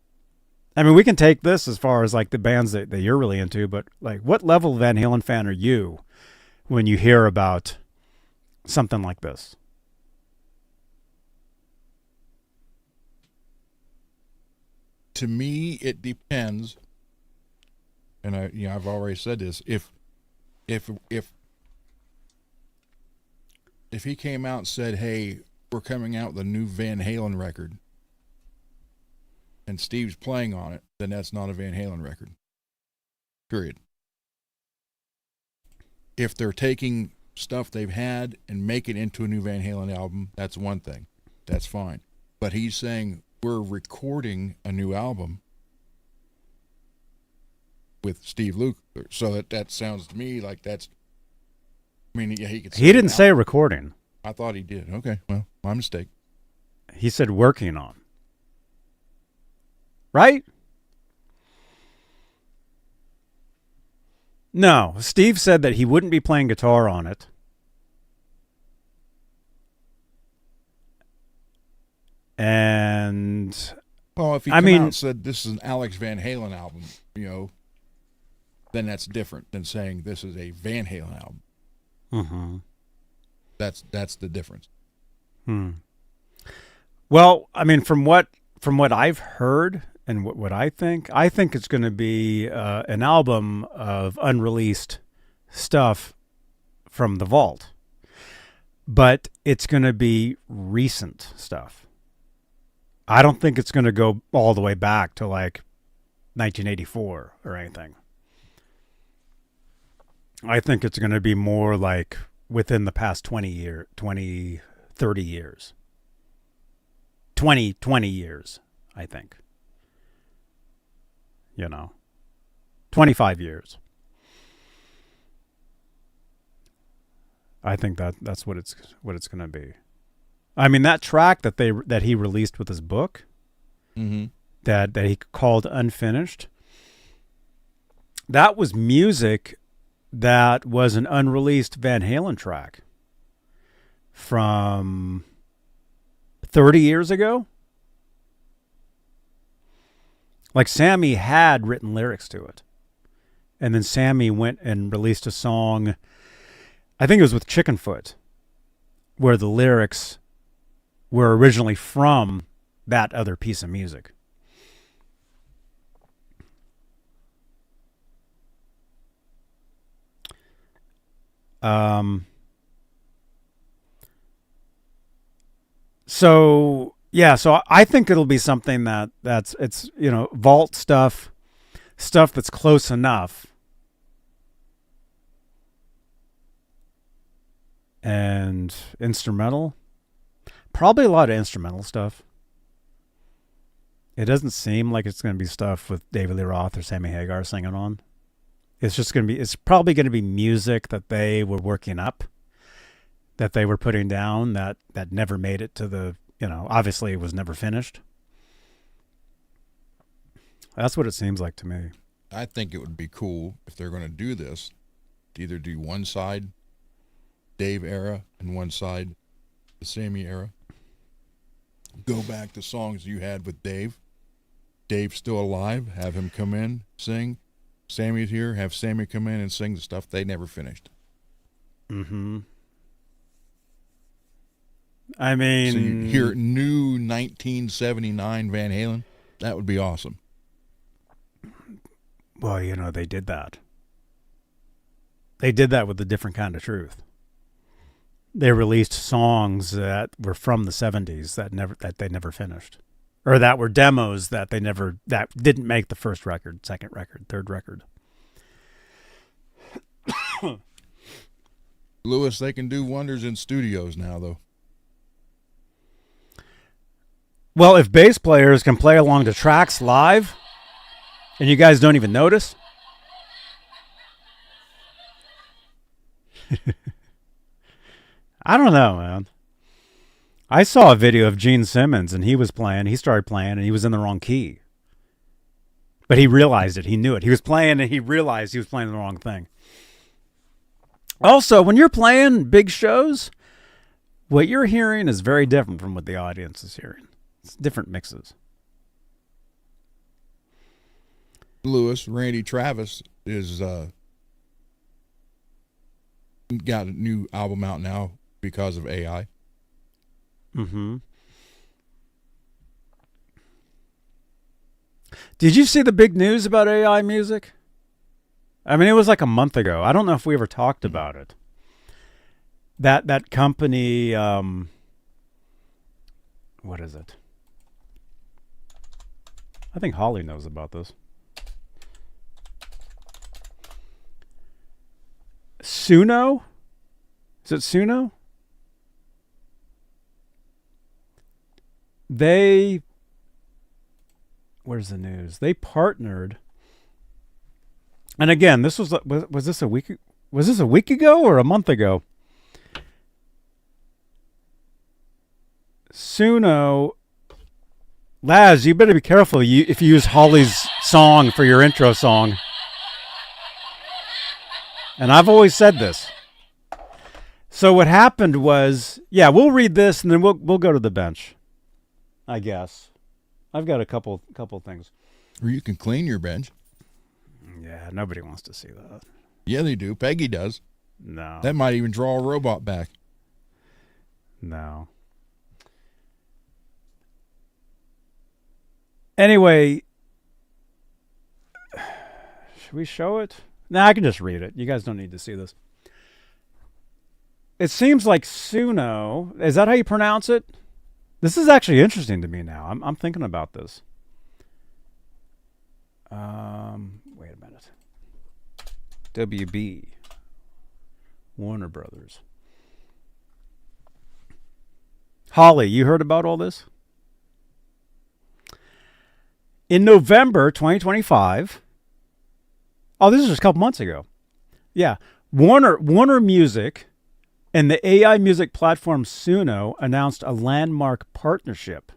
I mean, we can take this as far as like the bands that you're really into, but like what level Van Halen fan are you when you hear about something like this? To me, it depends. And I've already said this. If he came out and said, "Hey, we're coming out with a new Van Halen record," and Steve's playing on it, then that's not a Van Halen record. Period. If they're taking stuff they've had and make it into a new Van Halen album, that's one thing. That's fine. But he's saying we're recording a new album with Steve Lukather. So that sounds to me like that's, I mean, yeah, he could say he didn't say recording. I thought he did. Okay, well, my mistake. He said working on. Right? No, Steve said that he wouldn't be playing guitar on it. And well, if he came out and said this is an Alex Van Halen album, then that's different than saying this is a Van Halen album. Mm-hmm. That's the difference. Well, I mean, from what I've heard and what I think it's going to be an album of unreleased stuff from the vault, but it's going to be recent stuff. I don't think it's going to go all the way back to like 1984 or anything. I think it's going to be more like within the past 30 years. 20 years, I think. 25 years. I think that's what it's going to be. I mean, that track that he released with his book, that he called Unfinished, that was music that was an unreleased Van Halen track from 30 years ago. Like, Sammy had written lyrics to it. And then Sammy went and released a song, I think it was with Chickenfoot, where the lyrics were originally from that other piece of music. So I think it'll be something that's vault stuff that's close enough, and instrumental, probably a lot of instrumental stuff. It doesn't seem like it's going to be stuff with David Lee Roth or Sammy Hagar singing on. It's probably going to be music that they were working up, that they were putting down, that never made it to the, obviously it was never finished. That's what it seems like to me. I think it would be cool if they're going to do this, to either do one side Dave era and one side the Sammy era. Go back to songs you had with Dave. Dave's still alive, have him come in, sing. Sammy's here, have Sammy come in and sing the stuff they never finished. Mm-hmm. I mean... So you hear new 1979 Van Halen? That would be awesome. Well, they did that. They did that with A Different Kind of Truth. They released songs that were from the 70s that they never finished. Or that were demos that didn't make the first record, second record, third record. Lewis, they can do wonders in studios now, though. Well, if bass players can play along to tracks live, and you guys don't even notice, I don't know, man. I saw a video of Gene Simmons, and he started playing, and he was in the wrong key. But he realized it. He knew it. He was playing, and he realized he was playing the wrong thing. Also, when you're playing big shows, what you're hearing is very different from what the audience is hearing. It's different mixes. Lewis, Randy Travis is got a new album out now because of AI. Mm-hmm. Did you see the big news about AI music? I mean, it was like a month ago. I don't know if we ever talked about it. That company, what is it? I think Holly knows about this. Suno? Is it Suno? Where's the news? They partnered, and again, this was this a week? Was this a week ago or a month ago? Suno, Laz, you better be careful if you use Holly's song for your intro song. And I've always said this. So what happened was, we'll read this and then we'll go to the bench, I guess. I've got a couple things. Or you can clean your bench. Yeah, nobody wants to see that. Yeah, they do. Peggy does. No. That might even draw a robot back. No. Anyway, should we show it? No, I can just read it. You guys don't need to see this. It seems like Suno, is that how you pronounce it? This is actually interesting to me now. I'm thinking about this. Wait a minute. WB. Warner Brothers. Holly, you heard about all this? In November 2025, this is just a couple months ago. Yeah, Warner Music and the AI music platform Suno announced a landmark partnership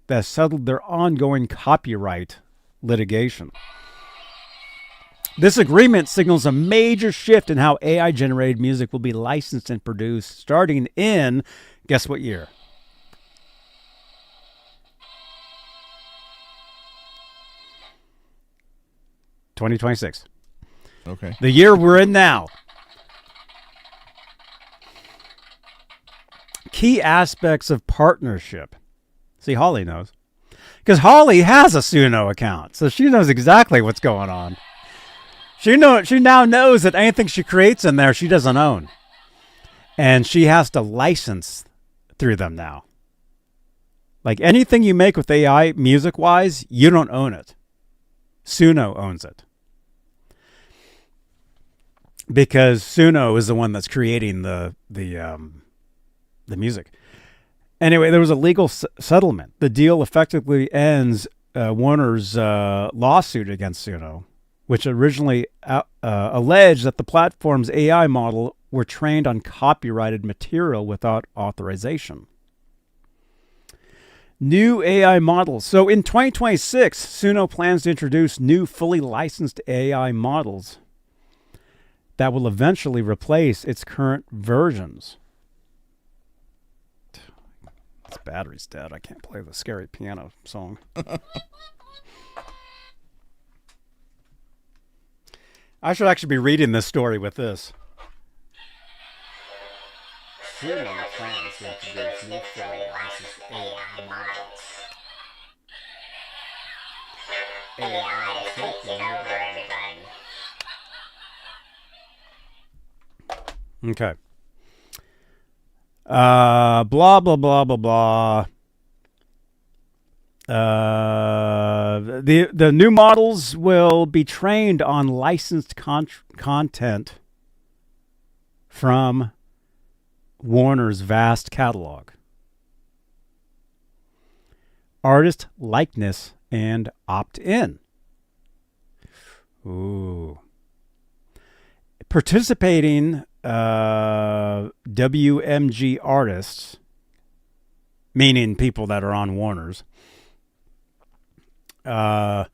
that settled their ongoing copyright litigation. This agreement signals a major shift in how AI-generated music will be licensed and produced starting in, guess what year? $2026. Okay. The year we're in now. Key aspects of partnership. See, Holly knows. Because Holly has a Suno account, so she knows exactly what's going on. She now knows that anything she creates in there, she doesn't own. And she has to license through them now. Like anything you make with AI, music-wise, you don't own it. Suno owns it. Because Suno is the one that's creating the music. Anyway, there was a legal settlement. The deal effectively ends Warner's lawsuit against Suno, which originally alleged that the platform's AI model were trained on copyrighted material without authorization. New AI models. So in 2026, Suno plans to introduce new fully licensed AI models that will eventually replace its current versions. This battery's dead. I can't play the scary piano song. I should actually be reading this story with this. Suno plans to introduce new fully licensed AI models. AI taking over everybody. Okay. Blah, blah, blah, blah, blah. The new models will be trained on licensed content from Warner's vast catalog. Artist likeness and opt-in. Ooh. Participating WMG artists, meaning people that are on Warner's, they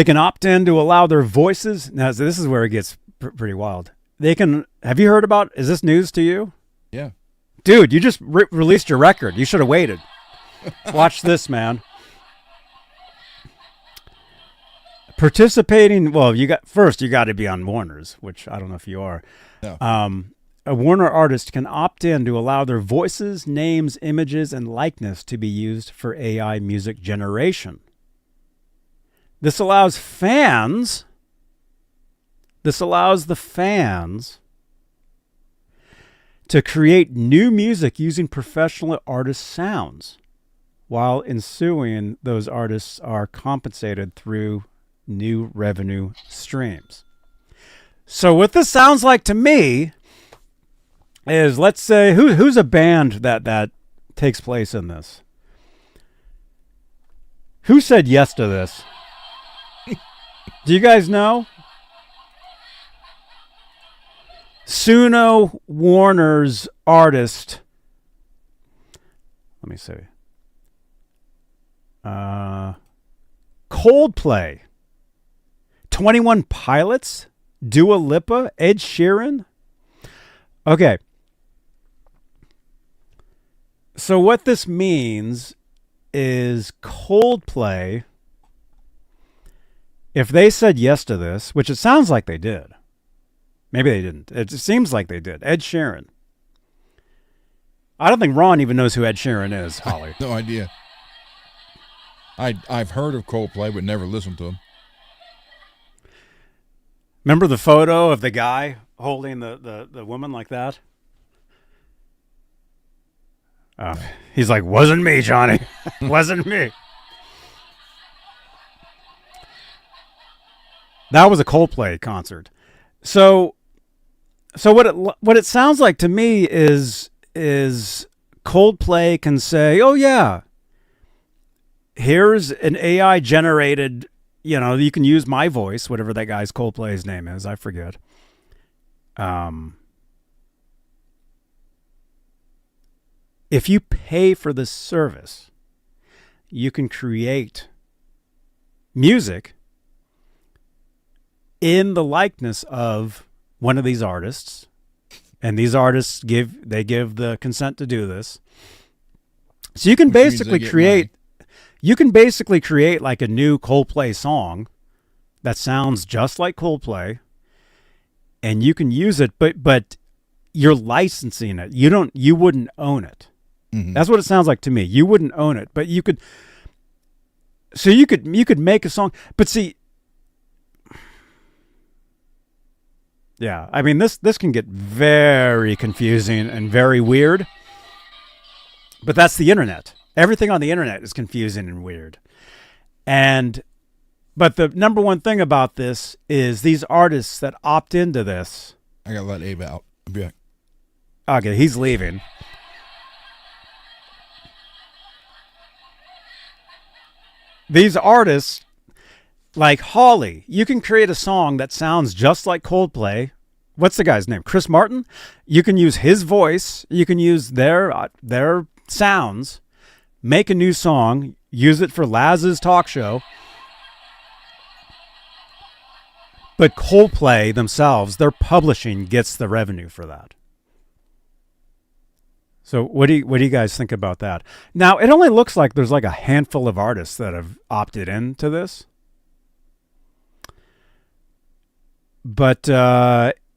can opt in to allow their voices. Now, this is where it gets pretty wild. They can. Have you heard about? Is this news to you? Yeah. Dude, you just released your record. You should have waited. Watch this, man. Participating. Well, you got to be on Warner's, which I don't know if you are. No. A Warner artist can opt in to allow their voices, names, images, and likeness to be used for AI music generation. This allows the fans to create new music using professional artist sounds, while ensuing those artists are compensated through new revenue streams. So what this sounds like to me is, let's say, who's a band that takes place in this? Who said yes to this? Do you guys know? Suno Warner's artist. Let me see. Coldplay. 21 Pilots. Dua Lipa. Ed Sheeran. Okay. So what this means is Coldplay, if they said yes to this, which it sounds like they did. Maybe they didn't. It seems like they did. Ed Sheeran. I don't think Ron even knows who Ed Sheeran is, Holly. No idea. I've heard of Coldplay, but never listened to him. Remember the photo of the guy holding the woman like that? He's like, wasn't me, Johnny. Wasn't me. That was a Coldplay concert. So So what it sounds like to me is Coldplay can say, "Oh yeah, here's an AI generated, you can use my voice, whatever that guy's Coldplay's name is, I forget." If you pay for this service, you can create music in the likeness of one of these artists, and these artists give the consent to do this. So you can basically create like a new Coldplay song that sounds just like Coldplay, and you can use it, but you're licensing it. You wouldn't own it. Mm-hmm. That's what it sounds like to me. You wouldn't own it, but you could. So you could make a song, but see, yeah, I mean this can get very confusing and very weird. But that's the internet. Everything on the internet is confusing and weird. But the number one thing about this is these artists that opt into this. I gotta let Abe out. I'll be back. Okay, he's leaving. These artists, like Holly, you can create a song that sounds just like Coldplay. What's the guy's name? Chris Martin? You can use his voice. You can use their sounds. Make a new song. Use it for Laz's talk show. But Coldplay themselves, their publishing gets the revenue for that. So what do you guys think about that? Now, it only looks like there's like a handful of artists that have opted into this. But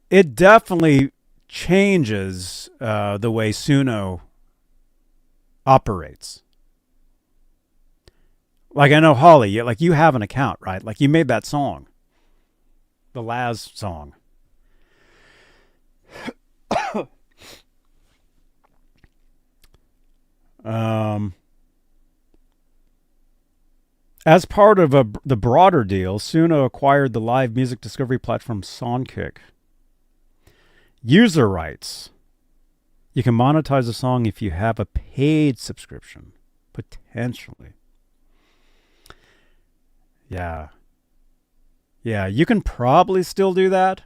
it definitely changes the way Suno operates. Like I know Holly, you have an account, right? Like you made that song. The Laz song. As part of the broader deal, Suno acquired the live music discovery platform Songkick. User rights. You can monetize a song if you have a paid subscription, potentially. Yeah. Yeah, you can probably still do that,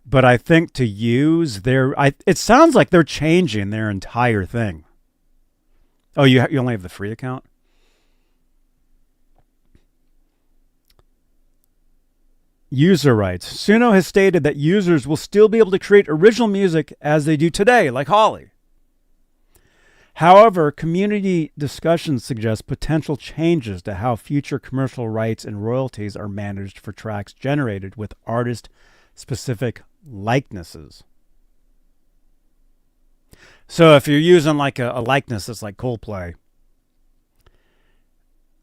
but I think to use it sounds like they're changing their entire thing. Oh, you only have the free account? User rights. Suno has stated that users will still be able to create original music as they do today, like Holly. However, community discussions suggest potential changes to how future commercial rights and royalties are managed for tracks generated with artist-specific likenesses. So if you're using like a likeness that's like Coldplay,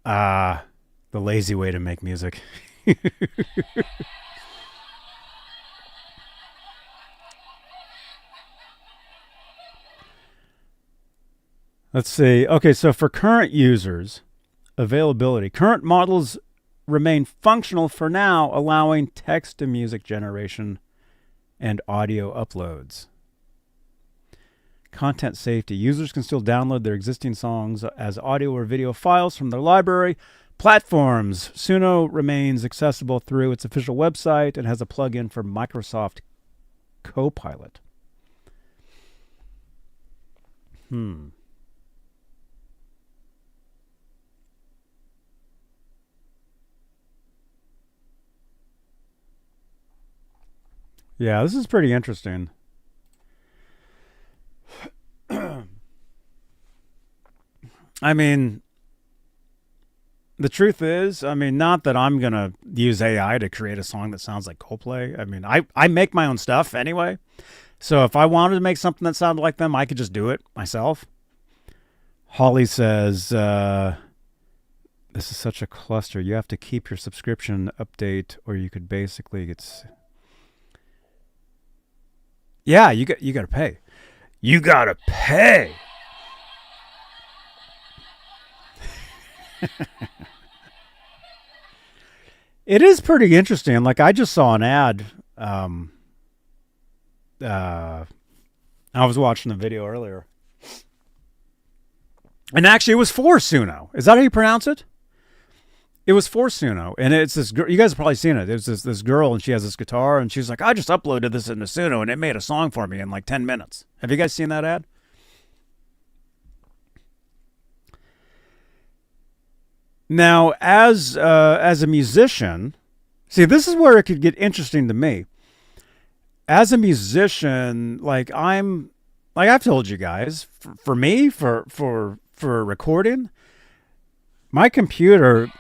the lazy way to make music. Let's see. Okay, so for current users, availability. Current models remain functional for now, allowing text-to-music generation and audio uploads. Content safety. Users can still download their existing songs as audio or video files from their library. Platforms. Suno remains accessible through its official website and has a plugin for Microsoft Copilot. Yeah, this is pretty interesting. I mean, the truth is, not that I'm going to use AI to create a song that sounds like Coldplay. I mean, I make my own stuff anyway. So if I wanted to make something that sounded like them, I could just do it myself. Holly says, this is such a cluster. You have to keep your subscription update or you could basically Yeah, you got to pay. You got to pay. It is pretty interesting. Like I just saw an ad I was watching the video earlier. And actually, it was for Suno. Is that how you pronounce it? It was for Suno. And it's this girl. You guys have probably seen it. It was this girl, and she has this guitar, and she's like, I just uploaded this into Suno, and it made a song for me in like 10 minutes. Have you guys seen that ad? Now, as a musician, see, this is where it could get interesting to me. As a musician, like I've told you guys, for me, for recording, my computer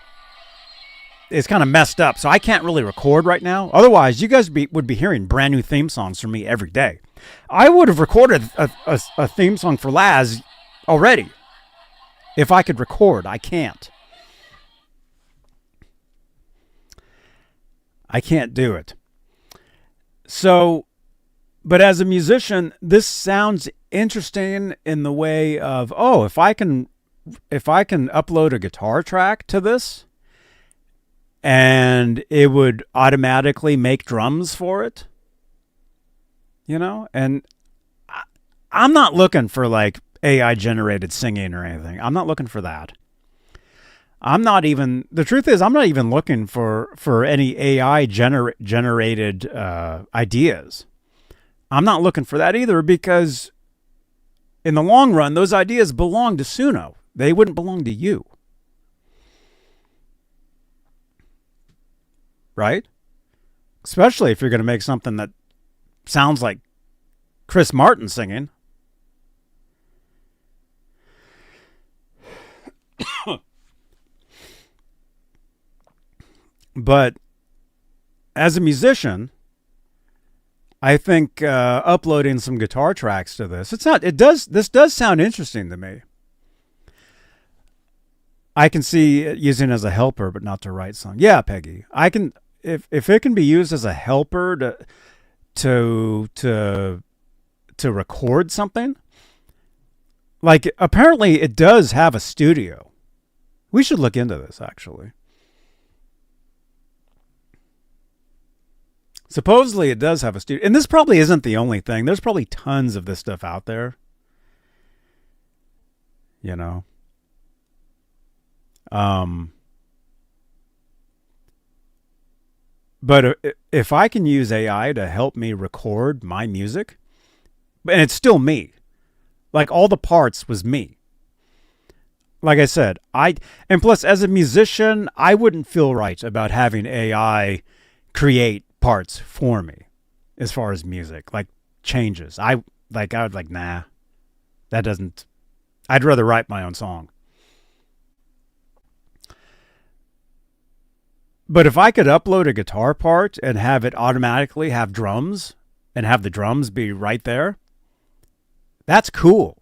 is kind of messed up, so I can't really record right now. Otherwise, you guys would be hearing brand new theme songs from me every day. I would have recorded a theme song for Laz already if I could record. I can't. I can't do it. So, but as a musician, this sounds interesting in the way of, oh, if I can upload a guitar track to this and it would automatically make drums for it, you know? And I'm not looking for like AI generated singing or anything. I'm not looking for that. The truth is, I'm not even looking for any AI generated ideas. I'm not looking for that either, because in the long run, those ideas belong to Suno. They wouldn't belong to you. Right? Especially if you're going to make something that sounds like Chris Martin singing. But as a musician, I think uploading some guitar tracks to this, this does sound interesting to me. I can see it using it as a helper, but not to write songs. Yeah, Peggy, I can, if it can be used as a helper to record something, like apparently it does have a studio. We should look into this, actually. Supposedly it does have a studio. And this probably isn't the only thing. There's probably tons of this stuff out there. You know? But if I can use AI to help me record my music, and it's still me. Like all the parts was me. Like I said, and plus as a musician, I wouldn't feel right about having AI create parts for me as far as music, like changes. I would like, nah, that doesn't, I'd rather write my own song. But if I could upload a guitar part and have it automatically have drums and have the drums be right there, that's cool.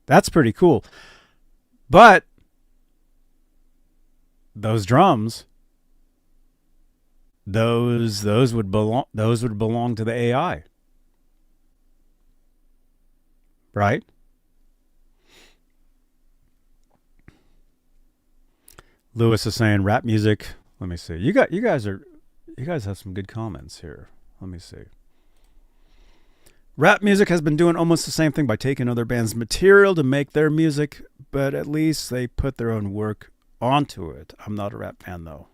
That's pretty cool. But those drums, those would belong to the AI. Right? Lewis is saying rap music. Let me see. You guys have some good comments here. Let me see. Rap music has been doing almost the same thing by taking other bands' material to make their music, but at least they put their own work onto it. I'm not a rap fan though.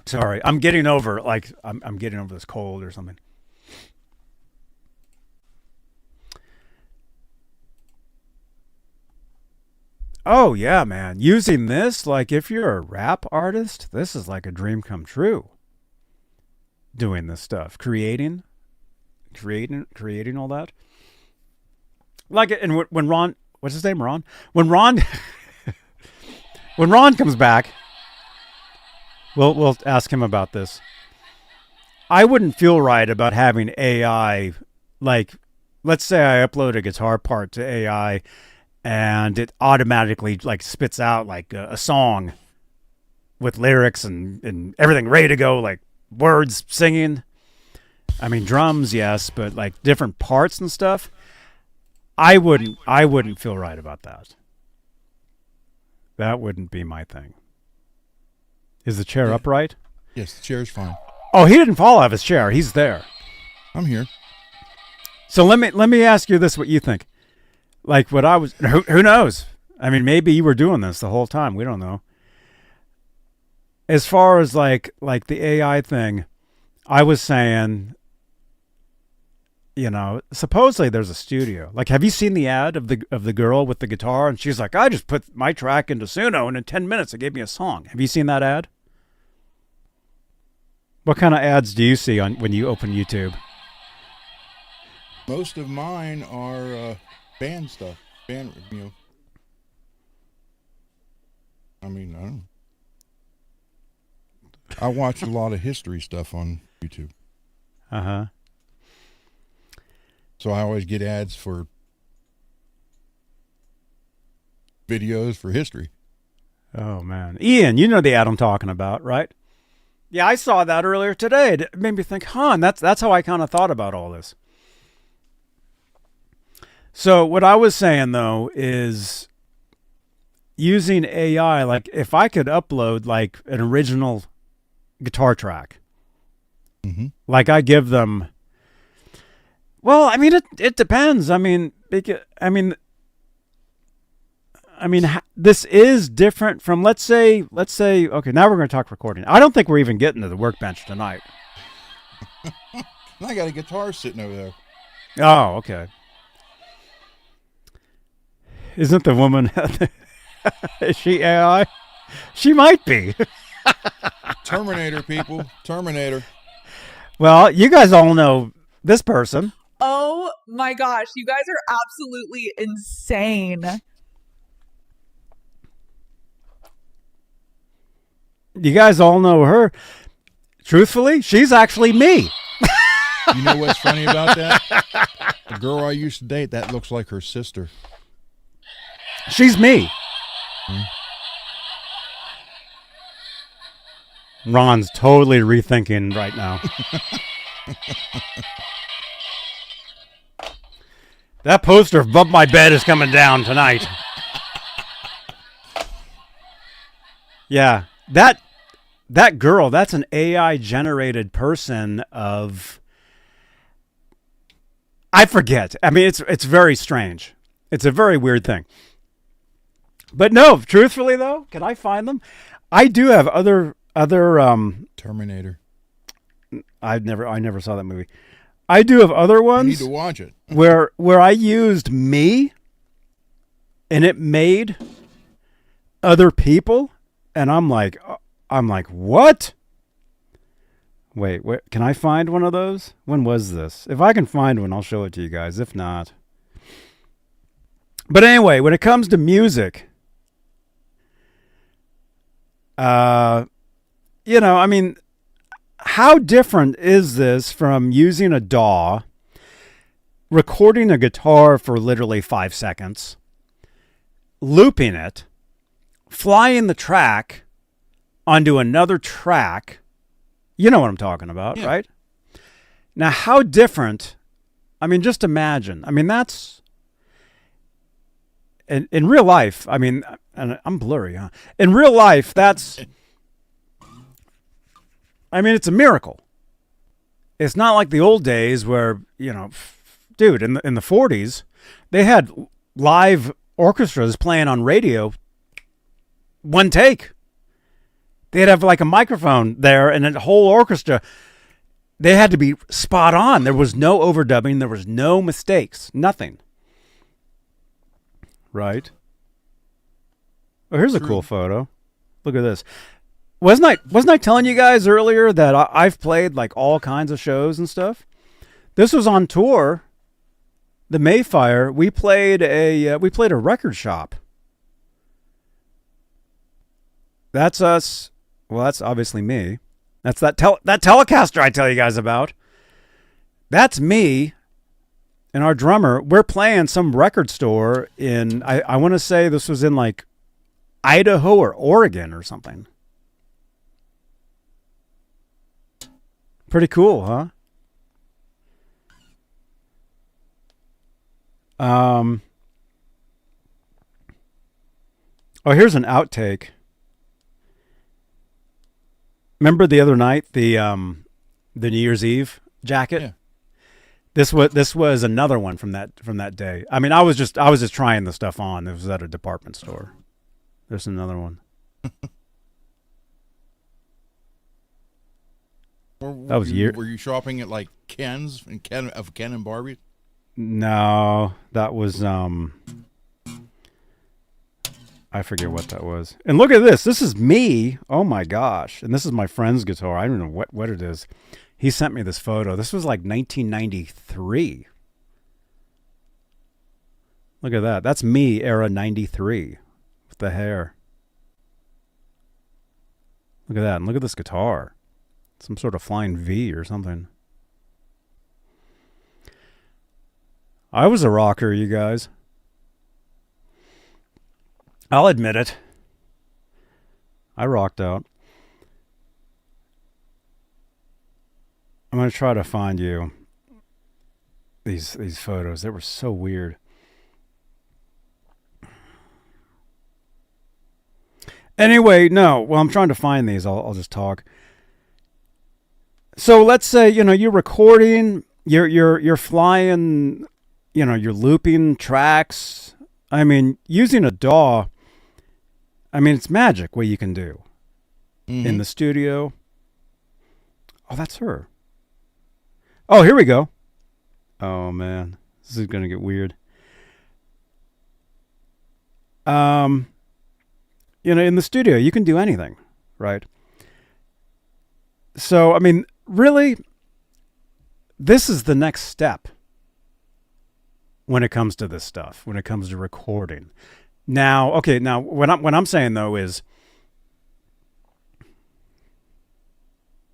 Sorry, I'm getting over I'm getting over this cold or something. Oh yeah, man. Using this, like if you're a rap artist, this is like a dream come true. Doing this stuff, creating all that. Like, and when Ron, what's his name, Ron? When Ron comes back, we'll ask him about this. I wouldn't feel right about having AI, like, let's say I upload a guitar part to AI and it automatically like spits out like a song with lyrics and everything ready to go, like words, singing. I mean, drums, yes, but like different parts and stuff. I wouldn't feel right about that. That wouldn't be my thing. Is the chair upright? Yes, the chair's fine. Oh, he didn't fall out of his chair. He's there. I'm here. So let me ask you this: what you think? Like what I was? Who knows? I mean, maybe you were doing this the whole time. We don't know. As far as like the AI thing, I was saying, supposedly there's a studio. Like, have you seen the ad of the girl with the guitar? And she's like, I just put my track into Suno, and in 10 minutes it gave me a song. Have you seen that ad? What kind of ads do you see when you open YouTube? Most of mine are band stuff. I mean, I don't know. I watch a lot of history stuff on YouTube. Uh-huh. So I always get ads for videos for history. Oh, man. Ian, you know the ad I'm talking about, right? Yeah, I saw that earlier today. It made me think, and that's how I kind of thought about all this. So what I was saying, though, is using AI, like if I could upload like an original guitar track, like I give them, well, I mean, it depends. I mean, this is different from, let's say, okay, now we're going to talk recording. I don't think we're even getting to the workbench tonight. I got a guitar sitting over there. Oh, okay. Isn't the woman, is she AI? She might be. Terminator, people. Terminator. Well, you guys all know this person. Oh my gosh, you guys are absolutely insane. You guys all know her. Truthfully, she's actually me. You know what's funny about that? The girl I used to date, that looks like her sister. She's me. Ron's totally rethinking right now. That poster above my bed is coming down tonight. Yeah, that girl, that's an AI generated person of, I forget. I mean, it's very strange. It's a very weird thing. But no, truthfully though, can I find them? I do have other Terminator. I never saw that movie. I do have other ones. You need to watch it. where I used me and it made other people, and I'm like, what? Wait, can I find one of those? When was this? If I can find one, I'll show it to you guys. If not. But anyway, when it comes to music, I mean, how different is this from using a DAW, recording a guitar for literally 5 seconds, looping it, flying the track onto another track? You know what I'm talking about, right? Now, how different, I mean, just imagine. I mean, that's, in real life, I mean, and I'm blurry, huh? In real life, that's, I mean, it's a miracle. It's not like the old days where, dude, in the 40s, they had live orchestras playing on radio, one take. They'd have like a microphone there and a whole orchestra. They had to be spot on. There was no overdubbing. There was no mistakes. Nothing. Right? Oh, here's a cool photo. Look at this. Wasn't I telling you guys earlier that I've played like all kinds of shows and stuff? This was on tour. The Mayfire. We played a record shop. That's us. Well, that's obviously me. That's that Telecaster I tell you guys about. That's me and our drummer. We're playing some record store in, I want to say this was in like Idaho or Oregon or something. Pretty cool, huh? Oh, here's an outtake. Remember the other night, the New Year's Eve jacket? Yeah. This was another one from that day. I mean, I was just trying the stuff on. It was at a department store. There's another one. That was Were you shopping at like Ken's and Ken and Barbie? No, that was I forget what that was. And look at this. This is me. Oh my gosh. And this is my friend's guitar. I don't know what it is. He sent me this photo. This was like 1993. Look at that. That's me era 93 with the hair. Look at that. And look at this guitar. Some sort of flying V or something. I was a rocker, you guys. I'll admit it. I rocked out. I'm going to try to find you these photos. They were so weird. Anyway, no. Well, I'm trying to find these. I'll just talk. So let's say, you're recording, you're flying, you're looping tracks. I mean, using a DAW, I mean, it's magic what you can do in the studio. Oh, that's her. Oh, here we go. Oh man, this is going to get weird. In the studio, you can do anything, right? So, I mean, really, this is the next step when it comes to this stuff, when it comes to recording. Now, okay, what I'm saying though is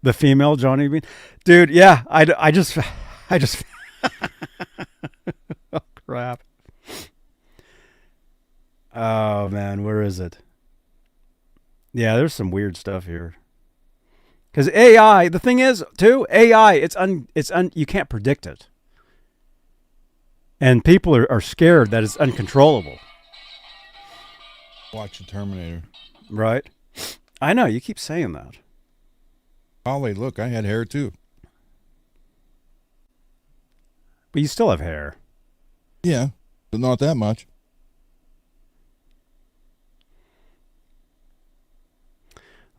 the female Johnny Beane, dude. Yeah, I just oh crap. Oh man, where is it? Yeah, there's some weird stuff here. Because AI, the thing is, too, AI, you can't predict it. And people are scared that it's uncontrollable. Watch the Terminator. Right? I know, you keep saying that. Ollie, look, I had hair too. But you still have hair. Yeah, but not that much.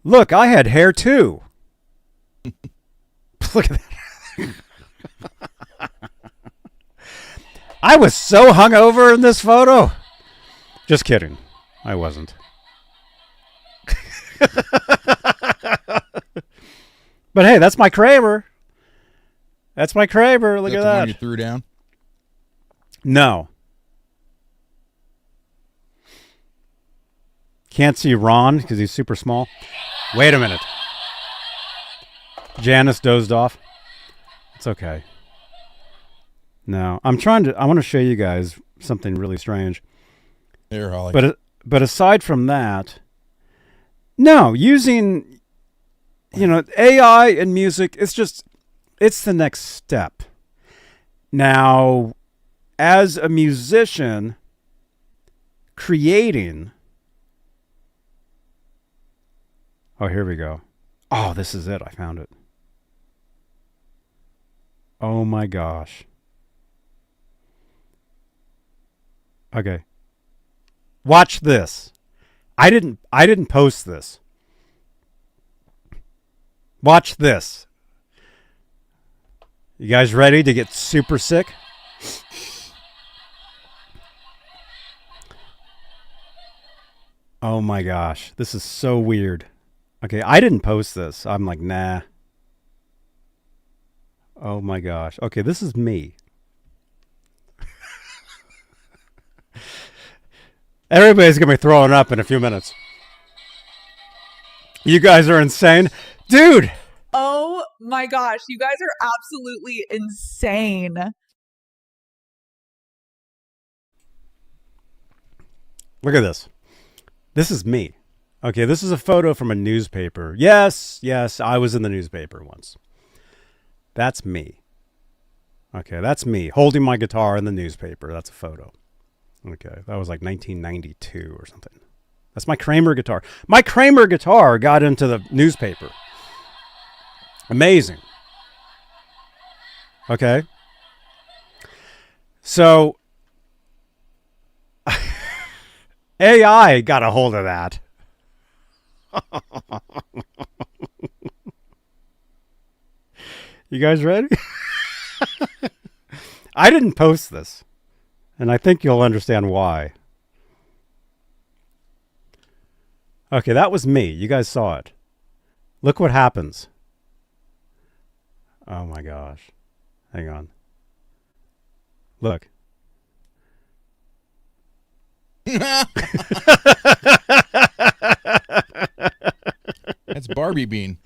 Look, I had hair too. Look at that. I was so hungover in this photo. Just kidding. I wasn't. But hey, that's my Kramer. That's my Kramer. Look at the that. one you threw down? No. Can't see Ron because he's super small. Wait a minute. Janice dozed off. It's okay. No, I want to show you guys something really strange. There, Holly. But aside from that, no, using, AI and music, it's the next step. Now, as a musician, creating. Oh, here we go. Oh, this is it. I found it. Oh my gosh. Okay. Watch this. I didn't post this. Watch this. You guys ready to get super sick? Oh my gosh. This is so weird. Okay, I didn't post this. I'm like, nah. Oh my gosh. Okay, this is me. Everybody's going to be throwing up in a few minutes. You guys are insane. Dude! Oh my gosh, you guys are absolutely insane. Look at this. This is me. Okay, this is a photo from a newspaper. Yes, I was in the newspaper once. That's me. Okay, that's me holding my guitar in the newspaper. That's a photo. Okay, that was like 1992 or something. That's my Kramer guitar. My Kramer guitar got into the newspaper. Amazing. Okay. So AI got a hold of that. You guys ready? I didn't post this, and I think you'll understand why. Okay, that was me. You guys saw it. Look what happens. Oh my gosh. Hang on. Look. That's Barbie Beane.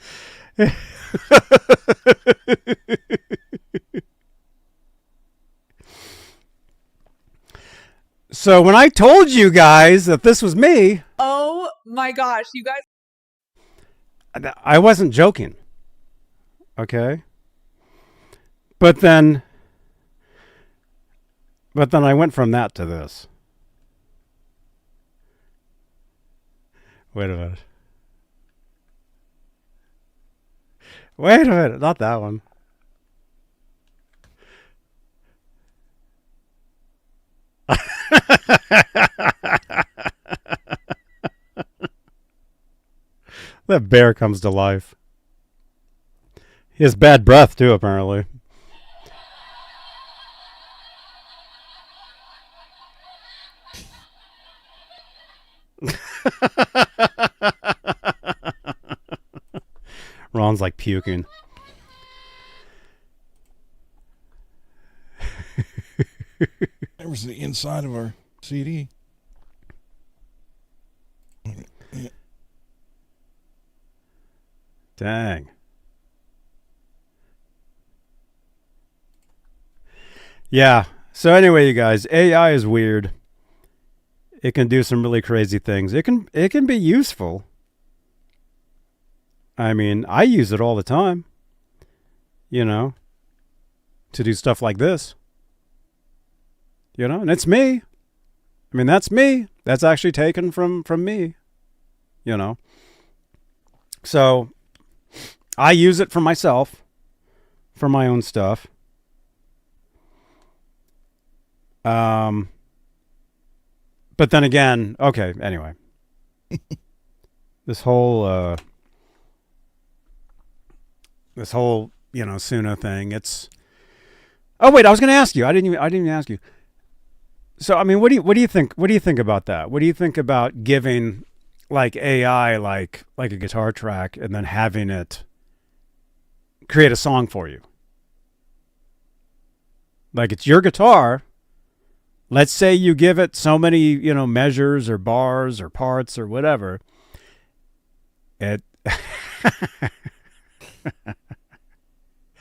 So when I told you guys that this was me, Oh my gosh, you guys. I wasn't joking. Okay? But then I went from that to this. Wait a minute. Wait a minute, not that one. That bear comes to life. He has bad breath too, apparently. Ron's like puking. That was the inside of our CD. Dang. Yeah. So anyway, you guys, AI is weird. It can do some really crazy things. It can be useful. I mean, I use it all the time. You know, to do stuff like this. You know, and it's me. I mean, that's me. That's actually taken from me. You know. So I use it for myself, for my own stuff. But then again, okay, anyway. This whole, you know, Suno thing, it's... Oh, wait, I was going to ask you. I didn't even ask you. So, I mean, what do you think? What do you think about that? What do you think about giving, like, AI, like a guitar track, and then having it create a song for you? Like, it's your guitar. Let's say you give it so many, you know, measures or bars or parts or whatever. It.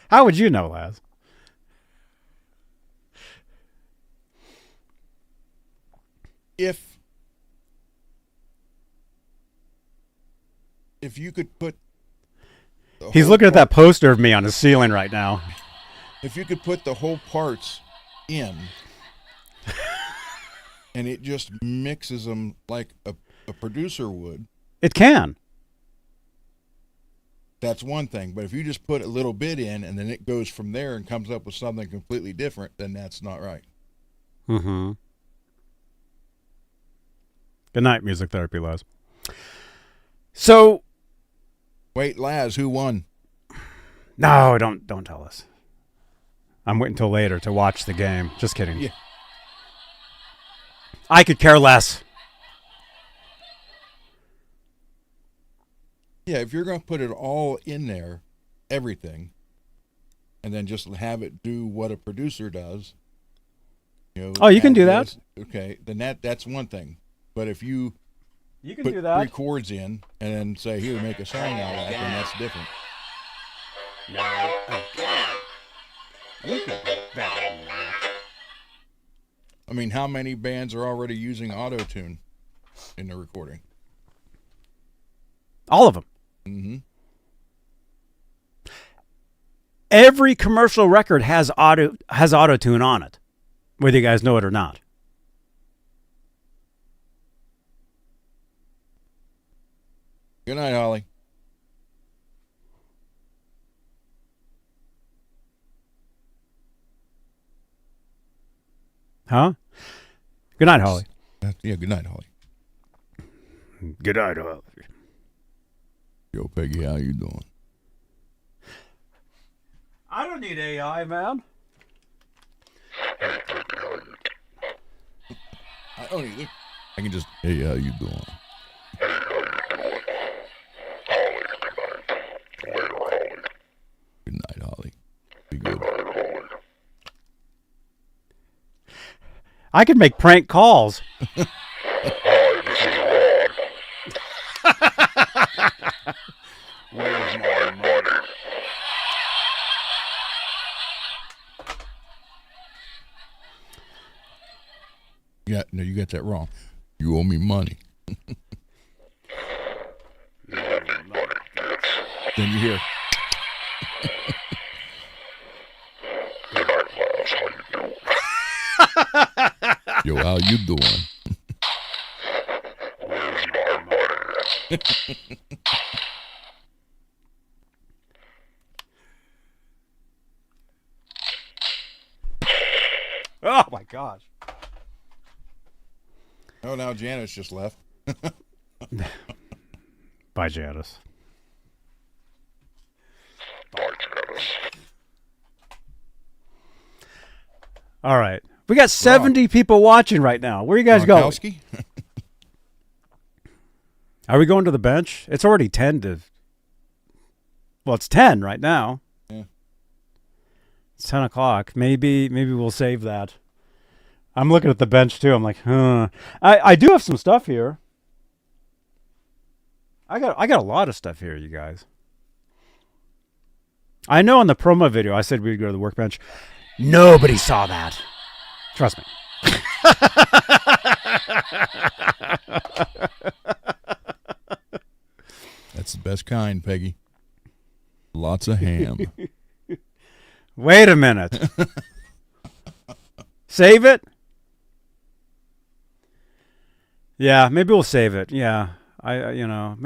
How would you know, Laz? If you could put... He's looking at that poster of me on the ceiling right now. If you could put the whole parts in... and it just mixes them like a producer would. It can. That's one thing. But if you just put a little bit in and then it goes from there and comes up with something completely different, then that's not right. Mm-hmm. Good night, Music Therapy, Laz. So... Wait, Laz, who won? No, don't tell us. I'm waiting till later to watch the game. Just kidding. Yeah. I could care less. Yeah, if you're going to put it all in there, everything, and then just have it do what a producer does. You know, oh, you can do that. Okay, then that's one thing. But if you can put do that. 3 chords in and then say, here, make a song out of that, then that's different. No, again. You can do better than that. I mean, how many bands are already using auto-tune in the recording? All of them. Mm-hmm. Every commercial record has auto-tune on it, whether you guys know it or not. Good night, Holly. Huh? Good night, Holly. Yeah, good night, Holly. Good night, Holly. Yo, Peggy, how you doing? I don't need AI, man. I don't either. I can just, hey, how you doing? Good night, Holly. Be good. I could make prank calls. Where's my money? Yeah, no, you got that wrong. You owe me money. Then you hear. Yo, how you doing? Where's my money? Oh my gosh. Oh, now Janice just left. Bye, Janice. All right. We got 70 people watching right now. Where are you guys going? Gronkowski? Are we going to the bench? It's already 10 to... Well, it's 10 right now. Yeah. It's 10 o'clock. Maybe we'll save that. I'm looking at the bench, too. I'm like, huh. I do have some stuff here. I got a lot of stuff here, you guys. I know in the promo video I said we'd go to the workbench. Nobody saw that. Trust me. That's the best kind, Peggy. Lots of ham. Wait a minute. Save it? Yeah, maybe we'll save it. Yeah. Let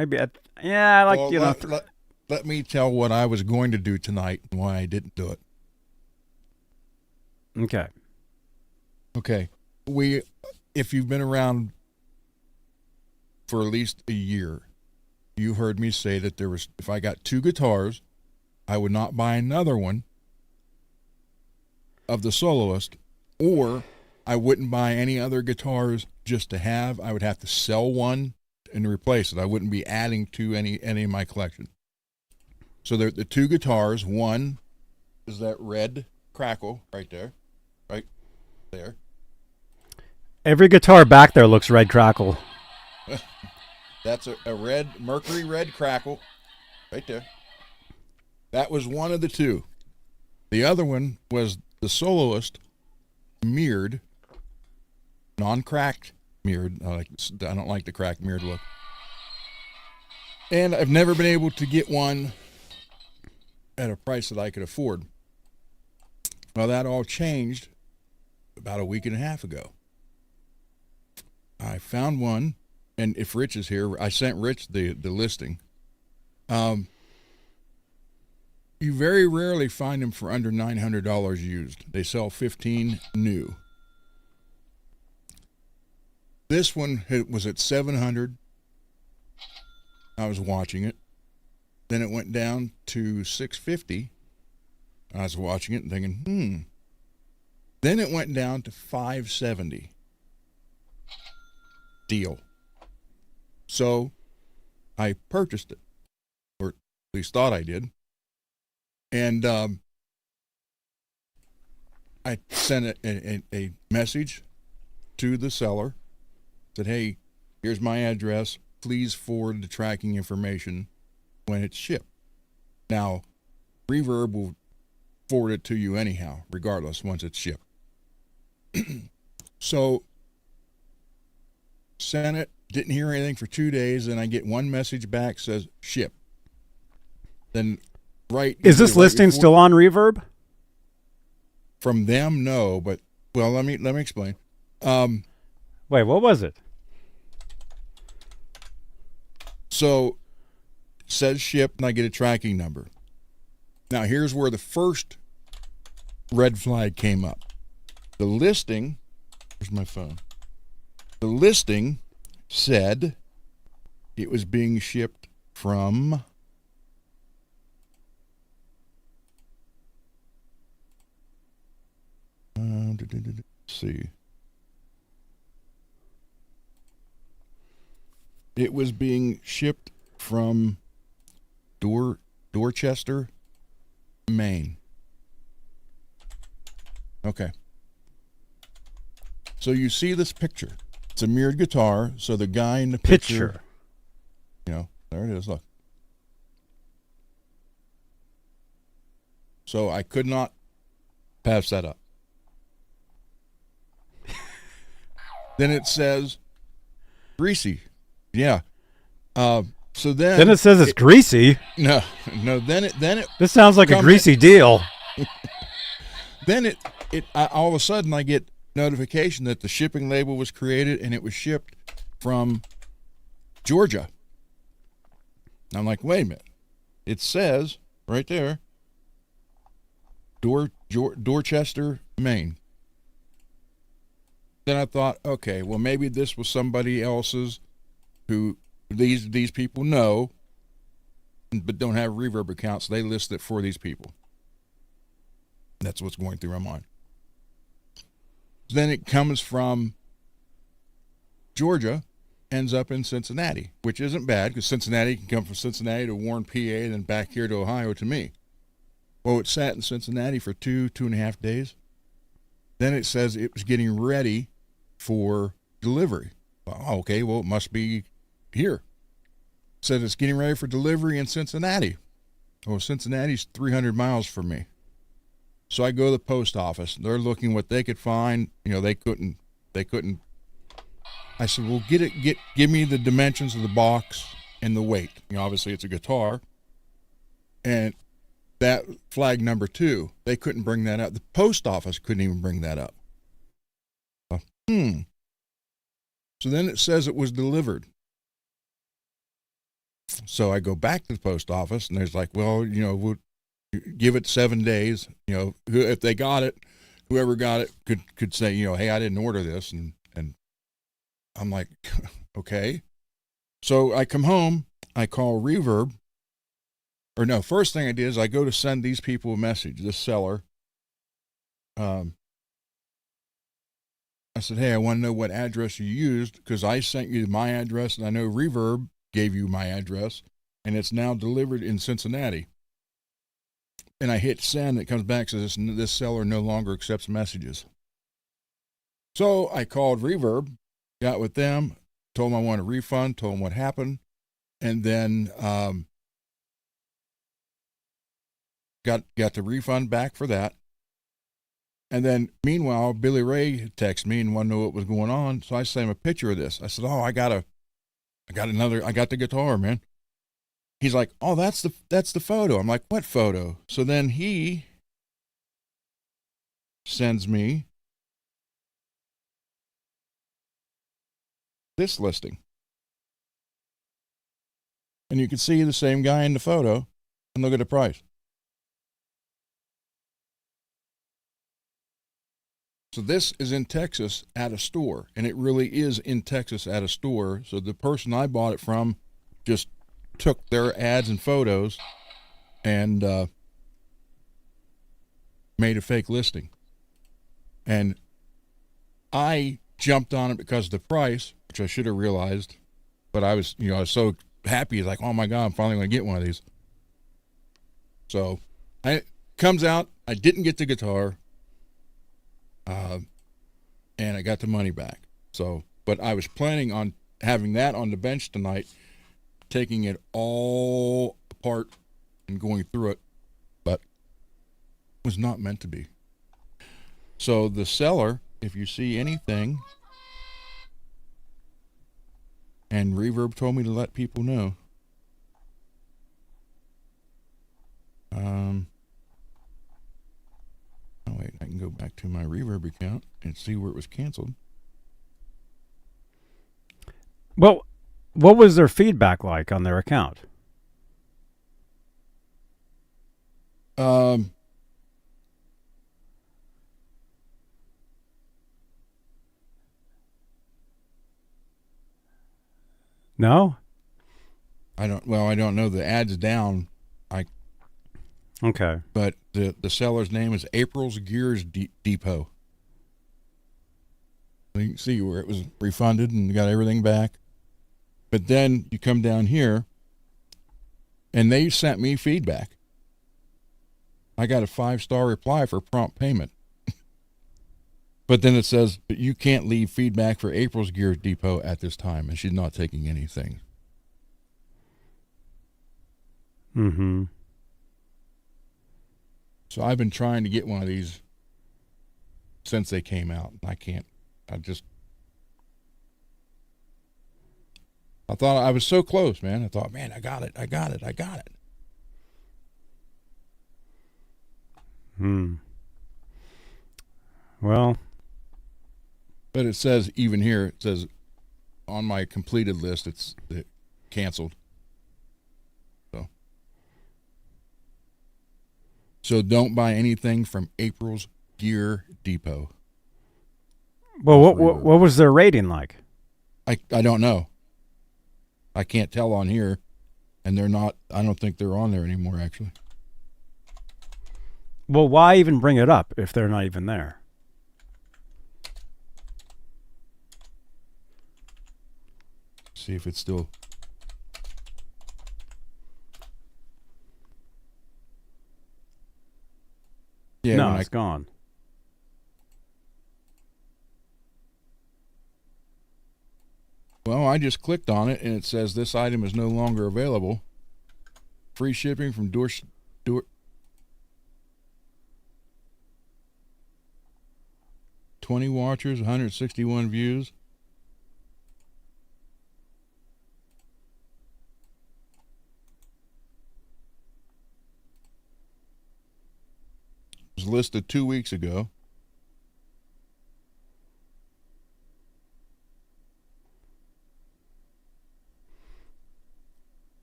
me tell what I was going to do tonight and why I didn't do it. Okay. Okay. If you've been around for at least a year, you heard me say that if I got 2 guitars, I would not buy another one of the soloist, or I wouldn't buy any other guitars just to have. I would have to sell one and replace it. I wouldn't be adding to any of my collection. So the 2 guitars, one is that red crackle right there. Right there. Every guitar back there looks red crackle. That's a red, Mercury red crackle right there. That was one of the 2. The other one was the soloist mirrored, non-cracked mirrored. I don't like the cracked mirrored look. And I've never been able to get one at a price that I could afford. Well, that all changed about a week and a half ago. I found one, and if Rich is here, I sent Rich the listing. You very rarely find them for under $900 used. They sell 15 new. This one was at $700. I was watching it. Then it went down to $650. I was watching it and thinking, Then it went down to $570. Deal. So I purchased it, or at least thought I did. And I sent a message to the seller. Said, hey, here's my address. Please forward the tracking information when it's shipped. Now, Reverb will forward it to you anyhow, regardless, once it's shipped. So, sent it, didn't hear anything for 2 days, and I get one message back, says, ship. Then, Is this listing still on Reverb? From them, no, but, well, let me explain. Wait, what was it? So, it says ship, and I get a tracking number. Now, here's where the first red flag came up. The listing Where's my phone? The listing said it was being shipped from let's see. It was being shipped from Dorchester, Maine. Okay. So you see this picture. It's a mirrored guitar. So the guy in the picture. You know, there it is. Look. So I could not pass that up. Then it says greasy. Yeah. So then it says it's greasy. No. Then it. This sounds like a greasy deal. Then all of a sudden I get notification that the shipping label was created and it was shipped from Georgia. I'm like, wait a minute. It says right there, Dorchester, Maine. Then I thought, okay, well maybe this was somebody else's who these people know, but don't have reverb accounts. So they list it for these people. That's what's going through my mind. Then it comes from Georgia, ends up in Cincinnati, which isn't bad because Cincinnati can come from Cincinnati to Warren, PA, and then back here to Ohio to me. Well, it sat in Cincinnati for 2.5 days. Then it says it was getting ready for delivery. Well, okay, well, it must be here. It said it's getting ready for delivery in Cincinnati. Well, Cincinnati's 300 miles from me. So I go to the post office. They're looking what they could find. You know, they couldn't. I said, well, give me the dimensions of the box and the weight. You know, obviously it's a guitar. And that flag number 2, they couldn't bring that up. The post office couldn't even bring that up. So then it says it was delivered. So I go back to the post office and there's like, well, you know, we'll give it 7 days. You know, if they got it, whoever got it could say, you know, hey, I didn't order this. And I'm like, okay. So I come home, I call Reverb. Or no, first thing I did is I go to send these people a message, this seller. I said, hey, I want to know what address you used because I sent you my address and I know Reverb gave you my address and it's now delivered in Cincinnati. And I hit send, it comes back, says this seller no longer accepts messages. So I called Reverb, got with them, told them I want a refund, told them what happened, and then got the refund back for that. And then meanwhile, Billy Ray texted me and wanted to know what was going on. So I sent him a picture of this. I said, oh, I got the guitar, man. He's like, oh, that's the photo. I'm like, what photo? So then he sends me this listing. And you can see the same guy in the photo and look at the price. So this is in Texas at a store, and it really is in Texas at a store. So the person I bought it from just took their ads and photos and made a fake listing. And I jumped on it because of the price, which I should have realized, but I was so happy, like, oh my God, I'm finally going to get one of these. So comes out, I didn't get the guitar. And I got the money back. So, but I was planning on having that on the bench tonight, taking it all apart and going through it, but it was not meant to be. So the seller, if you see anything, and Reverb told me to let people know. Oh wait, I can go back to my Reverb account and see where it was canceled. Well, what was their feedback like on their account? No? I don't know. The ad's down. Okay. But the seller's name is April's Gears Depot. You can see where it was refunded and got everything back. But then you come down here, and they sent me feedback. I got a 5-star reply for prompt payment. But then it says, but you can't leave feedback for April's Gears Depot at this time, and she's not taking anything. Mm-hmm. So I've been trying to get one of these since they came out. I can't. I thought I was so close, man. I thought, man, I got it. Well. But it says, even here, it says on my completed list, it's canceled. So don't buy anything from April's Gear Depot. Well, what was their rating like? I don't know. I can't tell on here, and they're not. I don't think they're on there anymore, actually. Well, why even bring it up if they're not even there? See if it's still. Yeah, no, it's gone. Well, I just clicked on it, and it says this item is no longer available. Free shipping from door 20 watchers, 161 views. It was listed 2 weeks ago.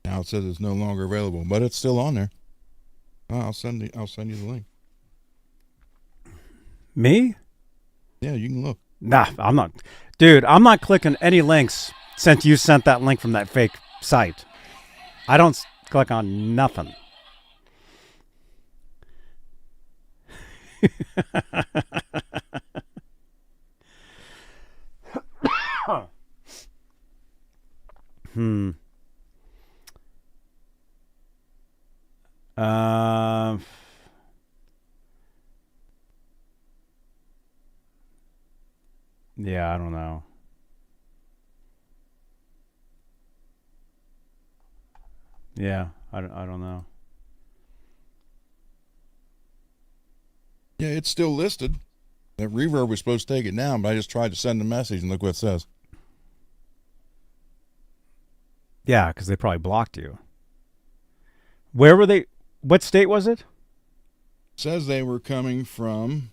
Now it says it's no longer available, but it's still on there. I'll send you the link. Me? Yeah, you can look. Nah, I'm not. Dude, I'm not clicking any links since you sent that link from that fake site. I don't click on nothing. Yeah, I don't know. Yeah, I don't know. Yeah, it's still listed. That Reverb was supposed to take it down, but I just tried to send a message, and look what it says. Yeah, because they probably blocked you. Where were they? What state was it? Says they were coming from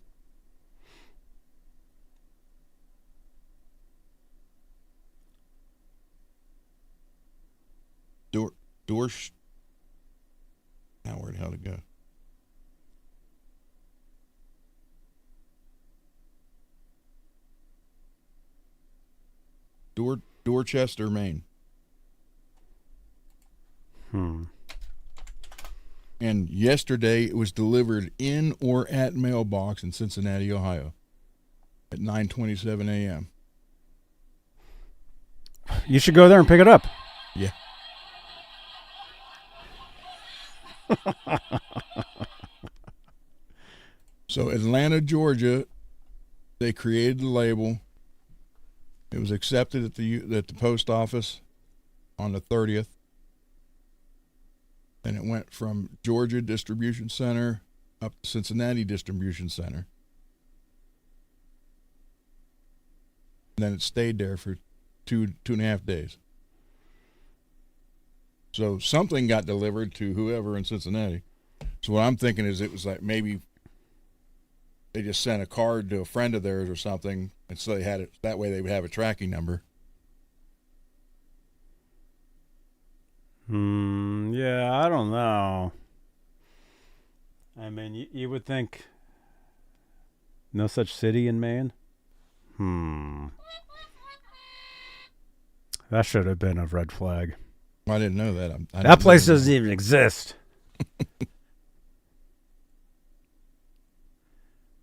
now where the hell to go? Dorchester, Maine. And yesterday it was delivered in or at mailbox in Cincinnati, Ohio at 9:27 a.m. You should go there and pick it up. Yeah. So Atlanta, Georgia, they created the label. It was accepted at the post office on the 30th. And it went from Georgia Distribution Center up to Cincinnati Distribution Center. And then it stayed there for two and a half days. So something got delivered to whoever in Cincinnati. So what I'm thinking is it was like maybe they just sent a card to a friend of theirs or something, and so they had it that way they would have a tracking number. Yeah, I don't know. I mean, you would think no such city in Maine. That should have been a red flag. I didn't know that. That place doesn't even exist.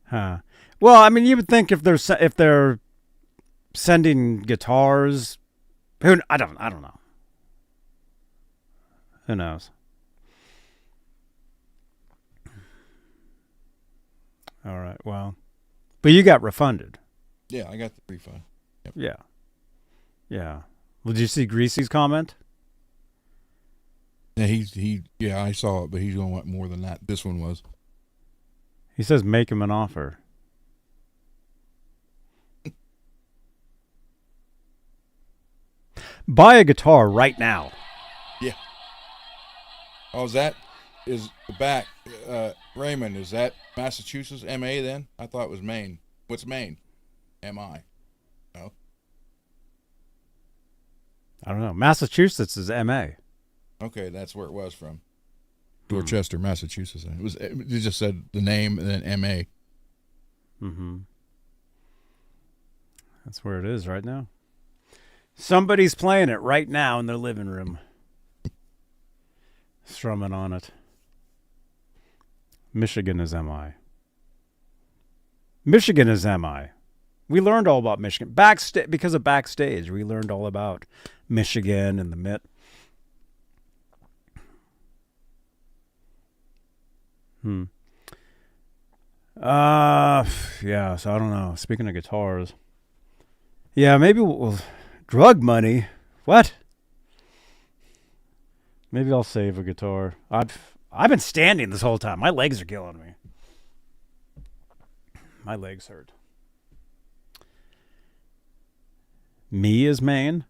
Huh. Well, I mean, you would think if they're sending guitars, I don't know. Who knows? All right. Well, but you got refunded. Yeah, I got the refund. Yep. Yeah. Yeah. Well, did you see Greasy's comment? Yeah, I saw it, but he's gonna want more than that. This one was. He says make him an offer. Buy a guitar right now. Yeah. Oh, is the back, Raymond, is that Massachusetts, MA then? I thought it was Maine. What's Maine? MI. No. I don't know. Massachusetts is MA. Okay, that's where it was from. Dorchester, Massachusetts. It just said the name and then MA. Mm-hmm. That's where it is right now. Somebody's playing it right now in their living room. Strumming on it. Michigan is MI. Michigan is MI. We learned all about Michigan. Because of Backstage, we learned all about Michigan and the Mitt. Yeah, so I don't know. Speaking of guitars. Yeah, maybe we'll drug money. What? Maybe I'll save a guitar. I've been standing this whole time. My legs are killing me. My legs hurt. Me is Maine.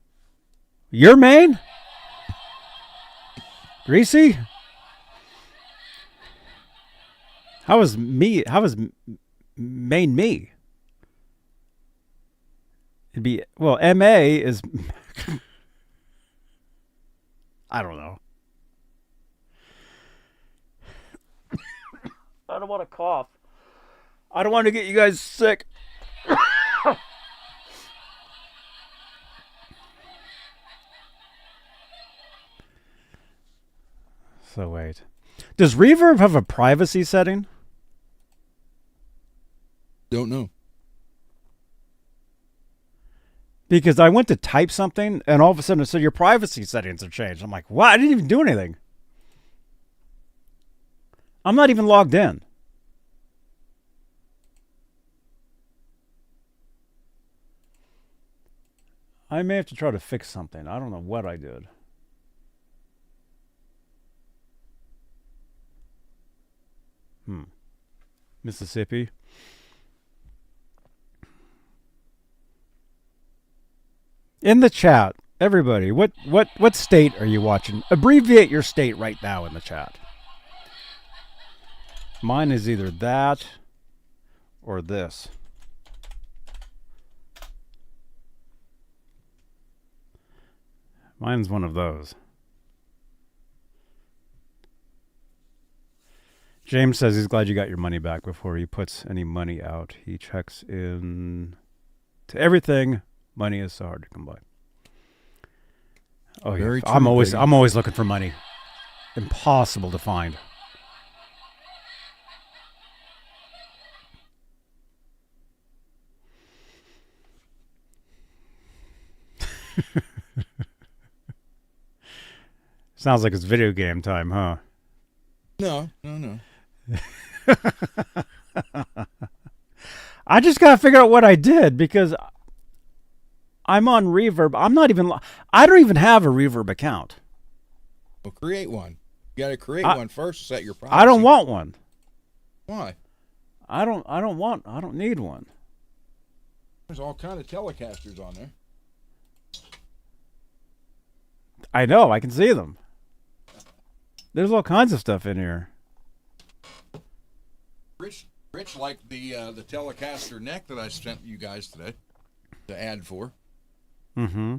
You're Maine? Greasy? How is Maine me? It'd be, well, MA is... I don't know. I don't want to cough. I don't want to get you guys sick. So wait. Does Reverb have a privacy setting? Don't know. Because I went to type something and all of a sudden it said your privacy settings are changed. I'm like, what? I didn't even do anything. I'm not even logged in. I may have to try to fix something. I don't know what I did. Mississippi. In the chat, everybody, what state are you watching? Abbreviate your state right now in the chat. Mine is either that or this. Mine's one of those. James says he's glad you got your money back before he puts any money out. He checks in to everything. Money is so hard to come by. Oh yeah, Very true, I'm always baby. looking for money. Impossible to find. Sounds like it's video game time, huh? No. I just gotta figure out what I did because I'm on Reverb. I don't even have a Reverb account. Well, create one. You got to create one first. Set your privacy. I don't want one. Why? I don't need one. There's all kind of Telecasters on there. I know. I can see them. There's all kinds of stuff in here. Rich liked the Telecaster neck that I sent you guys today. The ad for. Mm-hmm.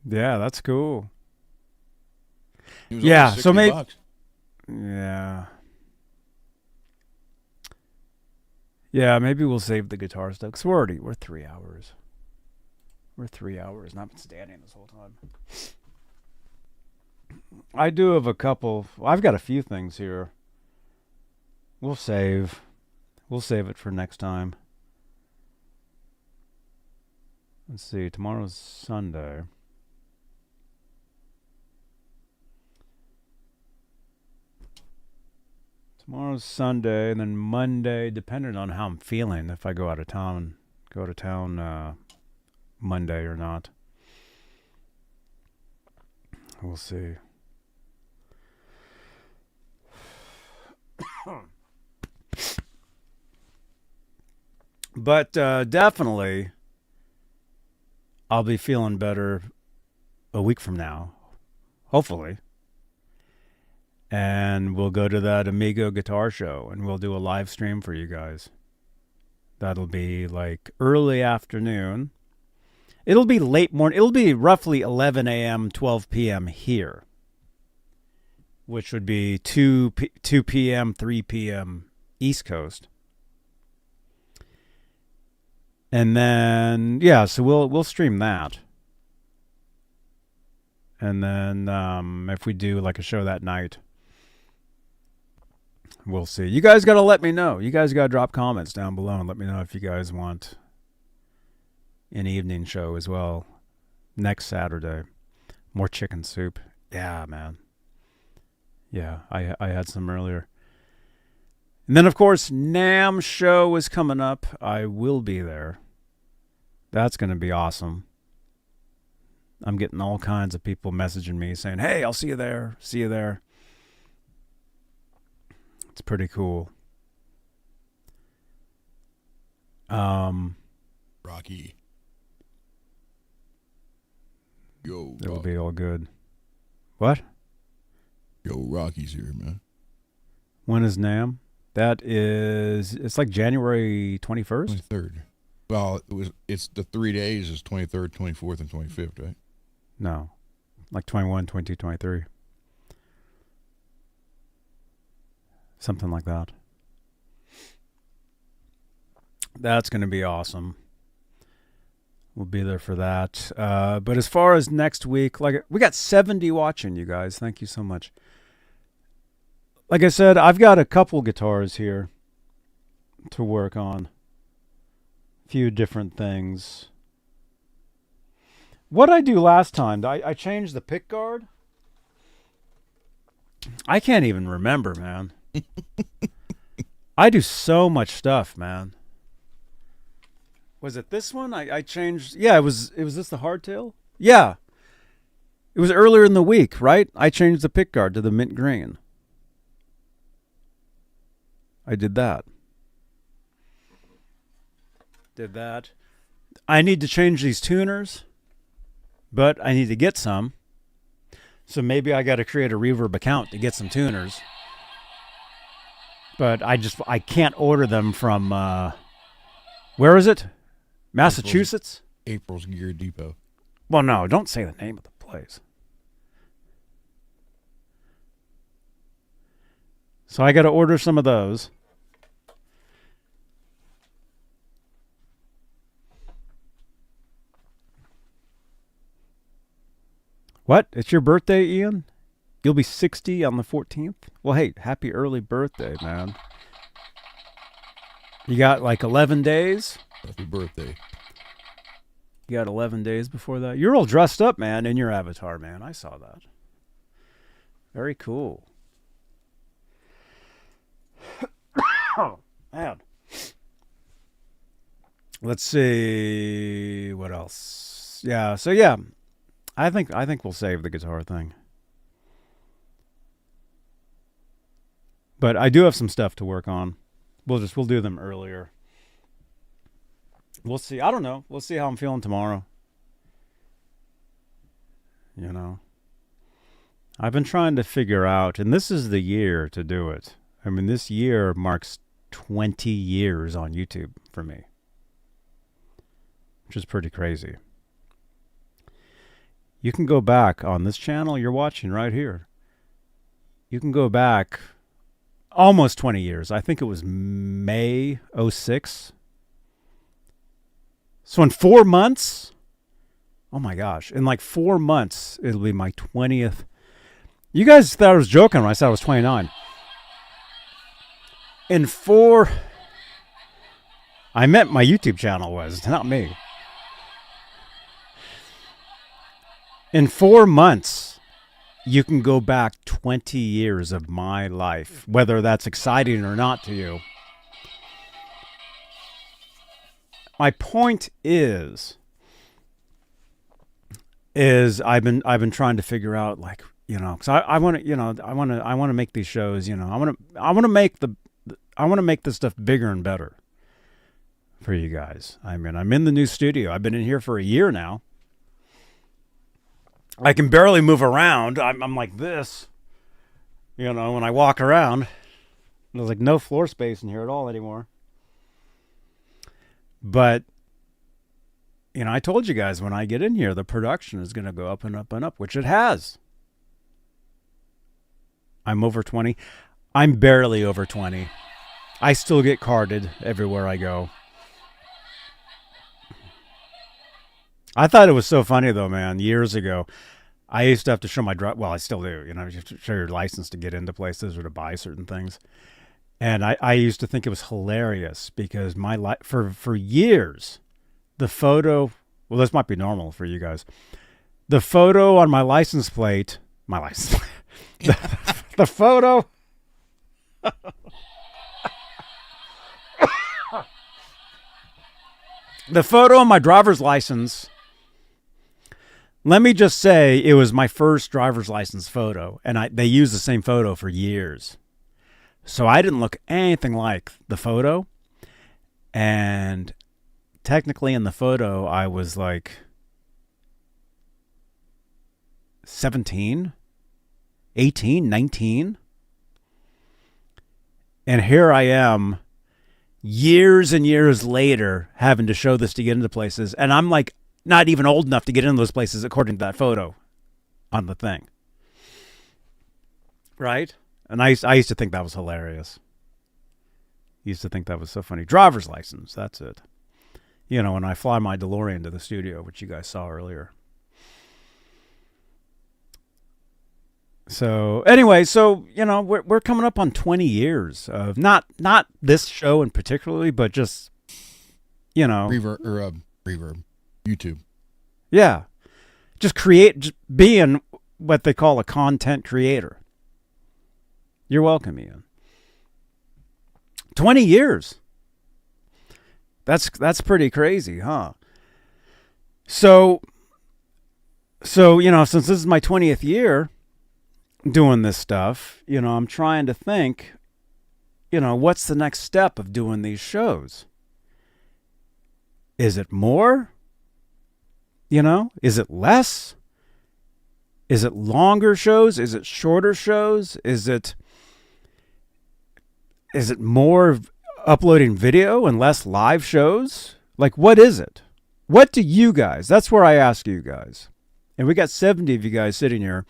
Yeah, that's cool. Yeah, so maybe. Yeah. Yeah, maybe we'll save the guitar stuff, because we're 3 hours. We're 3 hours, and I've been standing this whole time. I do have a couple. I've got a few things here. We'll save it for next time. Let's see, tomorrow's Sunday. Tomorrow's Sunday, and then Monday, depending on how I'm feeling, if I go to town Monday or not. We'll see. But definitely, I'll be feeling better a week from now, hopefully. And we'll go to that Amigo Guitar Show, and we'll do a live stream for you guys. That'll be like early afternoon. It'll be late morning. It'll be roughly 11 a.m., 12 p.m. here, which would be 2 p.m., 3 p.m. East Coast. And then, yeah, so we'll stream that. And then if we do like a show that night, we'll see. You guys got to let me know. You guys got to drop comments down below and let me know if you guys want an evening show as well next Saturday. More chicken soup. Yeah, man. Yeah, I had some earlier. And then, of course, NAMM show is coming up. I will be there. That's going to be awesome. I'm getting all kinds of people messaging me saying, hey, I'll see you there. See you there. It's pretty cool. Rocky. Yo, it'll be all good. What? Yo, Rocky's here, man. When is NAMM? It's like January 21st? 23rd. Well, it's the 3 days is 23rd, 24th, and 25th, right? No. Like 21, 22, 23. Something like that. That's going to be awesome. We'll be there for that. But as far as next week, like we got 70 watching, you guys. Thank you so much. Like I said, I've got a couple guitars here to work on. A few different things. What I do last time, I changed the pick guard. I can't even remember, man. I do so much stuff, man. Was it this one? I changed. Yeah, it was this the hardtail? Yeah. It was earlier in the week, right? I changed the pick guard to the mint green. I did that. I need to change these tuners, but I need to get some. So maybe I got to create a Reverb account to get some tuners. But I can't order them from, where is it? Massachusetts? April's Gear Depot. Well, no, don't say the name of the place. So I got to order some of those. What? It's your birthday, Ian? You'll be 60 on the 14th? Well, hey, happy early birthday, man. You got like 11 days? Happy birthday. You got 11 days before that? You're all dressed up, man, in your avatar, man. I saw that. Very cool. Oh, man. Let's see what else. Yeah, so yeah. I think we'll save the guitar thing. But I do have some stuff to work on. We'll do them earlier. We'll see. I don't know. We'll see how I'm feeling tomorrow. You know. I've been trying to figure out, and this is the year to do it. I mean, this year marks 20 years on YouTube for me. Which is pretty crazy. You can go back on this channel you're watching right here. You can go back almost 20 years. I think it was May 06. So in 4 months, oh my gosh, in like 4 months, it'll be my 20th. You guys thought I was joking when I said I was 29. I meant my YouTube channel was, not me. In 4 months, you can go back 20 years of my life, whether that's exciting or not to you. My point is I've been trying to figure out, like, you know, because I want to make these shows, you know, I want to make this stuff bigger and better for you guys. I mean, I'm in the new studio. I've been in here for a year now. I can barely move around. I'm like this, you know, when I walk around. There's like no floor space in here at all anymore. But, you know, I told you guys when I get in here, the production is going to go up and up and up, which it has. I'm over 20. I'm barely over 20. I still get carded everywhere I go. I thought it was so funny, though, man. Years ago, I used to have to show my drive. Well, I still do. You know, you have to show your license to get into places or to buy certain things. And I used to think it was hilarious because for years, the photo. Well, this might be normal for you guys. The photo on my license plate. The photo. The photo on my driver's license. Let me just say, it was my first driver's license photo, and they used the same photo for years. So I didn't look anything like the photo, and technically in the photo, I was like 17, 18, 19. And here I am, years and years later, having to show this to get into places, and I'm like, not even old enough to get into those places according to that photo on the thing. Right? And I used to think that was hilarious. Used to think that was so funny. Driver's license, that's it. You know, when I fly my DeLorean to the studio, which you guys saw earlier. So anyway, you know, we're coming up on 20 years of not this show in particularly, but just, you know, reverb. YouTube. Yeah. Just being what they call a content creator. You're welcome, Ian. 20 years. That's pretty crazy, huh? So, you know, since this is my 20th year doing this stuff, you know, I'm trying to think, you know, what's the next step of doing these shows? Is it more? You know, is it less? Is it longer shows? Is it shorter shows? Is it more uploading video and less live shows? Like, what is it? What do you guys? That's where I ask you guys. And we got 70 of you guys sitting here.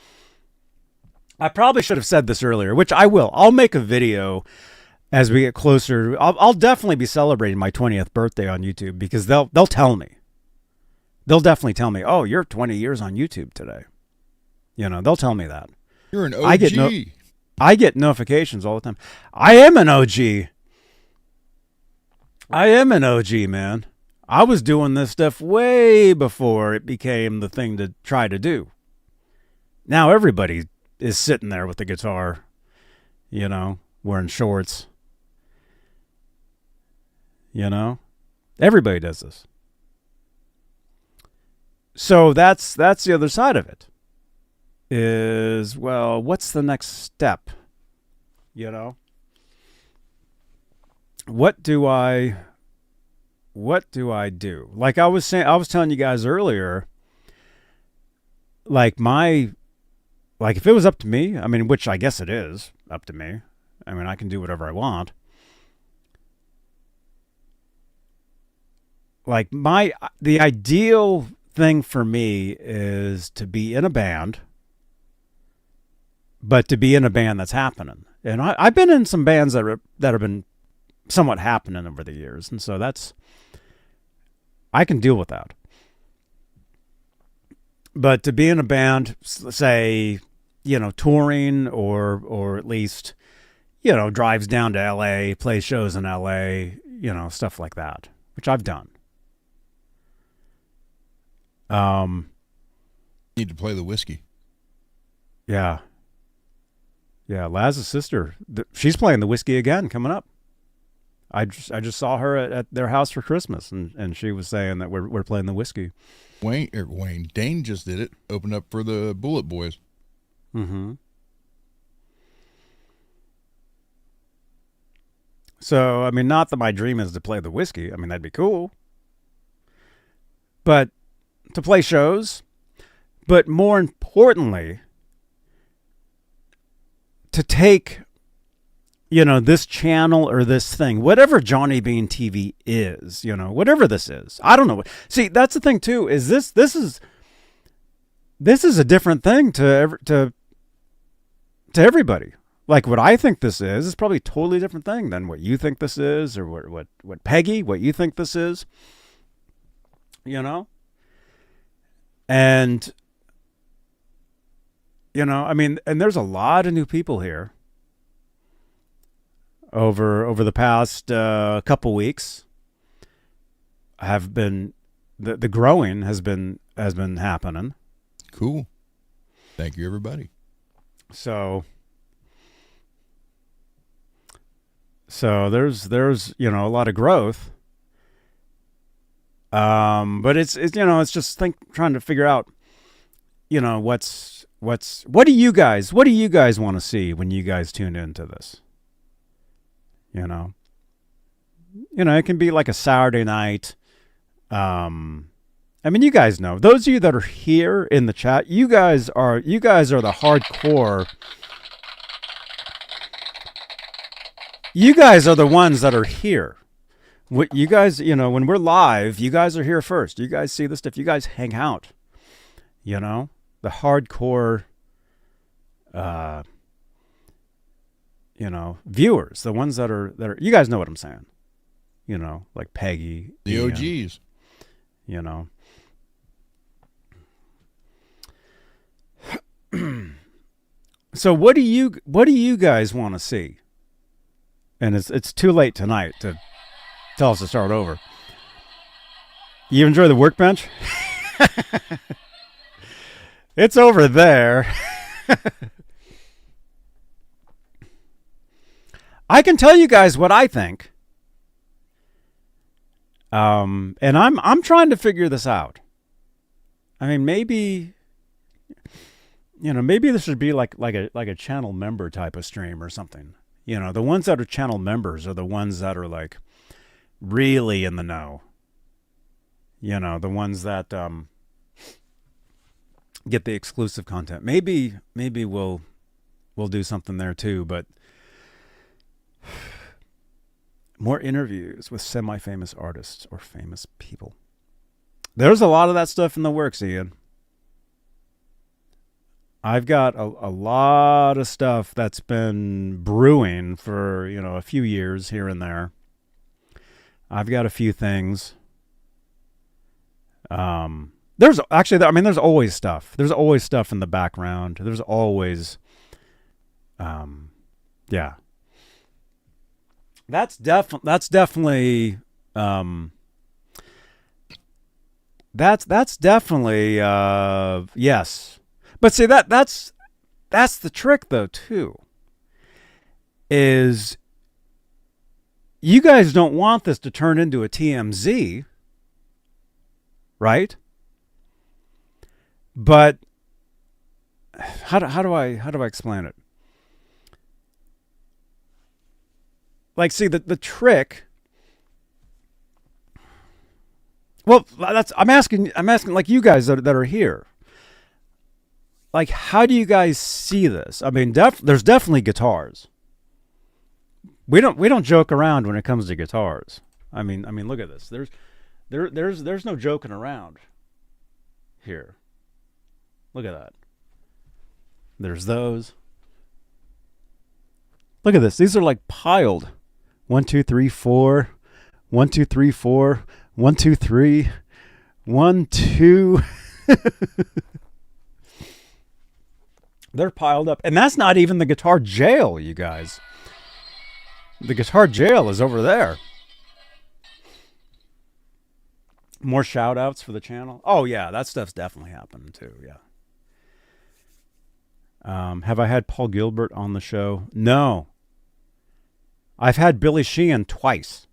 I probably should have said this earlier, which I will. I'll make a video as we get closer. I'll definitely be celebrating my 20th birthday on YouTube because they'll tell me. They'll definitely tell me, oh, you're 20 years on YouTube today. You know, they'll tell me that. You're an OG. I get notifications all the time. I am an OG. I am an OG, man. I was doing this stuff way before it became the thing to try to do. Now everybody is sitting there with the guitar, you know, wearing shorts. You know? Everybody does this. So that's the other side of it. Is, well, what's the next step? You know? What do I do? Like I was telling you guys earlier, like if it was up to me, I mean, which I guess it is up to me. I mean, I can do whatever I want. Like the ideal thing for me is to be in a band, but to be in a band that's happening. And I've been in some bands that have been somewhat happening over the years, and so I can deal with that. But to be in a band, say, touring or at least, drives down to LA, plays shows in LA, stuff like that, which I've done. Need to play the whiskey. Yeah. Yeah, Laz's sister, she's playing the whiskey again coming up. I just saw her at their house for Christmas, and she was saying that we're playing the whiskey. Dane just did it. Opened up for the Bullet Boys. Mm-hmm. So, I mean, not that my dream is to play the whiskey. I mean, that'd be cool. But to play shows, but more importantly, to take, this channel or this thing, whatever Johnny Beane TV is, whatever this is. I don't know. See, that's the thing too, is this is a different thing to everybody. Like what I think this is probably a totally different thing than what you think this is, or what Peggy, what you think this is. And I mean, and there's a lot of new people here over the past couple weeks. The growing has been happening. Cool. Thank you, everybody. So there's a lot of growth. But it's just trying to figure out, what do you guys want to see when you guys tune into this? It can be like a Saturday night. I mean, you guys know, those of you that are here in the chat, you guys are the hardcore. You guys are the ones that are here. What you guys, when we're live, you guys are here first. You guys see this stuff. You guys hang out. The hardcore, viewers, the ones that are. You guys know what I'm saying. Like Peggy, the OGs. So what do you guys want to see? And it's too late tonight to tell us to start over. You enjoy the workbench? It's over there. I can tell you guys what I think. And I'm trying to figure this out. I mean, maybe this should be like a channel member type of stream or something. The ones that are channel members are the ones that are like really in the know. The ones that get the exclusive content. Maybe we'll do something there too, but more interviews with semi-famous artists or famous people. There's a lot of that stuff in the works, Ian. I've got a lot of stuff that's been brewing for, a few years here and there. I've got a few things. There's always stuff. There's always stuff in the background. There's always, yeah. That's definitely, yes. But see, that's the trick though too. Is you guys don't want this to turn into a TMZ, right? But how do I explain it? Like, see, the trick. Well, I'm asking like you guys that are here. Like, how do you guys see this? I mean, there's definitely guitars. We don't joke around when it comes to guitars. I mean, look at this. There's no joking around here. Look at that. There's those. Look at this. These are like piled. 1, 2, 3, 4. 1, 2, 3, 4. 1, 2, 3. 1, 2. They're piled up. And that's not even the guitar jail, you guys. The guitar jail is over there. More shout outs for the channel. Oh, yeah, that stuff's definitely happening too. Yeah. Have I had Paul Gilbert on the show? No. I've had Billy Sheehan twice.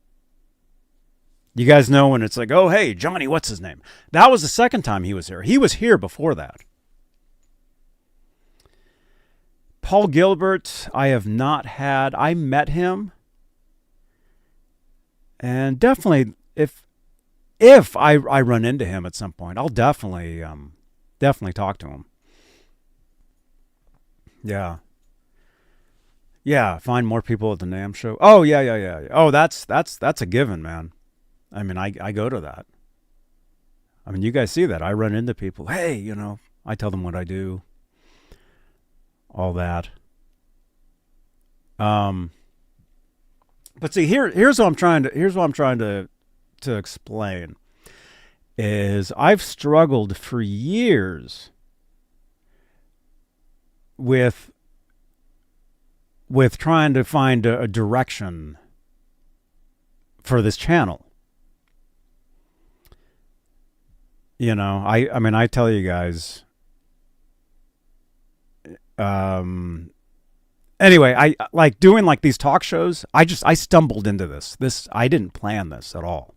You guys know when it's like, oh, hey, Johnny, what's his name? That was the second time he was here. He was here before that. Paul Gilbert, I have not had. I met him. And definitely, if I run into him at some point, I'll definitely talk to him. Yeah. Yeah, find more people at the NAMM show. Oh, yeah. Oh, that's a given, man. I mean, I go to that. I mean, you guys see that. I run into people. Hey, you know, I tell them what I do. All that. But see, here's what I'm trying to explain is I've struggled for years with trying to find a direction for this channel. You know, I mean, I tell you guys, anyway, I like doing like these talk shows. I stumbled into this. I didn't plan this at all.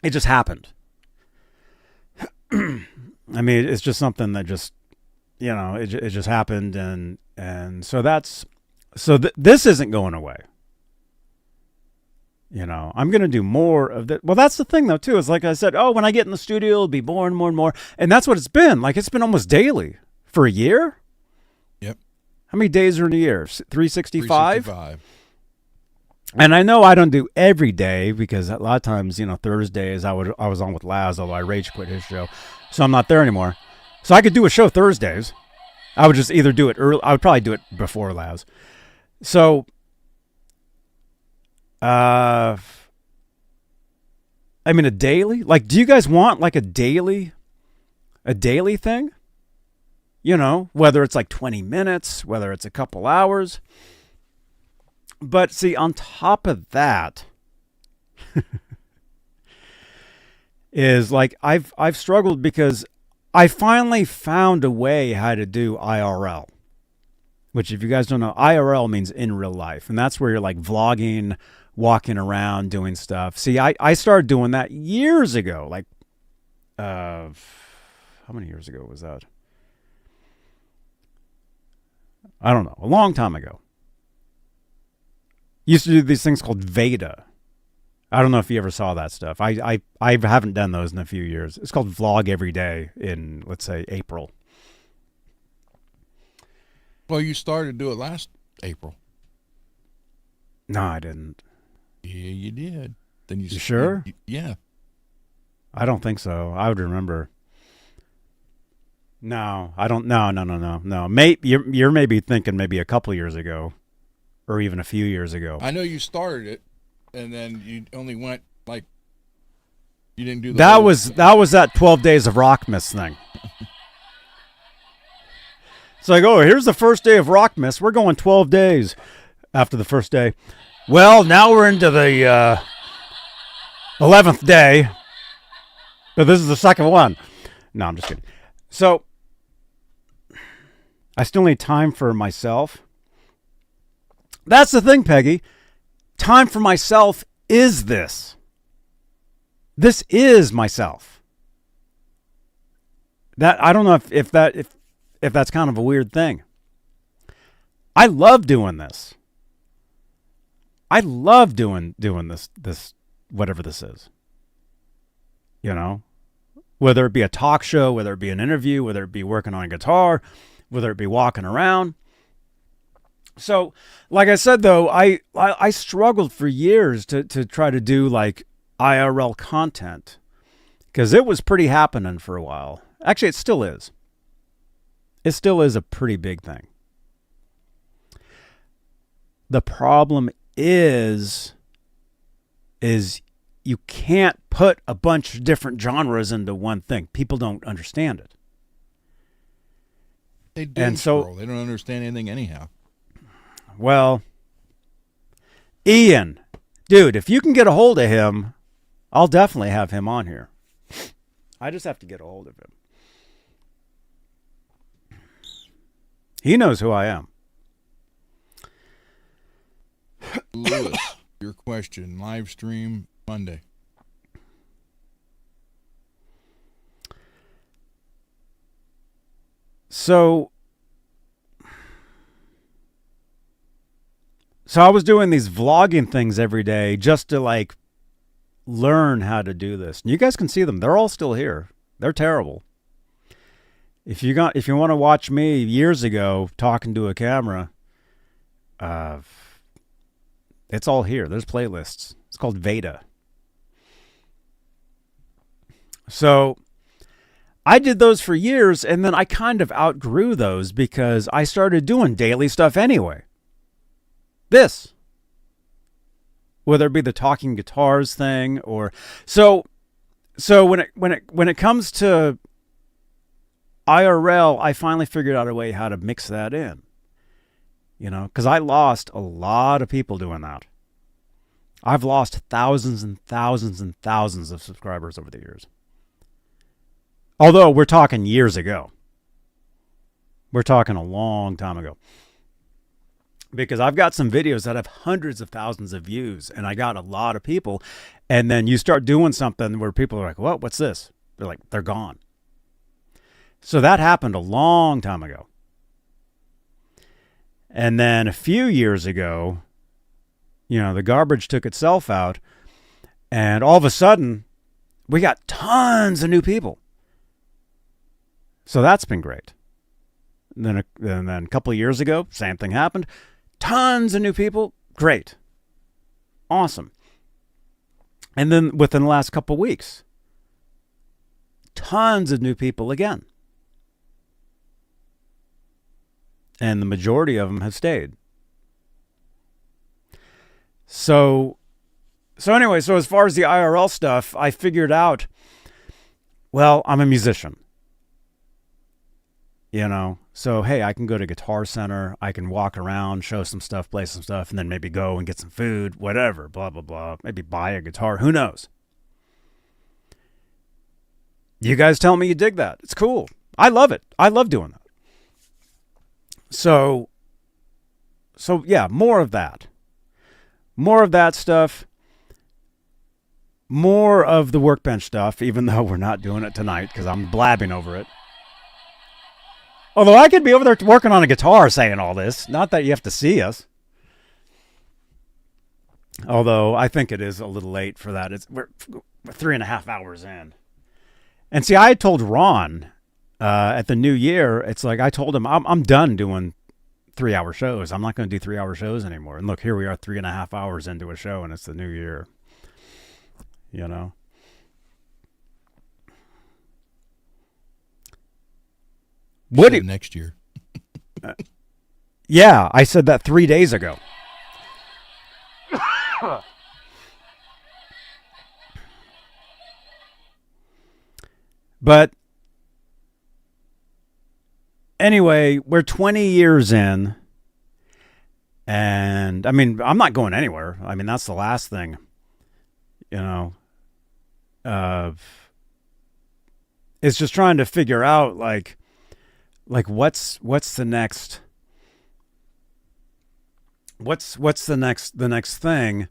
It just happened. I mean, it's just something that just, you know, it just happened. And so this isn't going away. You know, I'm going to do more of that. Well, that's the thing though, too, is like I said, when I get in the studio, it'll be more and more and more. And that's what it's been. Like, it's been almost daily for a year. Yep. How many days are in a year? 365? 365. And I know I don't do every day because a lot of times, you know, Thursdays I was on with Laz, although I rage quit his show. So I'm not there anymore. So I could do a show Thursdays. I would just either do it early. I would probably do it before Laz. So, I mean, a daily? Like, do you guys want like a daily thing? You know, whether it's like 20 minutes, whether it's a couple hours. But see, on top of that is like I've struggled because I finally found a way how to do IRL. Which, if you guys don't know, IRL means in real life. And that's where you're like vlogging, walking around, doing stuff. See, I started doing that years ago. Like, how many years ago was that? I don't know. A long time ago. Used to do these things called Veda. I don't know if you ever saw that stuff. I haven't done those in a few years. It's called Vlog Every Day in, let's say, April. Well, you started to do it last April. No, I didn't. Yeah, you did. Then you sure? Yeah. I don't think so. I would remember. No, I don't. No. You're maybe thinking maybe a couple years ago, or even a few years ago. I know you started it, and then you only went like you didn't do the that was that 12 Days of Rockmas thing. It's like, oh, here's the first day of Rockmas. We're going 12 days after the first day. Well, now we're into the 11th day, but this is the second one. No, I'm just kidding. So I still need time for myself. That's the thing, Peggy. Time for myself is this. This is myself. That I don't know if that's kind of a weird thing. I love doing this. I love doing this whatever this is. You know, whether it be a talk show, whether it be an interview, whether it be working on a guitar, whether it be walking around. So, like I said, though, I struggled for years to try to do like IRL content because it was pretty happening for a while. Actually, it still is. It still is a pretty big thing. The problem is you can't put a bunch of different genres into one thing. People don't understand it. They do, and so they don't understand anything anyhow. Well, Ian, dude, if you can get a hold of him, I'll definitely have him on here. I just have to get a hold of him. He knows who I am. Lewis, your question, live stream Monday. So I was doing these vlogging things every day just to like learn how to do this. And you guys can see them. They're all still here. They're terrible. If you want to watch me years ago talking to a camera, it's all here. There's playlists. It's called Veda. So I did those for years, and then I kind of outgrew those because I started doing daily stuff anyway. This. Whether it be the talking guitars thing or so when it comes to IRL, I finally figured out a way how to mix that in. You know, because I lost a lot of people doing that. I've lost thousands and thousands and thousands of subscribers over the years. Although we're talking years ago. We're talking a long time ago. Because I've got some videos that have hundreds of thousands of views, and I got a lot of people. And then you start doing something where people are like, "What? What's this?" They're like, they're gone. So that happened a long time ago. And then a few years ago, you know, the garbage took itself out, and all of a sudden, we got tons of new people. So that's been great. And then a couple of years ago, same thing happened. Tons of new people. Great. Awesome. And then within the last couple of weeks, tons of new people again. And the majority of them have stayed. So anyway, so as far as the IRL stuff, I figured out, well, I'm a musician. You know, so hey, I can go to Guitar Center, I can walk around, show some stuff, play some stuff, and then maybe go and get some food, whatever, blah, blah, blah. Maybe buy a guitar, who knows? You guys tell me you dig that. It's cool. I love it. I love doing that. So yeah, more of that. More of that stuff. More of the workbench stuff, even though we're not doing it tonight because I'm blabbing over it. Although I could be over there working on a guitar saying all this. Not that you have to see us. Although I think it is a little late for that. We're 3.5 hours in. And see, I told Ron at the new year, it's like I told him I'm done doing 3-hour shows. I'm not going to do 3-hour shows anymore. And look, here we are 3.5 hours into a show and it's the new year. You know? What next year? Yeah, I said that 3 days ago. But anyway, we're 20 years in. And I mean, I'm not going anywhere. I mean, that's the last thing, you know, it's just trying to figure out like what's the next the next thing.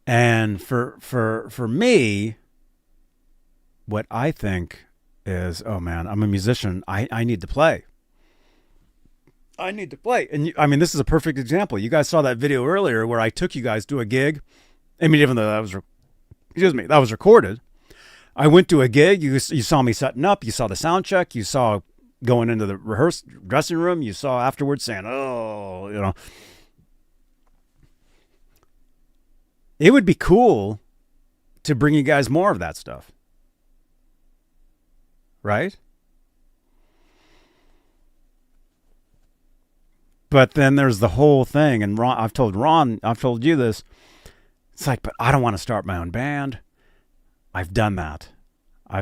And for me, what I think is, oh man, I'm a musician. I need to play. I need to play. And I mean, this is a perfect example. You guys saw that video earlier where I took you guys to a gig. I mean, even though that was recorded. I went to a gig. You saw me setting up. You saw the sound check. You saw going into the rehearsed dressing room. You saw afterwards saying, oh, you know. It would be cool to bring you guys more of that stuff. Right? But then there's the whole thing, and I've told you this. It's like, but I don't want to start my own band. I've done that. I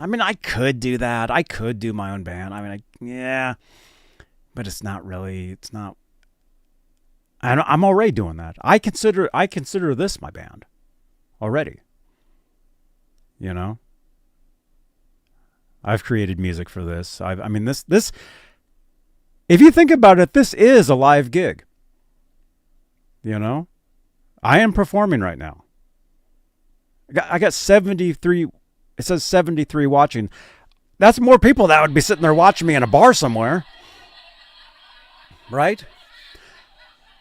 mean, I could do that. I could do my own band. I mean, yeah, but it's not. I'm already doing that. I consider this my band already. You know, I've created music for this. I mean, this. If you think about it, this is a live gig. You know, I am performing right now. I got 73. It says 73 watching. That's more people that would be sitting there watching me in a bar somewhere. Right?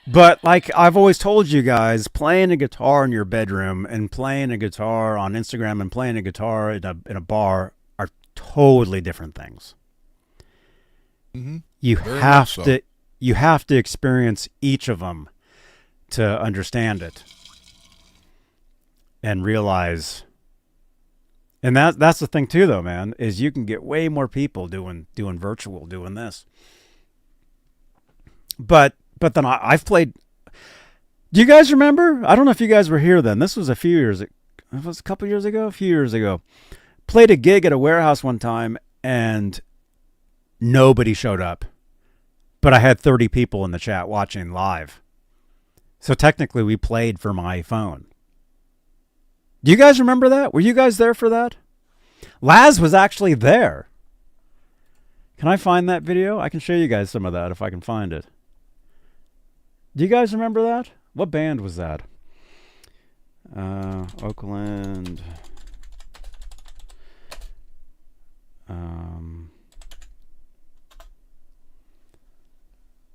But like I've always told you guys, playing a guitar in your bedroom and playing a guitar on Instagram and playing a guitar in a bar are totally different things. Mm-hmm. You have to experience each of them to understand it and realize. And that's the thing too, though, man, is you can get way more people doing virtual, doing this. But then I've played. Do you guys remember? I don't know if you guys were here then. This was a few years. It was a couple years ago. A few years ago. Played a gig at a warehouse one time, and nobody showed up. But I had 30 people in the chat watching live. So technically, we played for my phone. Do you guys remember that? Were you guys there for that? Laz was actually there. Can I find that video? I can show you guys some of that if I can find it. Do you guys remember that? What band was that? Oakland.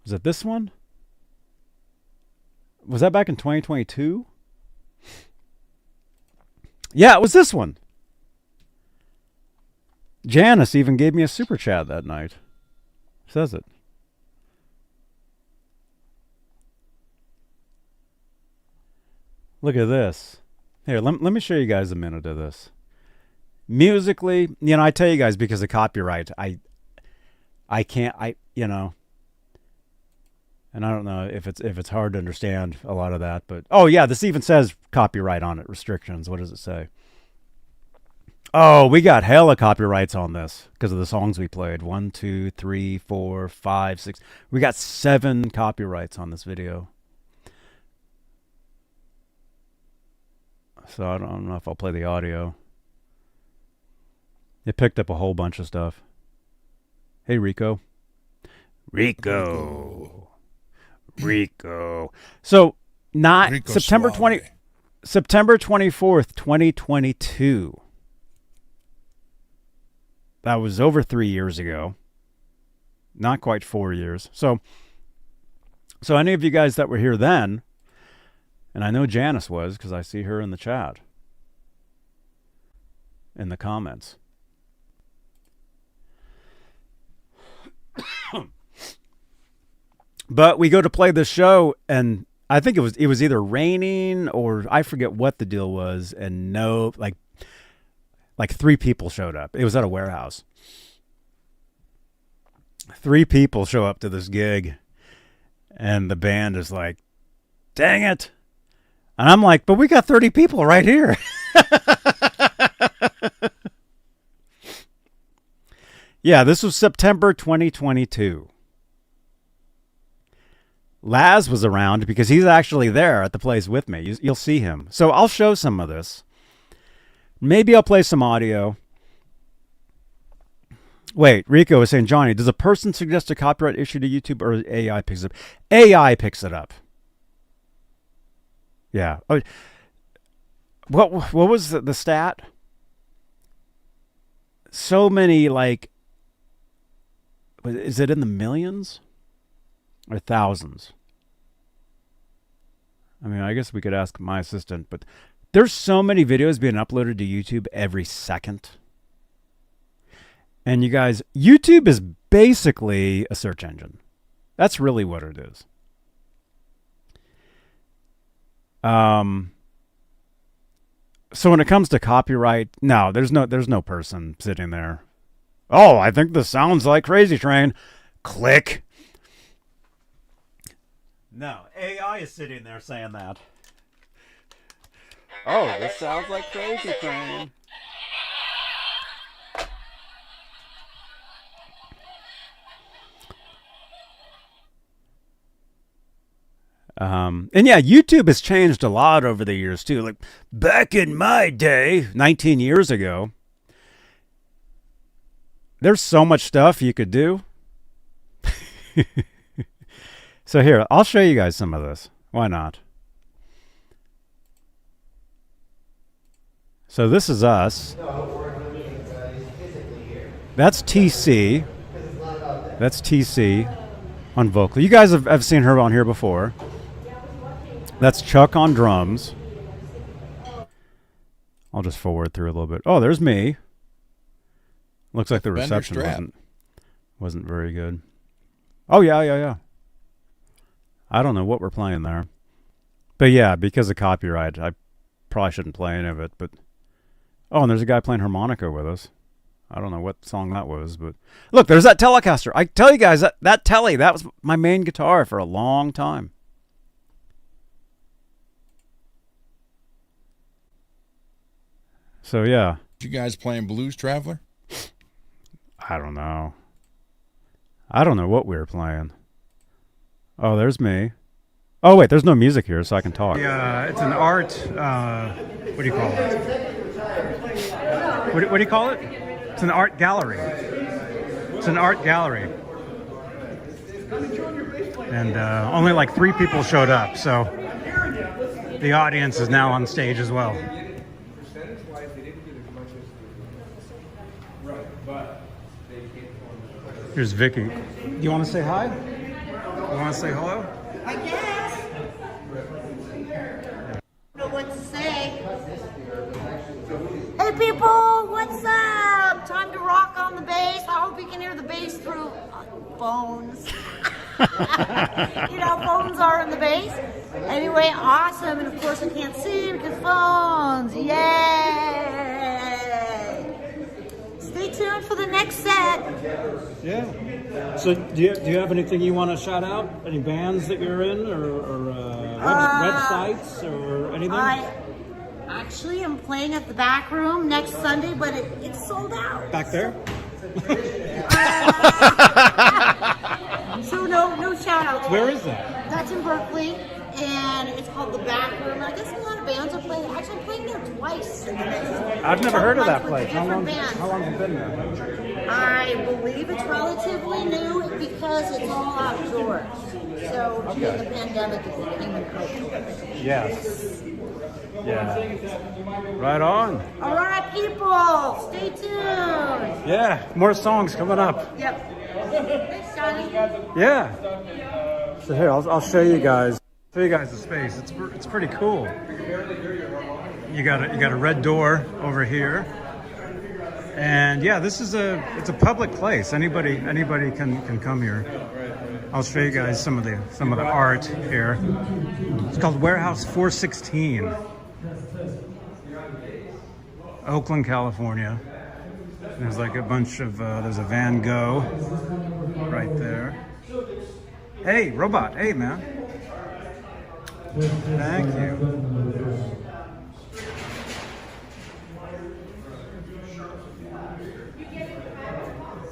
Was it this one? Was that back in 2022? Yeah, it was this one. Janice even gave me a super chat that night. Says it. Look at this. Here, let me show you guys a minute of this. Musically, I tell you guys, because of copyright, I can't, and I don't know if it's hard to understand a lot of that, but oh yeah, this even says copyright on it, restrictions. What does it say? Oh, we got hella copyrights on this because of the songs we played. 1, 2, 3, 4, 5, 6. We got 7 copyrights on this video. So I don't know if I'll play the audio. It picked up a whole bunch of stuff. Hey, Rico. Rico. So, not Rico September Suave. September 24th, 2022. That was over 3 years ago. Not quite 4 years. So any of you guys that were here then, and I know Janice was because I see her in the chat, in the comments. But we go to play the show, and I think it was either raining or I forget what the deal was, and no, like 3 people showed up. It was at a warehouse. 3 people show up to this gig, and the band is like, dang it. And I'm like, but we got 30 people right here. Yeah, this was September 2022. Laz was around because he's actually there at the place with me. You'll see him. So I'll show some of this. Maybe I'll play some audio. Wait, Rico is saying, Johnny, does a person suggest a copyright issue to YouTube or AI picks it up? AI picks it up. Yeah. Oh, what was the stat? So many, like, is it in the millions or thousands? I mean, I guess we could ask my assistant, but there's so many videos being uploaded to YouTube every second. And you guys, YouTube is basically a search engine. That's really what it is. So when it comes to copyright, no, there's no person sitting there. Oh, I think this sounds like Crazy Train. Click. No, AI is sitting there saying that. Oh, this sounds like Crazy Train. And yeah, YouTube has changed a lot over the years too. Like back in my day, 19 years ago, there's so much stuff you could do. So here, I'll show you guys some of this. Why not? So this is us. That's TC. That's TC on vocal. You guys have seen her on here before. That's Chuck on drums. I'll just forward through a little bit. Oh, there's me. Looks like the reception wasn't very good. Oh, yeah. I don't know what we're playing there. But yeah, because of copyright, I probably shouldn't play any of it. But oh, and there's a guy playing harmonica with us. I don't know what song that was, but look, there's that Telecaster. I tell you guys, that Tele, that was my main guitar for a long time. So yeah. You guys playing Blues Traveler? I don't know. I don't know what we were playing. Oh, there's me. Oh wait, there's no music here, so I can talk. Yeah, it's an art. What do you call it? What do you call it? It's an art gallery. It's an art gallery. And only like 3 people showed up, so the audience is now on stage as well. Here's Vicky. Do you want to say hi? You want to say hello? I guess. I don't know what to say. Hey people, what's up? Time to rock on the bass. I hope you can hear the bass through phones. You know, phones are in the bass. Anyway, awesome. And of course I can't see because phones. Yay! Stay tuned for the next set. Yeah. So do you have anything you want to shout out? Any bands that you're in or websites or anything? I actually am playing at the back room next Sunday, but it's sold out. Back there? So no shout outs. Where is that? That's in Berkeley, and it's called the Back Room. I guess a lot of bands are playing. Actually, I'm playing there twice. I've never heard of that place. How long have you been there? I believe it's relatively new because it's all outdoors. So during the pandemic, it became a culture. Yes. Yeah. Right on. All right, people, stay tuned. Yeah, more songs coming up. Yep. Thanks, Johnny. Yeah. So here, I'll show you guys. Show you guys the space. It's pretty cool. You got a red door over here, and yeah, it's a public place. Anybody can come here. I'll show you guys some of the art here. It's called Warehouse 416, Oakland, California. There's like a bunch of there's a Van Gogh right there. Hey, robot. Hey, man. Thank you.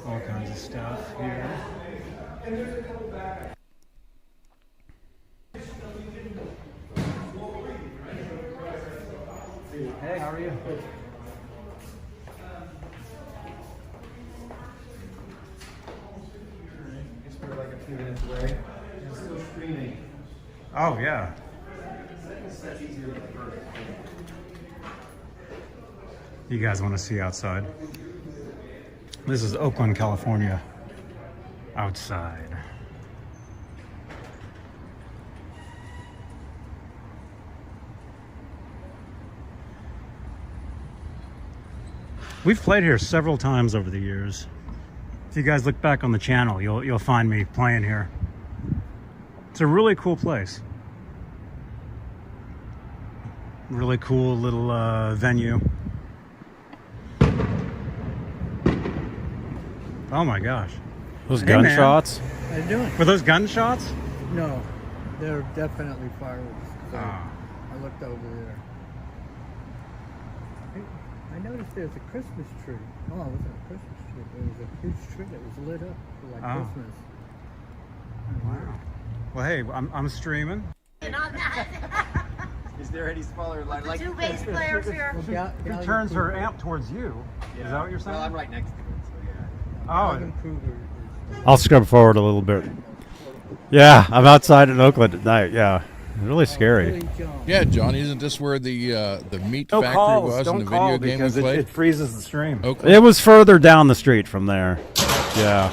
All kinds of stuff here. Hey, how are you? We're like a few minutes away. It's still streaming. Oh, yeah. You guys want to see outside? This is Oakland, California. Outside. We've played here several times over the years. If you guys look back on the channel, you'll find me playing here. It's a really cool place. Really cool little venue. Oh my gosh. Those gunshots? How you doing? Were those gunshots? No. They're definitely fireworks. So I looked over there. I noticed there's a Christmas tree. Oh, it wasn't a Christmas tree. It was a huge tree that was lit up for like Christmas. Wow. Well, hey, I'm streaming. Is there any smaller like Two bass players here. Who turns her amp towards you? Yeah. Is that what you're saying? Well, I'm right next to it, so yeah. Oh. I'll scrub forward a little bit. Yeah, I'm outside in Oakland at night. Yeah, really scary. Yeah, Johnny, isn't this where the meat No factory calls. was Don't in the call video game we because played? it freezes the stream. Okay. It was further down the street from there. Yeah.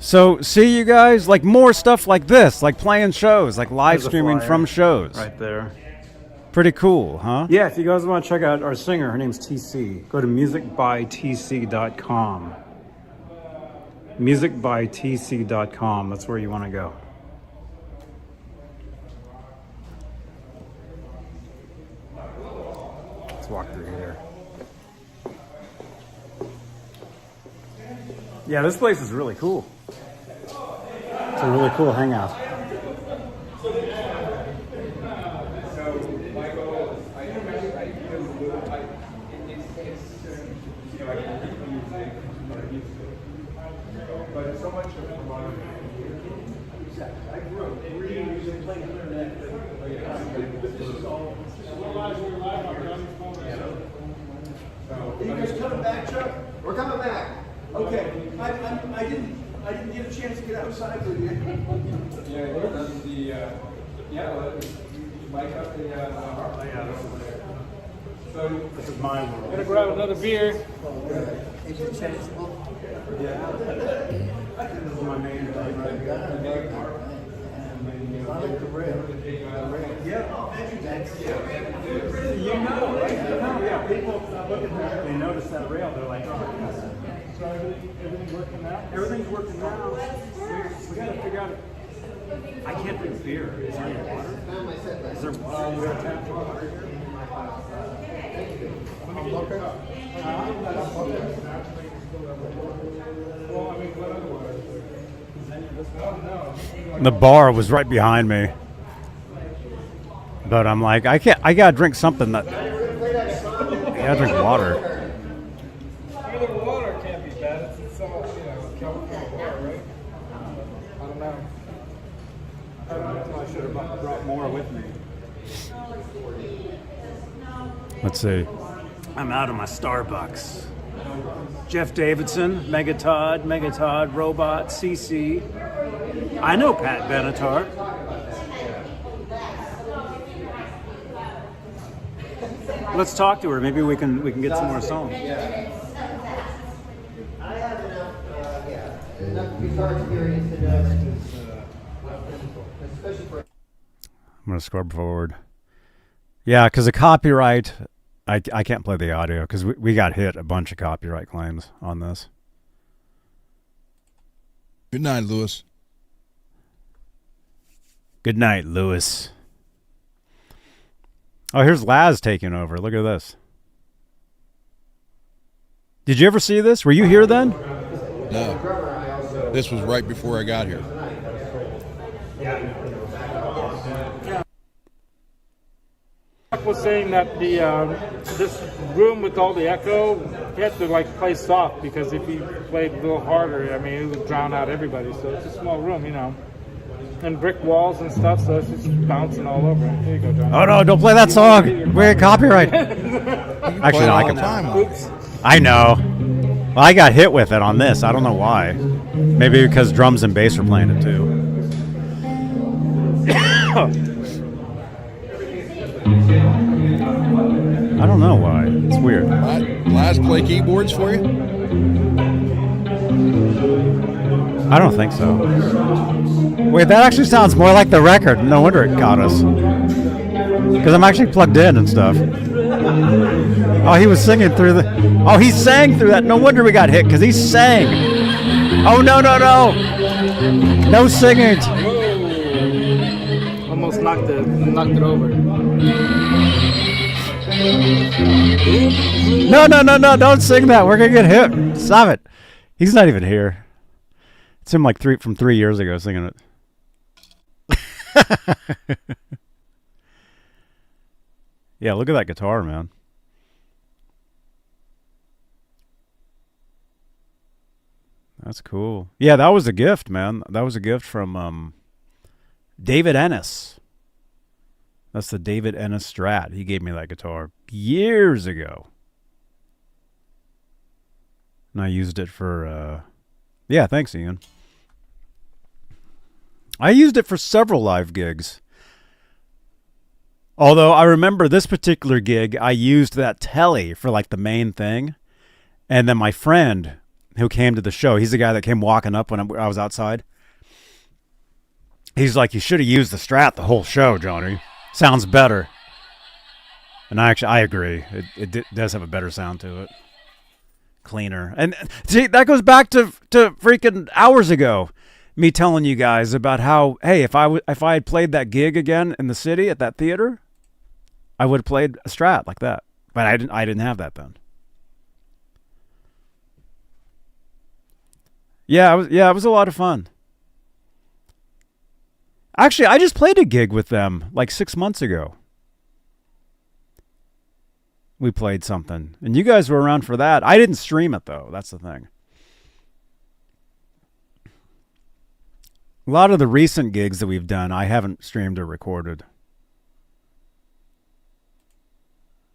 So, see you guys, like more stuff like this, like playing shows, like live There's a streaming flyer from shows. right there. Pretty cool, huh? Yeah, if you guys want to check out our singer, her name's TC. Go to musicbytc.com. Musicbytc.com. That's where you want to go. Let's walk through here. Yeah, this place is really cool. It's a really cool hangout. Are you guys coming back, Chuck? We're coming back. Okay. I didn't get a chance to get outside with you. So this is mine. I'm gonna grab another beer. This is my main. You know, right? Yeah, people look at that, they notice that rail, they're like, oh, yes. So everything's working now? Everything's working now. We gotta figure out. I can't drink beer. Is there any water? Is there water? We gotta tap for water here. The bar was right behind me. But I'm like, I gotta drink something that. I gotta drink water. The water can't be bad. It's all, California water, right? I don't know. I should have brought more with me. Let's see. I'm out of my Starbucks. Jeff Davidson, Megatod, Robot, CC. I know Pat Benatar. Let's talk to her. Maybe we can get some more songs. I have enough guitar experience to know, especially for. I'm gonna scrub forward. Yeah, because the copyright, I can't play the audio because we got hit a bunch of copyright claims on this. Good night, Lewis. Good night, Lewis. Oh, here's Laz taking over. Look at this. Did you ever see this? Were you here then? No. This was right before I got here. Chuck was saying that the this room with all the echo, he had to like play soft because if he played a little harder, I mean, it would drown out everybody. So it's a small room, and brick walls and stuff, so it's just bouncing all over. Here you go, John. Oh no! Don't play that song. We're copyright. Actually, no, I can. Oops. I know. Well, I got hit with it on this. I don't know why. Maybe because drums and bass were playing it too. I don't know why. It's weird. Laz play keyboards for you? I don't think so. Wait, that actually sounds more like the record. No wonder it got us. Because I'm actually plugged in and stuff. Oh, he was singing through the... Oh, he sang through that. No wonder we got hit, because he sang. Oh, no. No singing. Almost knocked it over. No, no, no, no, don't sing that. We're going to get hit. Stop it. He's not even here. It's him like from 3 years ago singing it. Yeah, look at that guitar, man. That's cool. Yeah, that was a gift, man. That was a gift from David Ennis. That's the David Ennis Strat. He gave me that guitar years ago. And I used it for, yeah, thanks, Ian. I used it for several live gigs. Although I remember this particular gig, I used that telly for like the main thing. And then my friend who came to the show, he's the guy that came walking up when I was outside. He's like, you should have used the Strat the whole show, Johnny. Sounds better. And I agree. It does have a better sound to it. Cleaner. And see, that goes back to freaking hours ago. Me telling you guys about how, hey, if I had played that gig again in the city at that theater, I would have played a Strat like that. But I didn't have that then. Yeah, it was a lot of fun. Actually, I just played a gig with them like 6 months ago. We played something. And you guys were around for that. I didn't stream it, though. That's the thing. A lot of the recent gigs that we've done, I haven't streamed or recorded.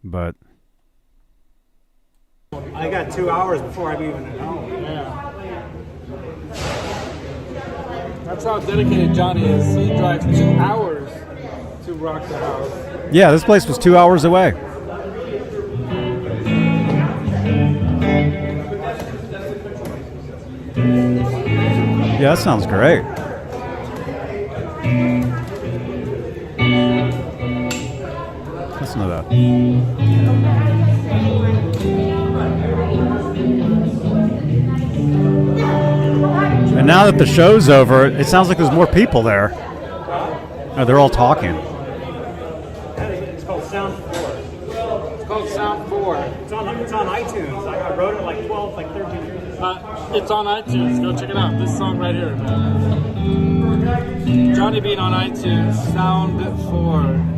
But I got 2 hours before I'm even at home. Yeah. That's how dedicated Johnny is. He drives 2 hours to rock the house. yeah, this place was 2 hours away. Yeah, that sounds great. Listen to that. And now that the show's over, it sounds like there's more people there. Oh, they're all talking. It's called Sound 4. It's called Sound 4. It's on iTunes. I wrote it like 13 years ago. It's on iTunes. Go check it out. This song right here, man. Johnny Beane on iTunes. Sound 4.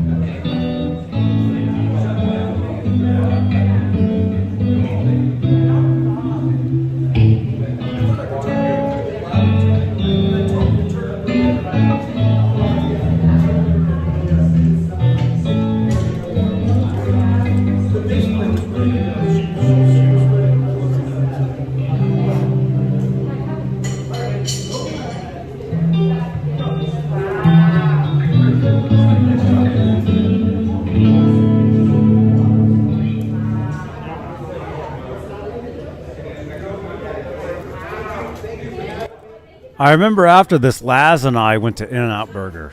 I remember after this, Laz and I went to In-N-Out Burger,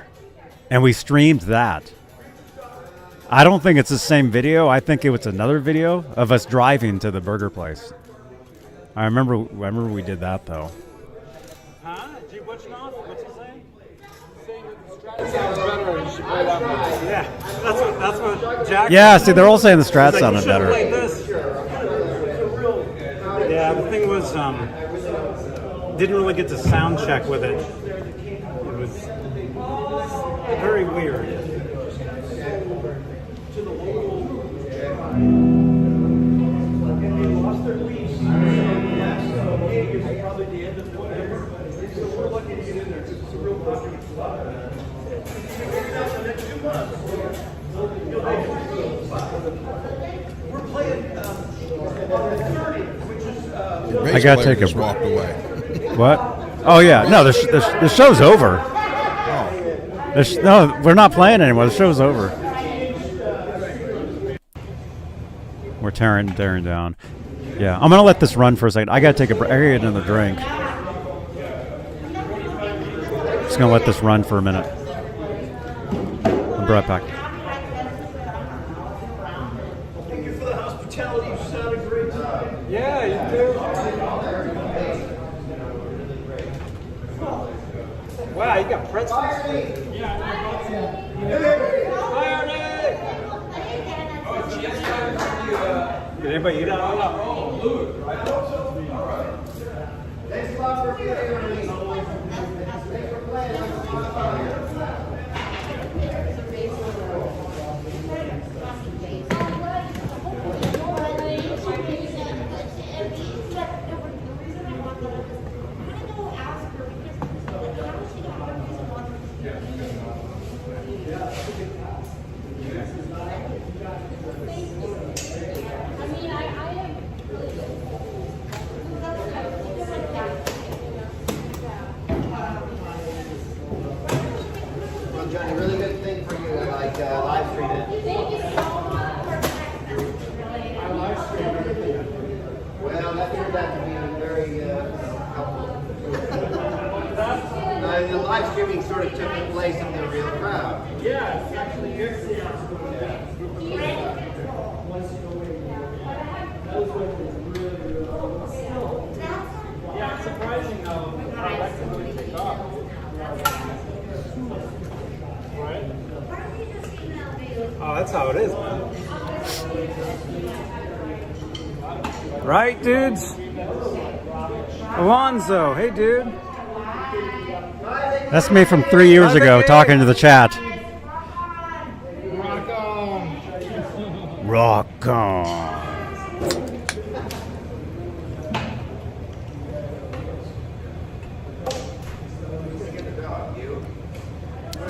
and we streamed that. I don't think it's the same video. I think it was another video of us driving to the burger place. I remember we did that, though. Huh? What's he saying? Sounds better. You should play that one. Yeah, that's what Jack. Yeah, see, they're all saying the Strat like, sounded better. Play this. Yeah, the thing was, didn't really get to sound check with it. It was very weird. I gotta take a walk away. What? Oh yeah, no, the show's over. Oh. No, we're not playing anymore. The show's over. We're tearing down. Yeah, I'm gonna let this run for a second. I gotta take a break. I gotta get another drink. Just gonna let this run for a minute. I'll be right back. Thank you for the hospitality. You sounded great tonight. Yeah, you too. Wow, you got pretzels? Yeah, I got some. Hi, Arnie! Oh, Did anybody eat it? Thanks a lot for being Johnny, really good thing for you to like live stream it. Thank you so much. I live streamed everything. Well, that turned out to be very helpful. The live streaming sort of took the place of the real crowd. Yeah, it's actually good. Yeah, it's surprising how effectively it took off. Right? Oh, that's how it is, man. Right, dudes? Alonzo, hey, dude. That's me from 3 years ago talking to the chat. Rock on. Rock on.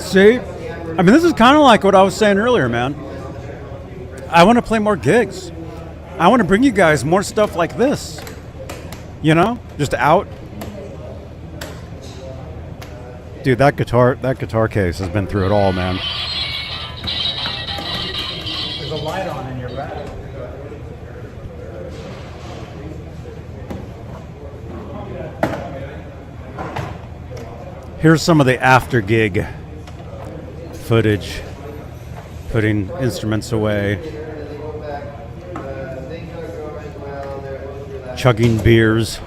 See? I mean, this is kind of like what I was saying earlier, man. I want to play more gigs. I want to bring you guys more stuff like this. You know? Just out. Dude, that guitar case has been through it all, man. There's a light on in your back. Here's some of the after gig footage, putting instruments away, chugging beers.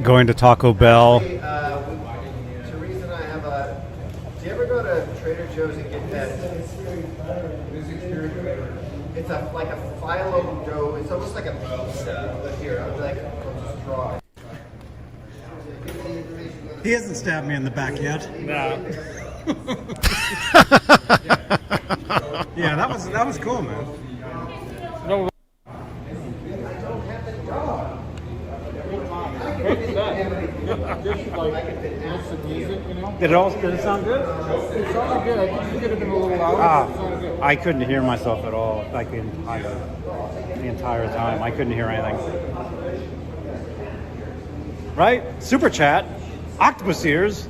Going to Taco Bell. Teresa and I have a. Do you ever go to Trader Joe's and get that? It's like a phyllo dough. It's almost like a pizza. But here, I'll just draw it. He hasn't stabbed me in the back yet. No. Yeah, that was cool, man. No. Did it sound good? It sounded good. I think you could have been a little louder. It sounded good. I couldn't hear myself at all, like the entire time. I couldn't hear anything. Right? Super chat. Octopus Ears.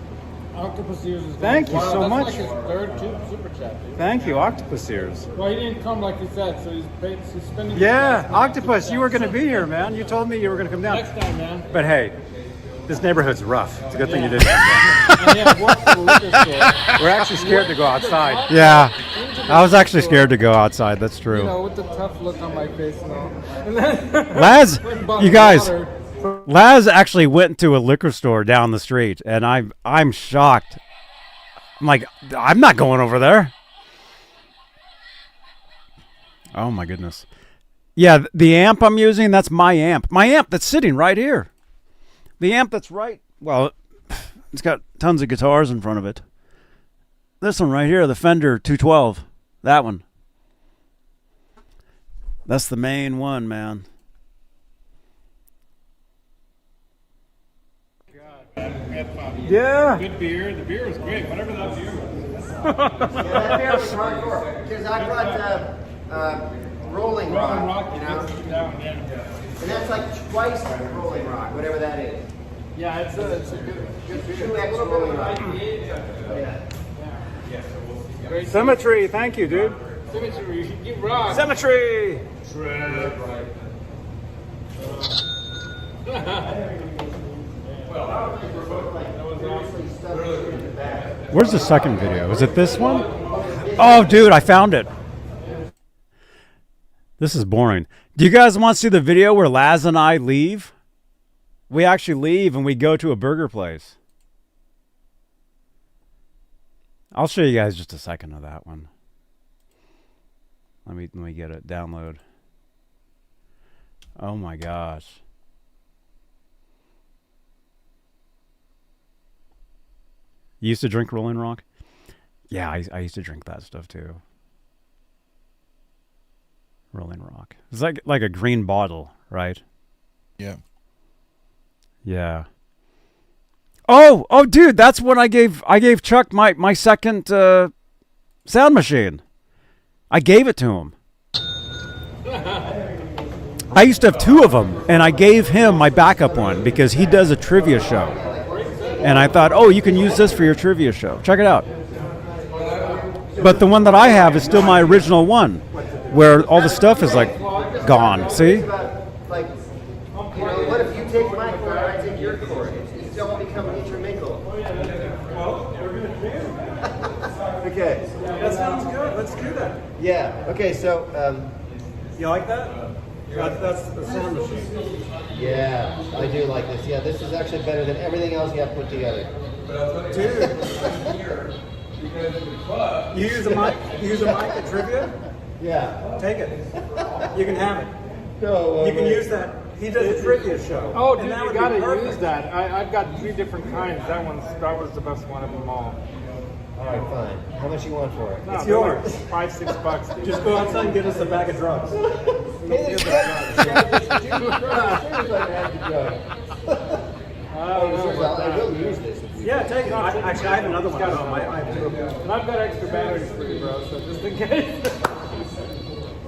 Octopus Ears is Thank you so much. That's like his third super chat, dude. Thank you, Octopus Ears. Well, he didn't come like he said, so he's spending. Yeah, Octopus, you were going to be here, man. You told me you were going to come down. Next time, man. But hey, this neighborhood's rough. It's a good thing you didn't. We're actually scared to go outside. Yeah, I was actually scared to go outside. That's true. You know, with the tough look on my face now. Laz, you guys, Laz actually went to a liquor store down the street, and I'm shocked. I'm like, I'm not going over there. Oh my goodness. Yeah, the amp I'm using, that's my amp. My amp that's sitting right here. The amp that's right, well, it's got tons of guitars in front of it. This one right here, the Fender 212. That one. That's the main one, man. Yeah. Good beer. The beer was great. Whatever that beer was. Yeah, that beer was hardcore. Because I brought Rolling Rock, you know? And that's like twice Rolling Rock, whatever that is. Yeah, it's a good beer. 2X Rolling Rock. Yeah. Symmetry, thank you, dude. Symmetry, you rock. Symmetry. Where's the second video? Is it this one? Oh, dude, I found it. This is boring. Do you guys want to see the video where Laz and I leave? We actually leave and we go to a burger place. I'll show you guys just a second of that one. Let me get it. Download. Oh my gosh. You used to drink Rolling Rock? Yeah, I used to drink that stuff too. Rolling Rock. It's like a green bottle, right? Yeah. Yeah. Oh, dude, that's when I gave Chuck my second sound machine. I gave it to him. I used to have two of them, and I gave him my backup one because he does a trivia show. And I thought, oh, you can use this for your trivia show. Check it out. But the one that I have is still my original one, where all the stuff is like gone. See? Like, you know, what if you take my chord, I take your chord? It's all become intermingled. Okay. That sounds good. Let's do that. Yeah. Okay. So. You like that? That's the sound machine. Yeah, I do like this. Yeah, this is actually better than everything else you have put together. Dude. You use a mic? You use a mic at trivia? Yeah. Take it. You can have it. No, you can use that. He does a trivia show. Oh, dude, you gotta use that. I've got 3 different kinds. That was the best one of them all. All right, fine. How much you want for it? No, It's yours. Like $5-6. Dude. Just go outside and get us a bag of drugs. I will use this. Yeah, take it. Actually, I have another one at home. I have 2 of them. And I've got extra batteries for you, bro, so just in case.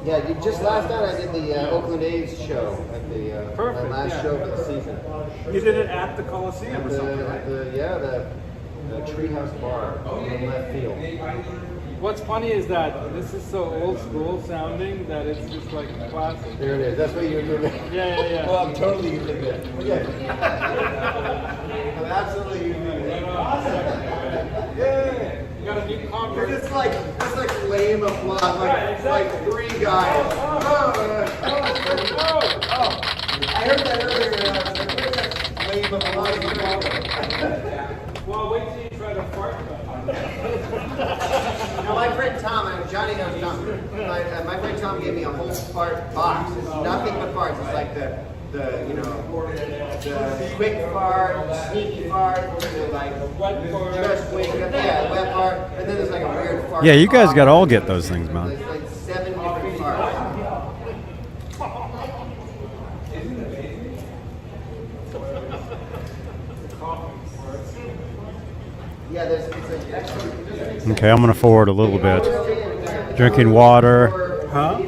Yeah, just last night I did the Oakland A's show at the my last show for the season. You did it at the Coliseum or something, right? The Treehouse Bar in left field. What's funny is that this is so old school sounding that it's just like classic. There it is. That's what you're doing. Yeah. Well, I'm totally using it. Okay. I'm absolutely using it. Yeah. You got a new convert. It's like lame applause, like 3 guys. I heard that earlier and I was like, where's that lame applause? Well, wait till you try to fart about it. Now, my friend Tom, Johnny knows Tom. My friend Tom gave me a whole fart box. It's nothing but farts. It's like the quick fart, sneaky fart, like just wake up, wet fart, and then there's like a weird fart. Yeah, you guys got to all get those things, man. There's like 7 different farts. Yeah, Okay, I'm going to forward a little bit. Drinking water. Huh?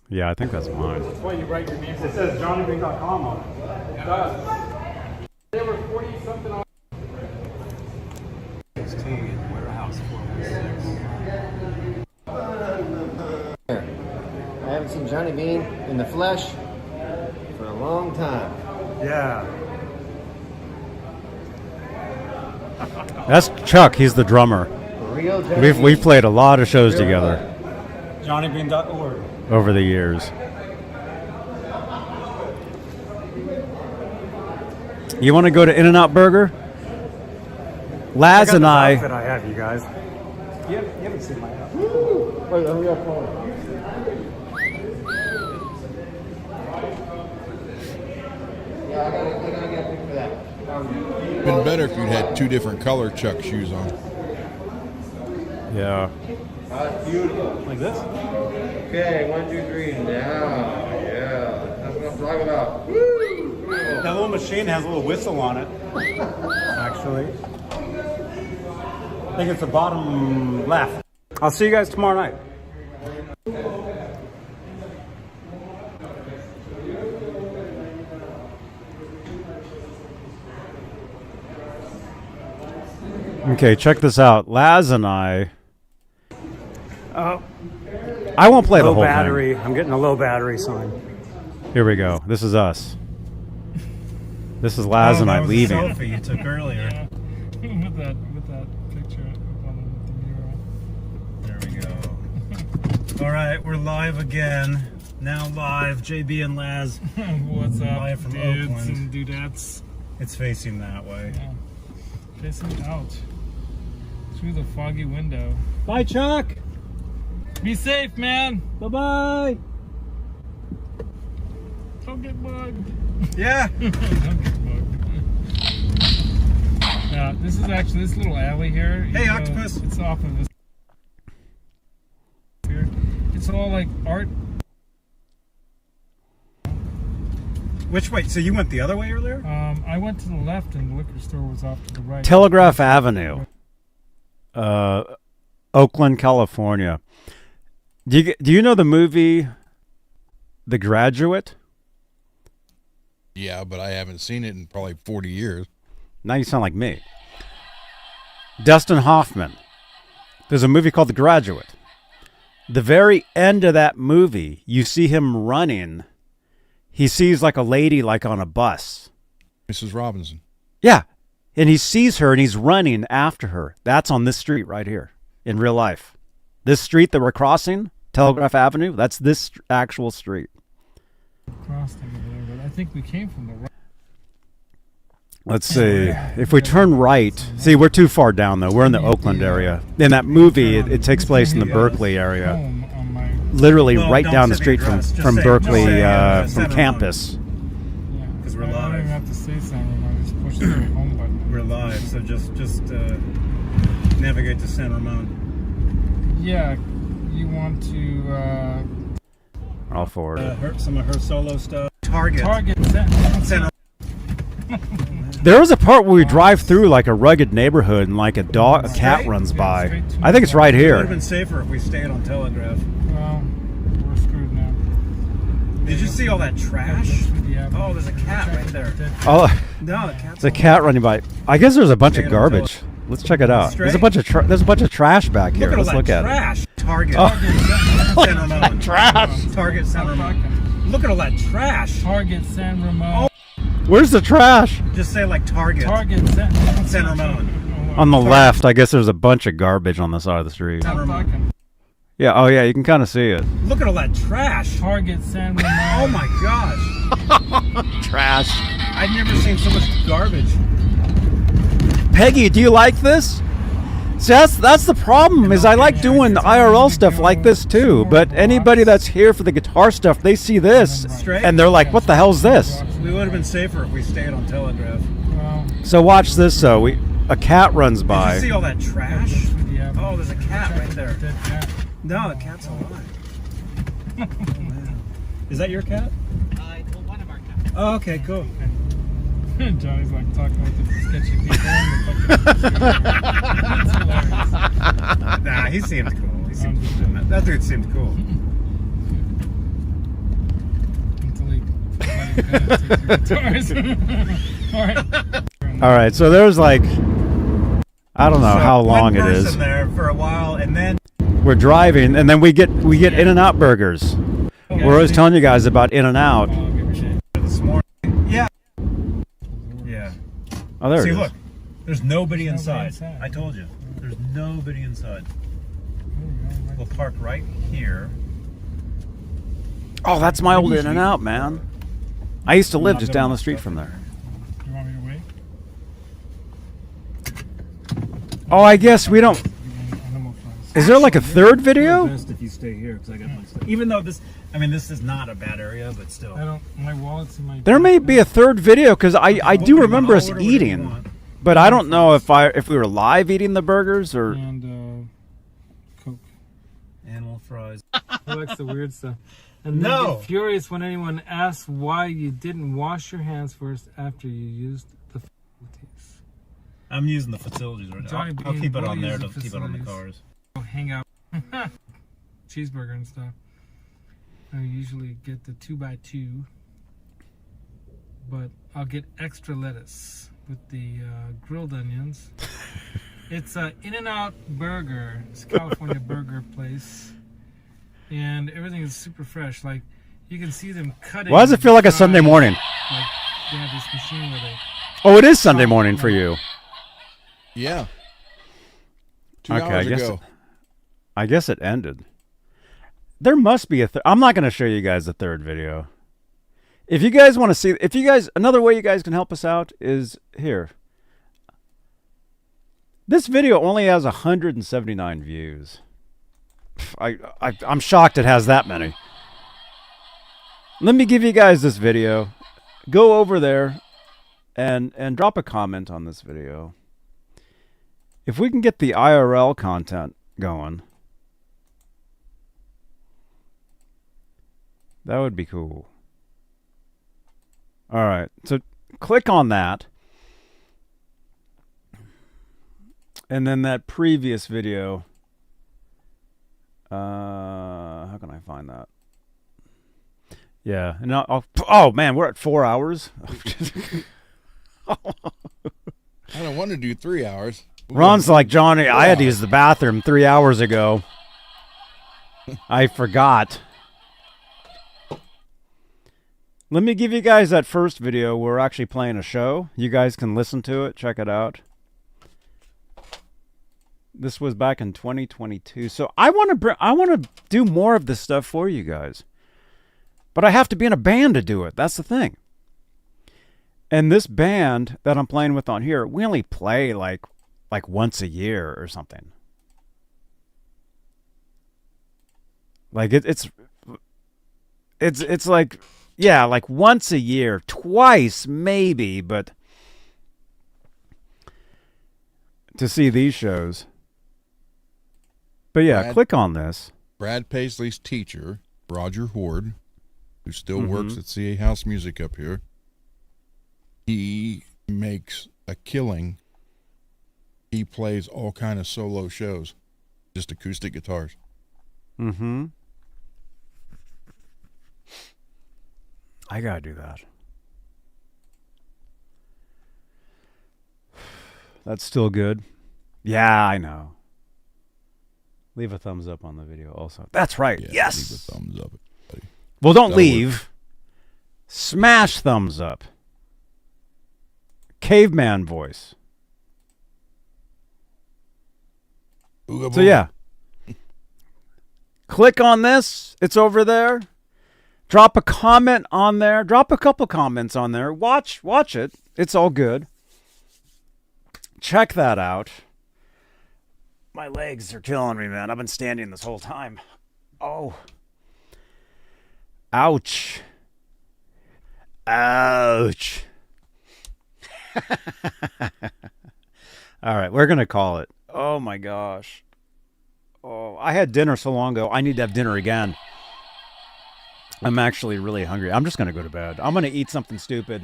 Yeah, I think that's mine. That's why you write your name. It says johnnybean.com on it. It does. There were 40-something on 16, warehouse 416. I haven't seen Johnny Beane in the flesh for a long time. Yeah. That's Chuck. He's the drummer. Real Johnny We've played a lot of shows together johnnybean.org over the years. You want to go to In-N-Out Burger? Laz and I. Outfit I have, you guys. You haven't seen my outfit. Wait, hurry up, hold on. Yeah, I gotta get a pic for that. Been better if you'd had 2 different color Chuck shoes on. Yeah. That's beautiful. Like this? Okay, 1, 2, 3, now. Yeah, that's what I'm talking about. Woo! That little machine has a little whistle on it. Actually. I think it's the bottom left. I'll see you guys tomorrow night. Okay, check this out. Laz and I. I won't play the low whole battery. I'm getting a low battery sign. thing. Here we go. This is us. This is Laz and I leaving. Selfie you took earlier. with that picture There we go. All right, we're live again. Now live, JB and Laz. What's up, live from dudes Oakland. and dudettes? It's facing that way. Yeah. Facing out through the foggy window. Bye, Chuck. Be safe, man. Bye bye. Don't get bugged. Yeah. Don't get bugged. Yeah, this is actually this little alley here. Hey, Octopus. It's off of this. Here, it's all like art. Which way? So you went the other way earlier? I went to the left, and the liquor store was off to the right. Telegraph Avenue, Oakland, California. Do you know the movie The Graduate? Yeah, but I haven't seen it in probably 40 years. Now you sound like me. Dustin Hoffman. There's a movie called The Graduate. The very end of that movie, you see him running. He sees like a lady like on a bus. Mrs. Robinson. Yeah. And he sees her and he's running after her. That's on this street right here in real life. This street that we're crossing, Telegraph Avenue, that's this actual street. Crossed over there, but I think we came from the right. Let's see. If we turn right, see, we're too far down though. We're in the Oakland area. In that movie, it takes place in the Berkeley area. Literally right down the street from Berkeley, from campus. Because we're I don't even live. have to say something. I just push the home button. We're live, so just navigate to San Ramon. Yeah, you want to All forward. Some of her solo stuff. Target. San There is a part where we drive through like a rugged neighborhood and like a cat runs by. I think it's right It would have here. been safer if we stayed on Telegraph. Well, we're screwed now. Did you see all that trash? Oh, there's a cat right there. Oh, No, the cat's it's a cat running by. I guess there's a bunch of garbage. Let's check it out. There's a bunch of trash back here. Let's look at trash. Target. Oh. San Ramon. Trash. Target San Ramon. Look at all that trash. Target San Ramon. it. Where's the trash? Just say like Target. Target San Ramon. On the left, I guess there's a bunch of garbage on the side of the street. San Ramon. Yeah. Oh yeah, you can kind of see it. Look at all that trash. Target San Ramon. Oh my gosh. Trash. I've never seen so much garbage. Peggy, do you like this? See, that's the problem. Is I like doing IRL stuff like this too. But anybody that's here for the guitar stuff, they see this and they're like, "What the hell's this?" We would have been safer if we stayed on Telegraph. So watch this. So a cat runs Did by. you see all that trash? Oh, there's a cat right there. No, the cat's alive. Oh, man. Is that your cat? One of our cats. Oh, okay, cool. Johnny's like talking with the sketchy people in the fucking. Nah, he seems cool. He seems that dude seemed cool. Until he All right. All right. So there's like, I don't know So how long one it person is. there for a while, and then We're driving, and then we get In-N-Out burgers. We're always telling you guys about In-N-Out. this morning. Yeah. Yeah. Oh, there See, it is. look. There's nobody There's nobody inside. inside. I told you. There's nobody inside. We'll park right here. Oh, that's my old In-N-Out, man. I used to live just down the street from there. You want me to wait? Oh, I guess we don't. Is there like a third video? Best if you stay here, because I got my stuff. Even though this is not a bad area, but still. I don't. My wallet's in my. There may be a third video because I do remember us eating, but I don't know if we were live eating the burgers or. And Coke. Animal fries. He likes the weird stuff. And then No. get furious when anyone asks why you didn't wash your hands first after you used the facilities. I'm using the facilities right now. Johnny I'll Beane keep it will on there use to the keep it on the facilities. cars. Go hang out. Cheeseburger and stuff. I usually get the 2x2, but I'll get extra lettuce with the grilled onions. It's a In-N-Out burger. It's a California burger place. and everything is super fresh. Like you can see them cutting. Why does it feel like a Sunday morning? Like they have this machine where they. Oh, it is Sunday morning for you. Yeah. 2 Okay, hours ago. I guess it ended. There must be a I'm not going to show you guys the third video. If you guys want to see, another way you guys can help us out is here. This video only has 179 views. I'm shocked it has that many. Let me give you guys this video. Go over there and drop a comment on this video. If we can get the IRL content going, that would be cool. All right, so click on that. And then that previous video. How can I find that? Yeah, and oh man, we're at 4 hours. I don't want to do 3 hours. Ron's like, Johnny, I had to use the bathroom 3 hours ago. I forgot. Let me give you guys that first video. We're actually playing a show. You guys can listen to it. Check it out. This was back in 2022. So I want to do more of this stuff for you guys. But I have to be in a band to do it. That's the thing. And this band that I'm playing with on here, we only play like once a year or something. Like it's like, yeah, like once a year, twice maybe, but to see these shows. But yeah, click on this. Brad Paisley's teacher, Roger Horde, who still works at CA House Music up here, he makes a killing. He plays all kind of solo shows, just acoustic guitars. Mm-hmm. I gotta do that. That's still good. Yeah, I know. Leave a thumbs up on the video also. That's right. Yeah, yes. Leave a thumbs up, buddy. Well, don't That'll leave. work. Smash thumbs up. Caveman voice. So yeah. Click on this. It's over there. Drop a comment on there. Drop a couple comments on there. Watch it. It's all good. Check that out. My legs are killing me, man. I've been standing this whole time. Oh. Ouch. Ouch. All right, we're going to call it. Oh, my gosh. Oh, I had dinner so long ago. I need to have dinner again. I'm actually really hungry. I'm just going to go to bed. I'm going to eat something stupid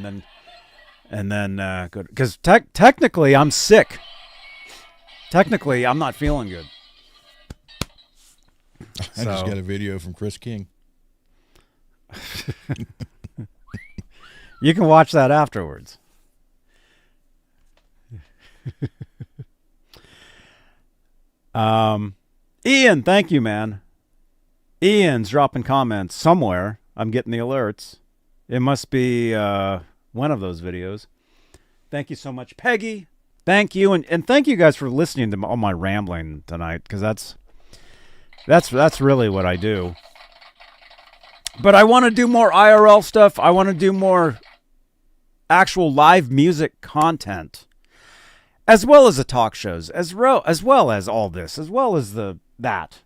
and then go because technically I'm sick. Technically, I'm not feeling good. I just got a video from Chris King. You can watch that afterwards. Ian, thank you, man. Ian's dropping comments somewhere. I'm getting the alerts. It must be one of those videos. Thank you so much, Peggy. Thank you, and thank you guys for listening to all my rambling tonight, because that's really what I do. But I want to do more IRL stuff. I want to do more actual live music content, as well as the talk shows, as well as all this, as well as that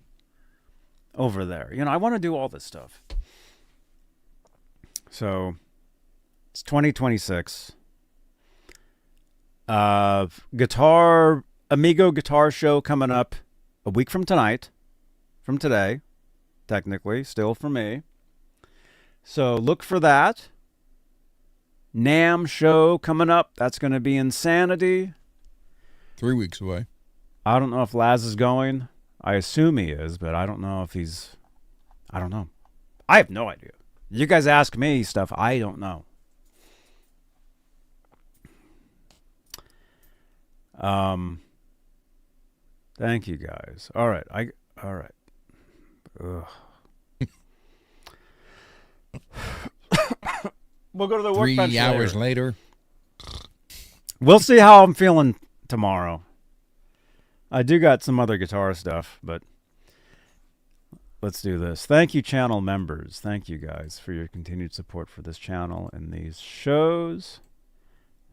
over there. You know, I want to do all this stuff. So it's 2026. Amigo Guitar Show coming up a week from tonight, from today, technically, still for me. So look for that. NAMM show coming up. That's going to be insanity. 3 weeks away. I don't know if Laz is going. I assume he is, but I don't know if he's... I don't know. I have no idea. You guys ask me stuff. I don't know. Thank you guys. All right. All right. Ugh. We'll go to the 3 workbench hours later. We'll see how I'm feeling tomorrow. I do got some other guitar stuff, but let's do this. Thank you, channel members. Thank you, guys, for your continued support for this channel and these shows.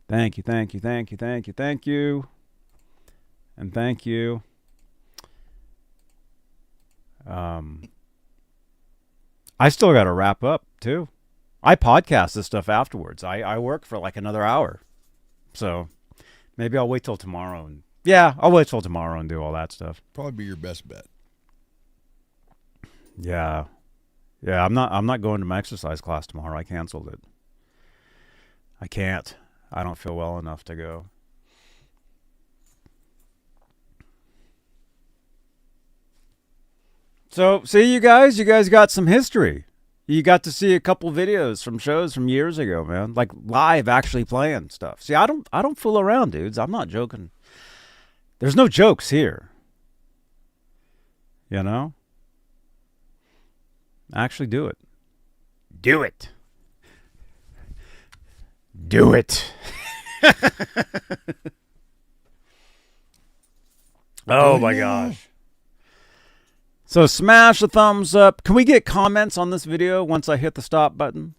Thank you, thank you, thank you, thank you, thank you. And thank you. I still got to wrap up, too. I podcast this stuff afterwards. I work for like another hour. So maybe I'll wait till tomorrow. I'll wait till tomorrow and do all that stuff. Probably be your best bet. Yeah. Yeah, I'm not going to my exercise class tomorrow. I canceled it. I can't. I don't feel well enough to go. So, see, you guys got some history. You got to see a couple videos from shows from years ago, man. Like live actually playing stuff. See, I don't fool around, dudes. I'm not joking. There's no jokes here. You know? Actually do it. Do it. Do it. Oh my gosh. So smash a thumbs up. Can we get comments on this video once I hit the stop button?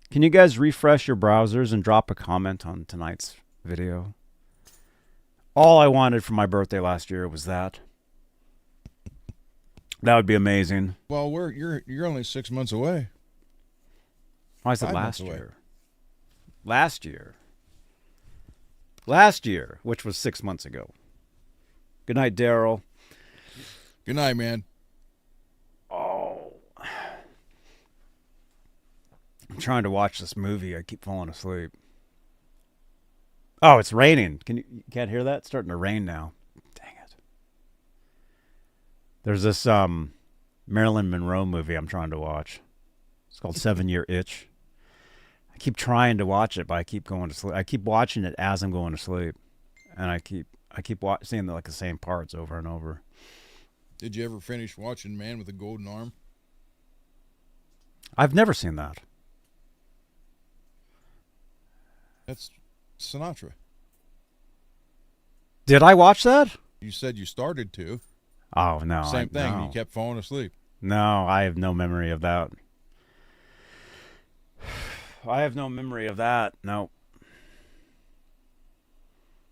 Can you guys refresh your browsers and drop a comment on tonight's video? All I wanted for my birthday last year was that. That would be amazing. Well, you're only 6 months away. I said 5 last months away. year. Last year. Last year, which was 6 months ago. Good night, Daryl. Good night, man. Oh. I'm trying to watch this movie. I keep falling asleep. Oh, it's raining. You can't hear that? It's starting to rain now. Dang it. There's this Marilyn Monroe movie I'm trying to watch. It's called 7 Year Itch. I keep trying to watch it, but I keep going to sleep. I keep watching it as I'm going to sleep. And I keep seeing like the same parts over and over. Did you ever finish watching Man with a Golden Arm? I've never seen that. That's Sinatra. Did I watch that? You said you started to. Oh, no. Same thing. No. You kept falling asleep. No, I have no memory of that. I have no memory of that. No.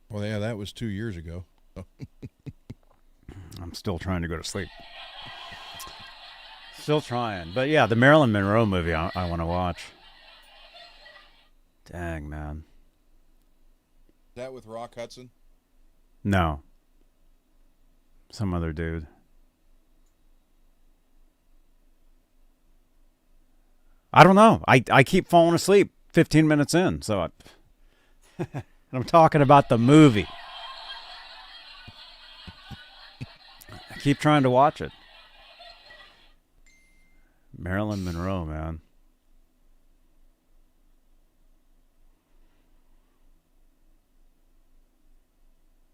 Well, yeah, that was 2 years ago. I'm still trying to go to sleep. Still trying. But yeah, the Marilyn Monroe movie I want to watch. Dang, man. Is that with Rock Hudson? No. Some other dude. I don't know. I keep falling asleep 15 minutes in. So I'm talking about the movie. I keep trying to watch it. Marilyn Monroe, man.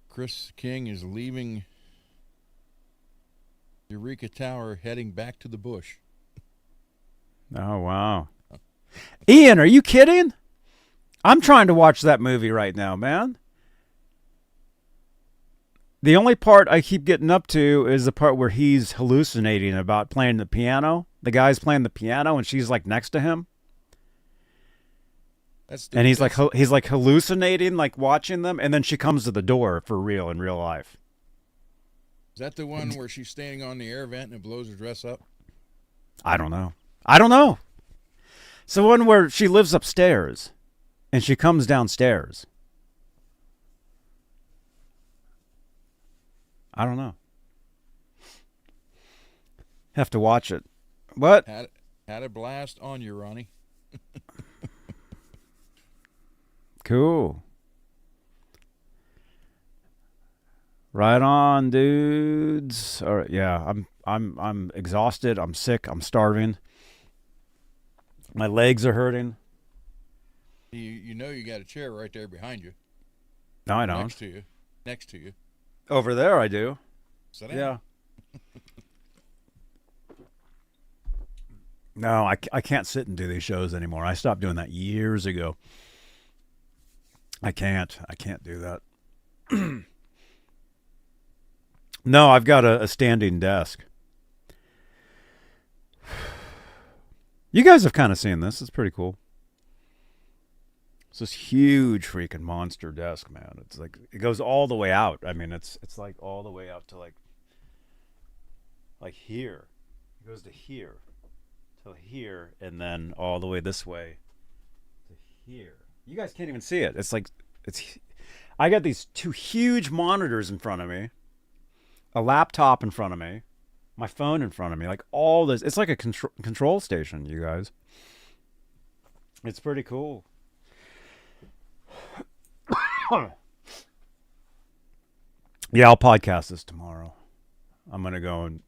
Chris King is leaving Eureka Tower, heading back to the bush. Oh, wow. Ian, are you kidding? I'm trying to watch that movie right now, man. The only part I keep getting up to is the part where he's hallucinating about playing the piano. The guy's playing the piano and she's like next to him. And he's like hallucinating, like watching them, and then she comes to the door for real in real life. Is that the one where she's standing on the air vent and it blows her dress up? I don't know. I don't know. It's the one where she lives upstairs and she comes downstairs. I don't know. Have to watch it. What? Had a blast on you, Ronnie. Cool. Right on, dudes. All right, yeah, I'm exhausted. I'm sick. I'm starving. My legs are hurting. You know you got a chair right there behind you. No, I don't. Next to you. Over there, I do. Sit down. Yeah. No, I can't sit and do these shows anymore. I stopped doing that years ago. I can't do that. No, I've got a standing desk. You guys have kind of seen this. It's pretty cool. It's this huge freaking monster desk, man. It's like it goes all the way out. I mean, it's like all the way out to like here. It goes to here, to here, and then all the way this way to here. You guys can't even see it. It's like I got these two huge monitors in front of me, a laptop in front of me, my phone in front of me, like all this. It's like a control station, you guys. It's pretty cool. Yeah, I'll podcast this tomorrow. I'm going to go and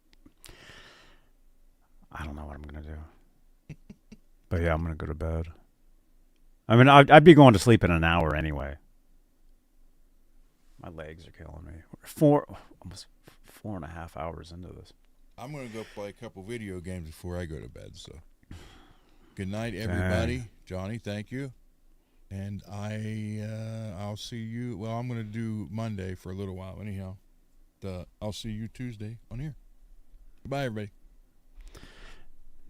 I don't know what I'm going to do. But yeah, I'm going to go to bed. I mean, I'd be going to sleep in an hour anyway. My legs are killing me. Almost 4.5 hours into this. I'm going to go play a couple video games before I go to bed. So, good night, everybody. Dang. Johnny, thank you. And I'll see you. Well, I'm going to do Monday for a little while. Anyhow, I'll see you Tuesday on here. Goodbye, everybody.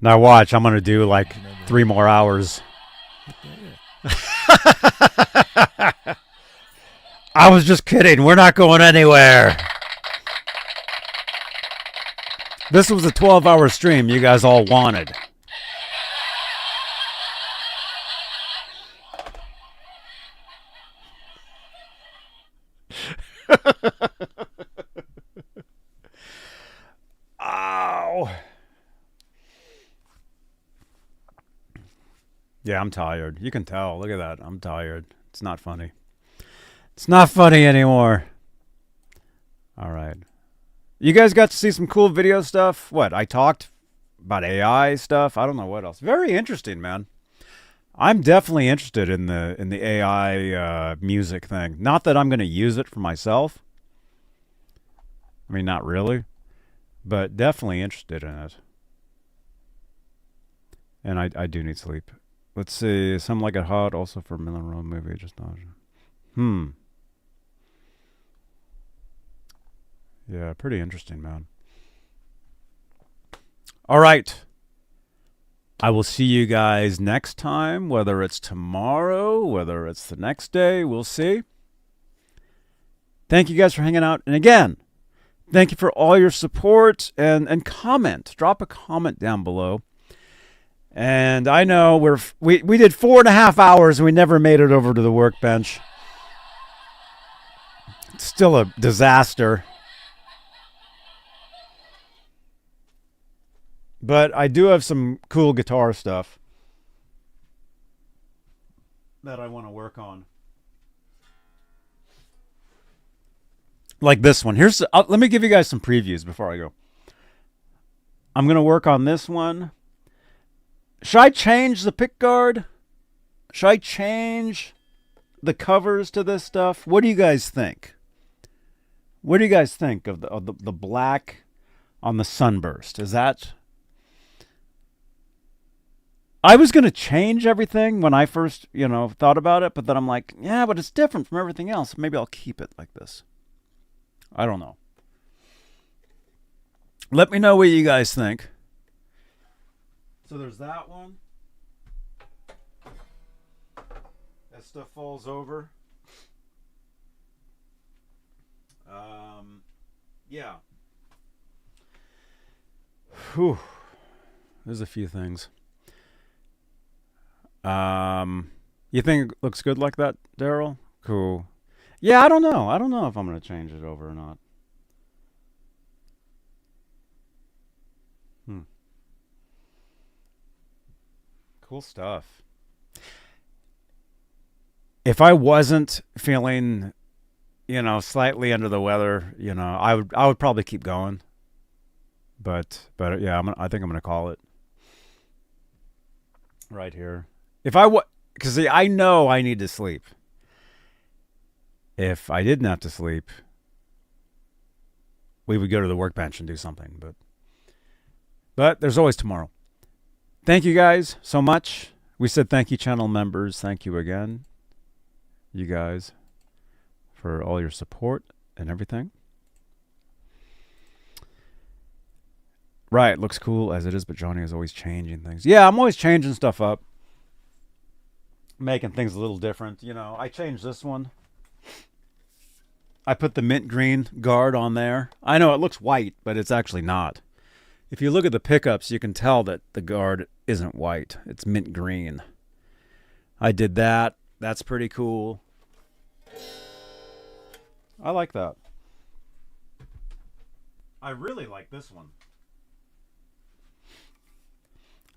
Now watch, I'm going to do like 3 more hours. I was just kidding. We're not going anywhere. This was a 12-hour stream you guys all wanted. Ow. Yeah, I'm tired. You can tell. Look at that. I'm tired. It's not funny. It's not funny anymore. All right. You guys got to see some cool video stuff? What? I talked about AI stuff. I don't know what else. Very interesting, man. I'm definitely interested in the AI music thing. Not that I'm going to use it for myself. I mean, not really. But definitely interested in it. And I do need sleep. Let's see. Some Like It Hot, also for Millen Road movie. Just not. Yeah, pretty interesting, man. All right. I will see you guys next time, whether it's tomorrow, whether it's the next day. We'll see. Thank you guys for hanging out. And again, thank you for all your support and comment. Drop a comment down below. And I know we did 4.5 hours and we never made it over to the workbench. It's still a disaster. But I do have some cool guitar stuff that I want to work on. Like this one. Let me give you guys some previews before I go. I'm going to work on this one. Should I change the pickguard? Should I change the covers to this stuff? What do you guys think? What do you guys think of the black on the Sunburst? Is that... I was going to change everything when I first, thought about it, but then I'm like, yeah, but it's different from everything else. Maybe I'll keep it like this. I don't know. Let me know what you guys think. So there's that one. That stuff falls over. Yeah. Whew. There's a few things. You think it looks good like that, Daryl? Cool. Yeah, I don't know. I don't know if I'm going to change it over or not. Cool stuff. If I wasn't feeling, slightly under the weather, I would probably keep going. But yeah, I think I'm going to call it right here. Because I know I need to sleep. If I didn't have to sleep, we would go to the workbench and do something. But there's always tomorrow. Thank you guys so much. We said thank you, channel members. Thank you again, you guys, for all your support and everything. Right, looks cool as it is, but Johnny is always changing things. Yeah, I'm always changing stuff up. Making things a little different. You know, I changed this one. I put the mint green guard on there. I know it looks white, but it's actually not. If you look at the pickups, you can tell that the guard isn't white. It's mint green. I did that. That's pretty cool. I like that. I really like this one.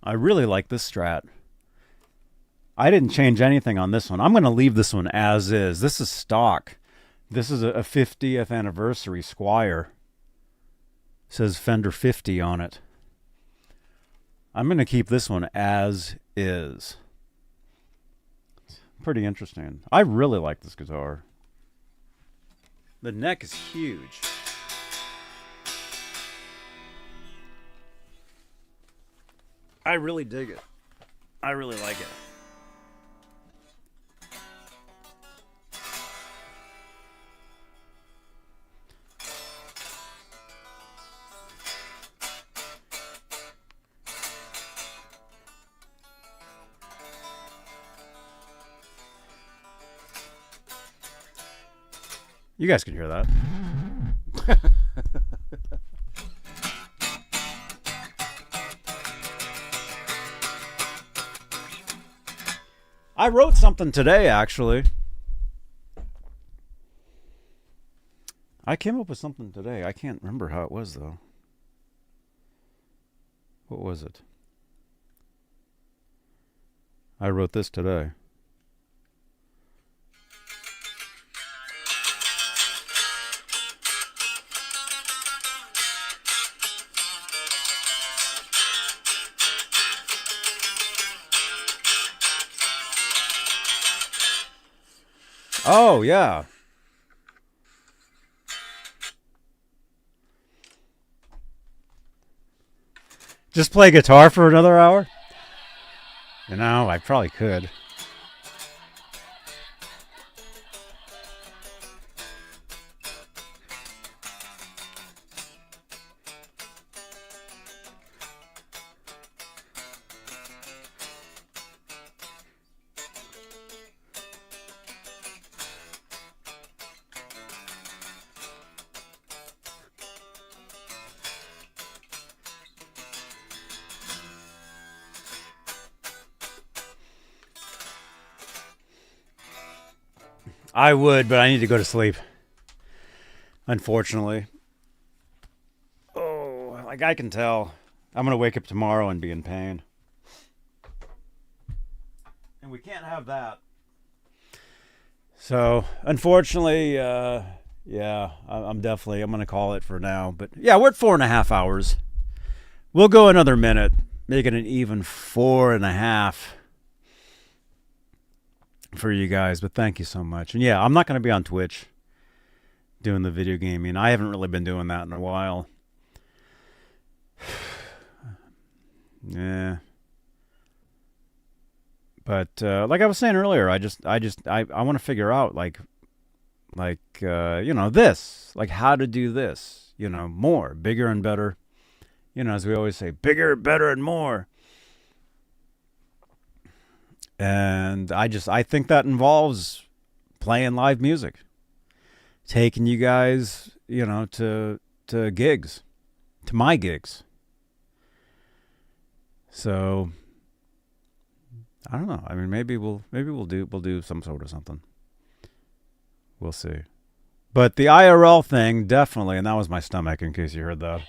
I really like this Strat. I didn't change anything on this one. I'm going to leave this one as is. This is stock. This is a 50th anniversary Squire. It says Fender 50 on it. I'm going to keep this one as is. Pretty interesting. I really like this guitar. The neck is huge. I really dig it. I really like it. You guys can hear that. I wrote something today, actually. I came up with something today. I can't remember how it was, though. What was it? I wrote this today. Oh, yeah. Just play guitar for another hour? You know, I probably could. I would, but I need to go to sleep. Unfortunately. Oh, like I can tell. I'm going to wake up tomorrow and be in pain. And we can't have that. So, unfortunately, yeah, I'm going to call it for now. But yeah, we're at 4.5 hours. We'll go another minute, make it an even 4.5 for you guys. But thank you so much. And yeah, I'm not going to be on Twitch doing the video gaming. I haven't really been doing that in a while. Yeah. But like I was saying earlier, I want to figure out like you know, this, like how to do this, you know, more, bigger and better. You know, as we always say, bigger, better, and more. And I think that involves playing live music, taking you guys, you know, to gigs, to my gigs. So I don't know. I mean, maybe we'll do some sort of something. We'll see. But the IRL thing, definitely, and that was my stomach in case you heard that.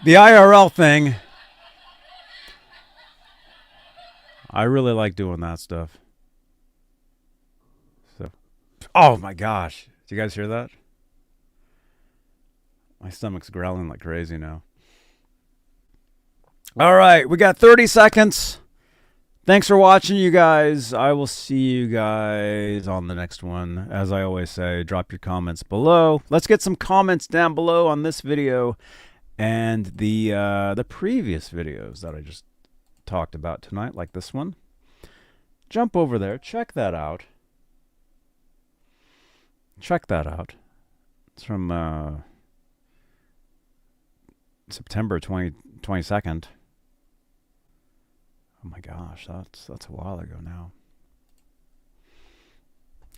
The IRL thing, I really like doing that stuff. So, oh my gosh. Did you guys hear that? My stomach's growling like crazy now. All right, we got 30 seconds. Thanks for watching, you guys. I will see you guys on the next one. As I always say, drop your comments below. Let's get some comments down below on this video And the previous videos that I just talked about tonight, like this one, jump over there, check that out. Check that out. It's from September 22nd. Oh my gosh, that's a while ago now.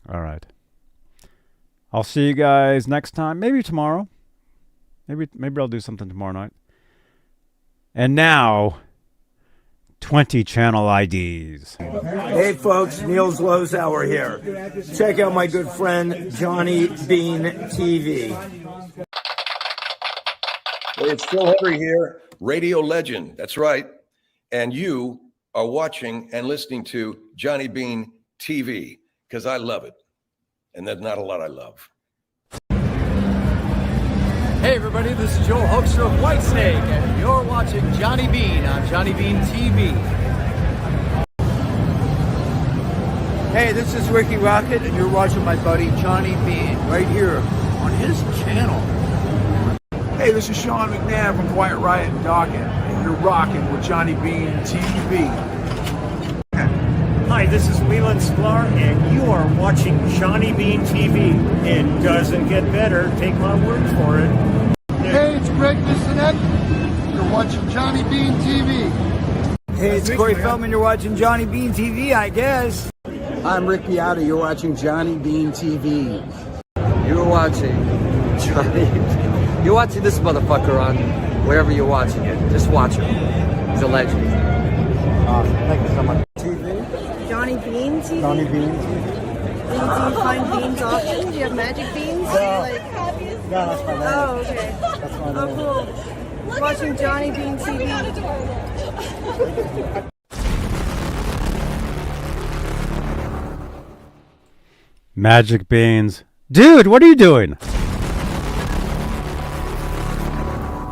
All right. I'll see you guys next time. Maybe tomorrow. Maybe I'll do something tomorrow night. And now, 20 channel IDs. Hey folks, Niels Lozauer here. Check out my good friend Johnny Beane TV. Hey, it's Phil Henry here, radio legend. That's right. And you are watching and listening to Johnny Beane TV because I love it. And there's not a lot I love. Hey everybody, this is Joe Hoekstra of Whitesnake, and you're watching Johnny Beane on Johnny Beane TV. Hey, this is Ricky Rocket, and you're watching my buddy Johnny Beane right here on his channel. Hey, this is Sean McNabb from Quiet Riot and Dawkins, and you're rocking with Johnny Beane TV. Hi, this is Leland Sklar, and you are watching Johnny Beane TV. It doesn't get better, take my word for it. Hey, it's Greg Bissonette. You're watching Johnny Beane TV. Hey, it's Corey Feldman. You're watching Johnny Beane TV, I guess. I'm Rick Beata. You're watching Johnny Beane TV. You're watching Johnny. You're watching this motherfucker on wherever you're watching it. Just watch him. He's a legend. Thank you so much. Johnny Beane TV? Johnny Beane TV. Do you find beans often? Do you have magic beans? No, that's my name. Oh, okay. That's my name. Oh, cool. Watching Johnny Beane TV. Magic beans. Dude, what are you doing?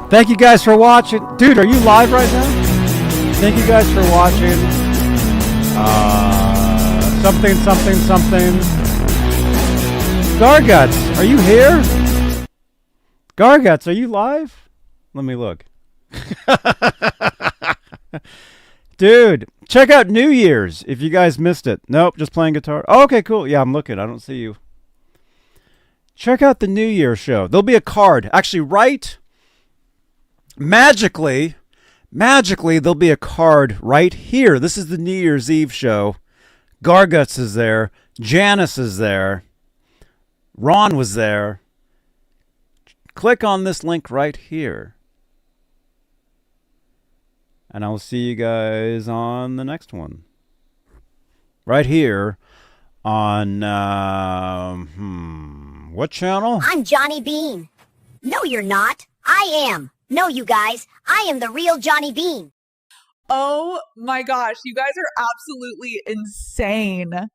Thank you guys for watching. Dude, are you live right now? Thank you guys for watching. Something. Garguts, are you here? Garguts, are you live? Let me look. Dude, check out New Year's if you guys missed it. Nope, just playing guitar. Oh, okay, cool. Yeah, I'm looking. I don't see you. Check out the New Year's show. There'll be a card. Actually, magically, there'll be a card right here. This is the New Year's Eve show. Garguts is there. Janice is there. Ron was there. Click on this link right here. And I'll see you guys on the next one. Right here on, what channel? I'm Johnny Beane. No, you're not. I am. No, you guys. I am the real Johnny Beane. Oh my gosh, you guys are absolutely insane.